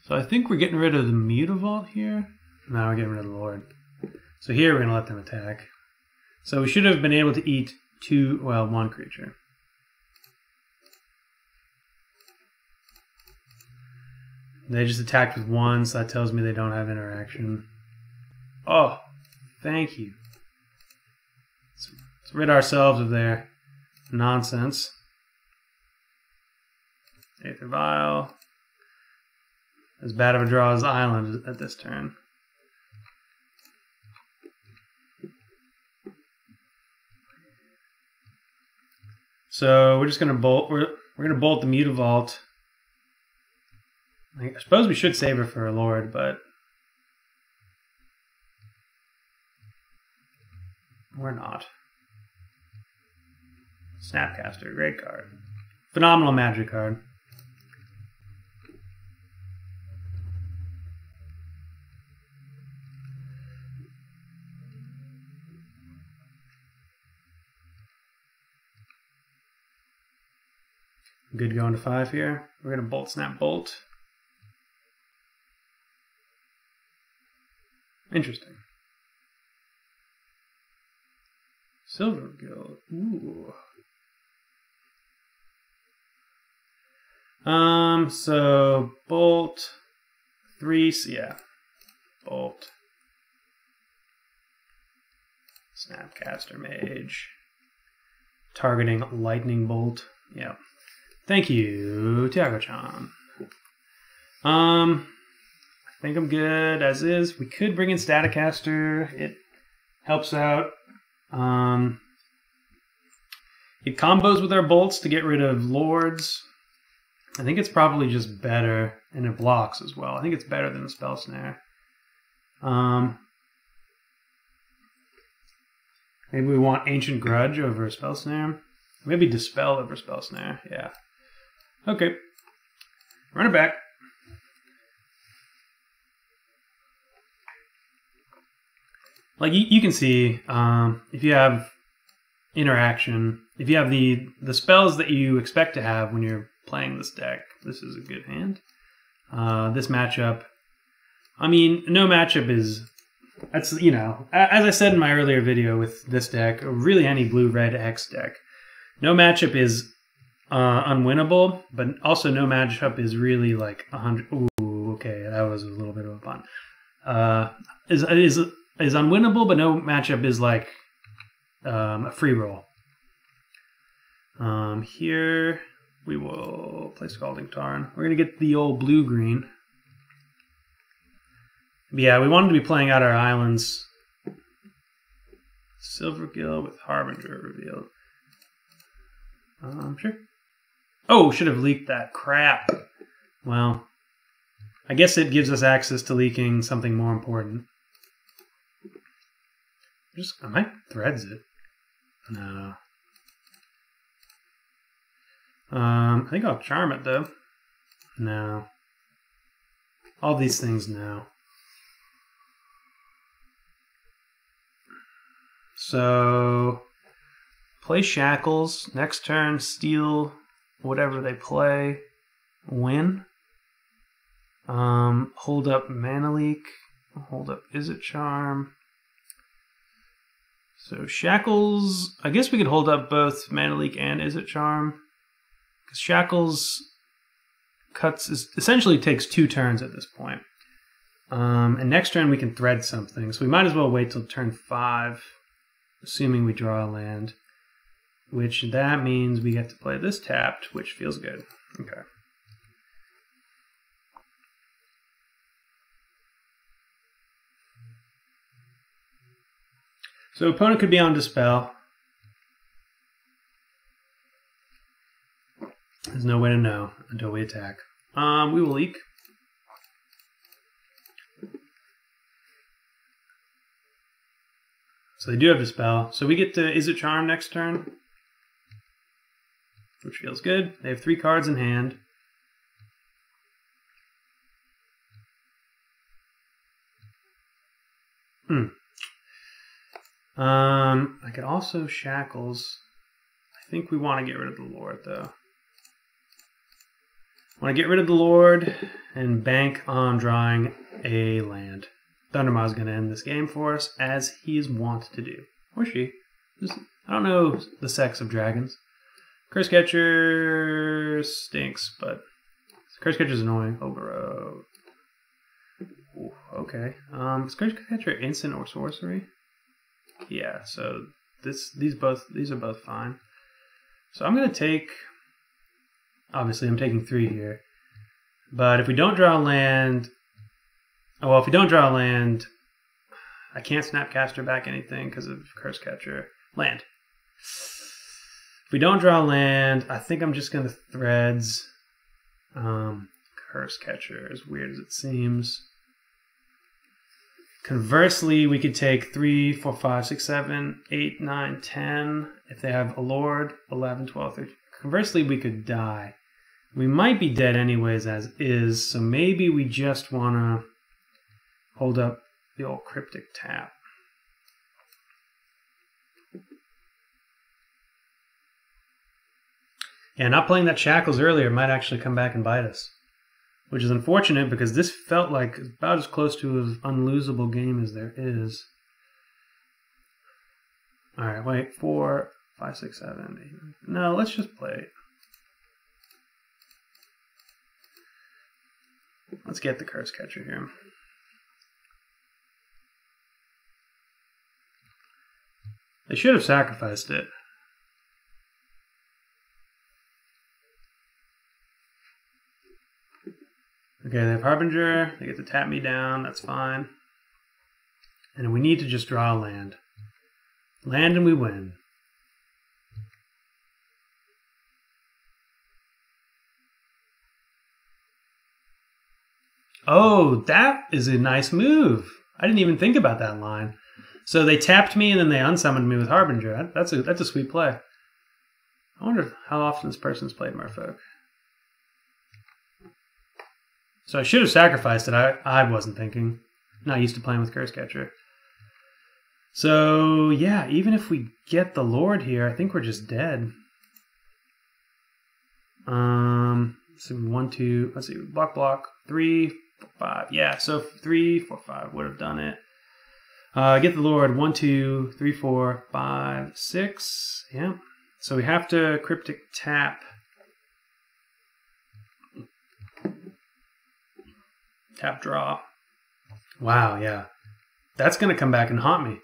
Speaker 1: So I think we're getting rid of the Mutavault here. Now we're getting rid of the Lord. So here we're going to let them attack. So we should have been able to eat 1 creature. They just attacked with 1, so that tells me they don't have interaction. Oh, thank you. Let's rid ourselves of their nonsense. Aether Vial. As bad of a draw as Island at this turn. So we're just gonna bolt. We're gonna bolt the Mutavault. I suppose we should save her for a Lord, but we're not. Snapcaster, great card. Phenomenal magic card. Good going to 5 here. We're going to Bolt, Snap, Bolt. Interesting. Silver Guild. Ooh. So bolt 3, yeah. Bolt. Snapcaster Mage. Targeting Lightning Bolt. Yeah. Thank you, Tiago-chan. I think I'm good as is. We could bring in Staticaster. It helps out. It combos with our bolts to get rid of lords. I think it's probably just better, and it blocks as well. I think it's better than the Spell Snare. Maybe we want Ancient Grudge over Spell Snare. Maybe Dispel over Spell Snare. Yeah. Okay. Run it back. Like you can see, if you have interaction, if you have the spells that you expect to have when you're playing this deck, this is a good hand. This matchup, I mean, no matchup is, that's, you know, as I said in my earlier video with this deck, or really any blue-red X deck, no matchup is unwinnable, but also no matchup is really like 100. Ooh, okay, that was a little bit of a pun. Is unwinnable, but no matchup is like a free roll. Here we will play Scalding Tarn. We're gonna get the old blue-green. Yeah, we wanted to be playing out our islands. Silvergill with Harbinger revealed. Sure. Oh, should have leaked that. Crap. Well, I guess it gives us access to leaking something more important. I might threads it. No. I think I'll charm it though. No. All these things now. So play Shackles. Next turn, steal whatever they play. Win. Hold up Mana Leak. Hold up Izzet Charm. So Shackles, I guess we could hold up both Mana Leak and Izzet Charm. Because Shackles essentially takes 2 turns at this point. And next turn we can thread something. So we might as well wait till turn 5, assuming we draw a land. Which that means we get to play this tapped, which feels good. Okay. So opponent could be on Dispel. There's no way to know until we attack. We will leak. So they do have Dispel. So we get to Izzet Charm next turn, which feels good. They have 3 cards in hand. I could also Shackles. I think we want to get rid of the Lord, though. I want to get rid of the Lord and bank on drawing a land. Thundermaw is going to end this game for us, as he is wont to do. Or she. I don't know the sex of dragons. Curse Catcher stinks, but Curse Catcher's annoying. Overroad. Ooh, okay. Is Curse Catcher instant or sorcery? Yeah, so these are both fine. So I'm gonna take, obviously I'm taking 3 here. But if we don't draw a land, well, if we don't draw a land, I can't Snapcaster back anything because of Curse Catcher. Land. If we don't draw land, I think I'm just gonna threads Curse Catcher, as weird as it seems. Conversely, we could take 3, 4, 5, 6, 7, 8, 9, 10. If they have a Lord, 11, 12, 13. Conversely, we could die. We might be dead anyways as is, so maybe we just want to hold up the old Cryptic Tap. Yeah, not playing that Shackles earlier might actually come back and bite us. Which is unfortunate because this felt like about as close to an unlosable game as there is. Alright, wait. 4, 5, 6, 7, 8. No, let's just play. Let's get the Curse Catcher here. They should have sacrificed it. Okay, they have Harbinger. They get to tap me down. That's fine. And we need to just draw a land. Land and we win. Oh, that is a nice move. I didn't even think about that line. So they tapped me and then they unsummoned me with Harbinger. That's a sweet play. I wonder how often this person's played Merfolk. So I should have sacrificed it. I wasn't thinking. Not used to playing with Curse Catcher. So yeah, even if we get the Lord here, I think we're just dead. So 1, 2. Let's see. Block. 3, 4, 5. Yeah. So 3, 4, 5 would have done it. Get the Lord. 1, 2, 3, 4, 5, 6. Yeah. So we have to Cryptic tap. Tap draw. Wow, yeah. That's going to come back and haunt me.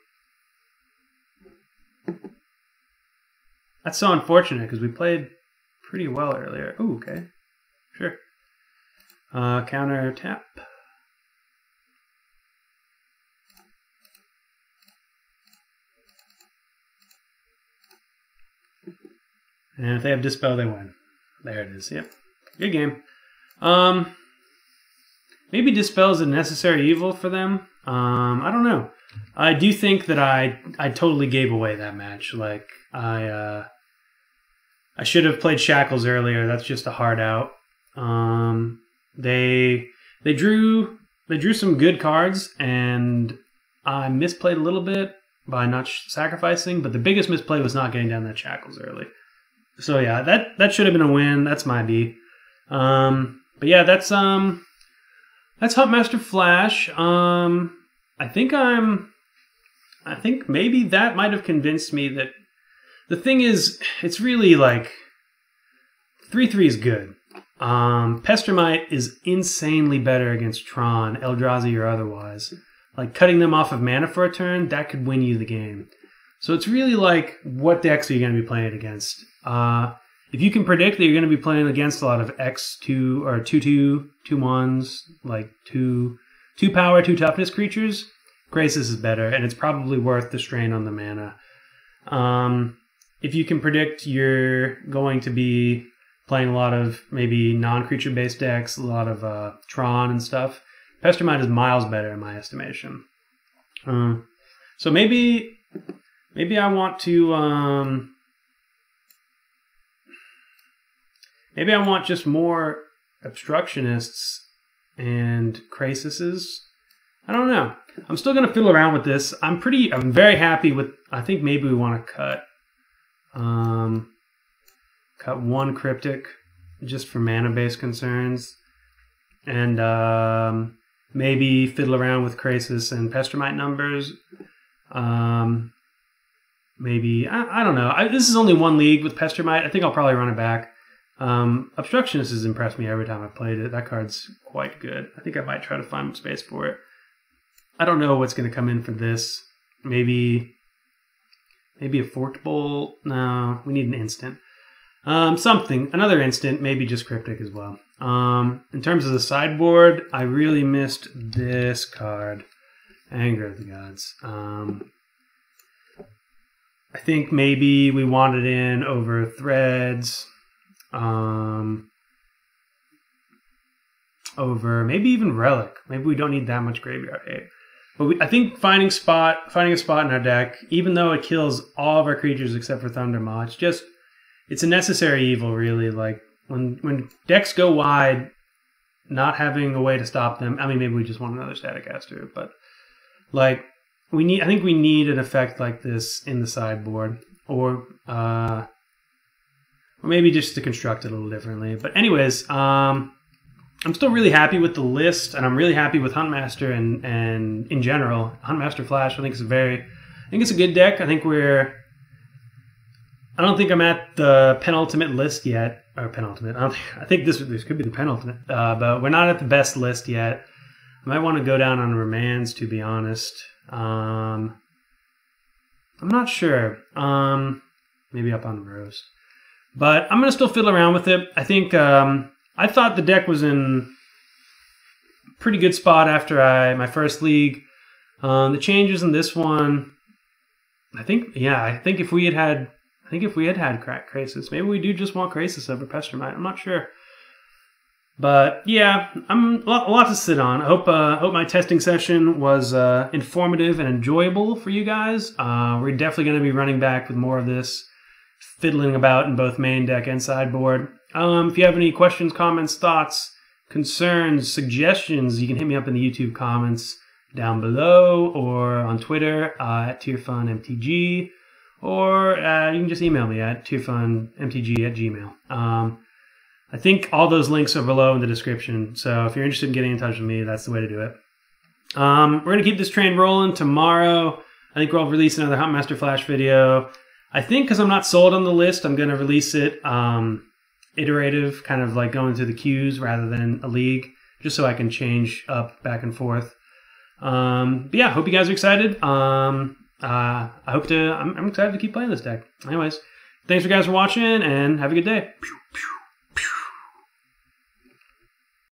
Speaker 1: That's so unfortunate because we played pretty well earlier. Ooh, okay. Sure. Counter tap. And if they have Dispel, they win. There it is. Yep. Good game. Maybe Dispel is a necessary evil for them. I don't know. I do think that I totally gave away that match. Like I should have played Shackles earlier. That's just a hard out. They drew some good cards, and I misplayed a little bit by not sacrificing. But the biggest misplay was not getting down that Shackles early. So yeah, that should have been a win. That's my B. But yeah, that's Huntmaster Flash. I think maybe that might have convinced me that the thing is, it's really like 3/3 is good. Pestermite is insanely better against Tron, Eldrazi or otherwise. Like cutting them off of mana for a turn, that could win you the game. So it's really like, what decks are you going to be playing against? If you can predict that you're going to be playing against a lot of X2 or 2/2, 2/1s, like 2 power, 2 toughness creatures, Graces is better, and it's probably worth the strain on the mana. If you can predict you're going to be playing a lot of maybe non-creature based decks, a lot of Tron and stuff, Pestermite is miles better in my estimation. So maybe I want to maybe I want just more obstructionists and Crasises. I don't know. I'm still gonna fiddle around with this. I'm very happy with. I think maybe we want to cut one Cryptic just for mana-based concerns, and maybe fiddle around with Crasis and Pestermite numbers. Maybe I don't know. This is only one league with Pestermite. I think I'll probably run it back. Obstructionist has impressed me every time I've played it. That card's quite good. I think I might try to find space for it. I don't know what's going to come in for this. Maybe a Forked Bolt. No, we need an instant. Another instant, maybe just Cryptic as well. In terms of the sideboard, I really missed this card, Anger of the Gods. I think maybe we want it in over Threads, over maybe even Relic. Maybe we don't need that much graveyard hate. But I think finding a spot in our deck, even though it kills all of our creatures except for Thundermaw, it's a necessary evil, really. Like when decks go wide, not having a way to stop them. I mean, maybe we just want another Static Caster, but like I think we need an effect like this in the sideboard, or maybe just to construct it a little differently. But anyways, I'm still really happy with the list, and I'm really happy with Huntmaster and in general. Huntmaster Flash, I think it's a good deck. I think I don't think I'm at the penultimate list yet, or penultimate. I think this could be the penultimate, but we're not at the best list yet. I might want to go down on Remands, to be honest. I'm not sure. Maybe up on Rose. But I'm going to still fiddle around with it. I think I thought the deck was in a pretty good spot after my first league. The changes in this one, I think if we had Krasis, maybe we do just want Krasis over Pestermite. I'm not sure. But yeah, I'm a lot to sit on. I hope my testing session was informative and enjoyable for you guys. We're definitely going to be running back with more of this, fiddling about in both main deck and sideboard. If you have any questions, comments, thoughts, concerns, suggestions, you can hit me up in the YouTube comments down below or on Twitter at TierFunMTG, or you can just email me at TierFunMTG@gmail.com. I think all those links are below in the description, so if you're interested in getting in touch with me, that's the way to do it. We're going to keep this train rolling tomorrow. I think we'll release another Huntmaster Flash video. I think because I'm not sold on the list, I'm going to release it iterative, kind of like going through the queues rather than a league, just so I can change up back and forth. But yeah, hope you guys are excited. I'm excited to keep playing this deck. Anyways, thanks for guys for watching, and have a good day. Pew, pew.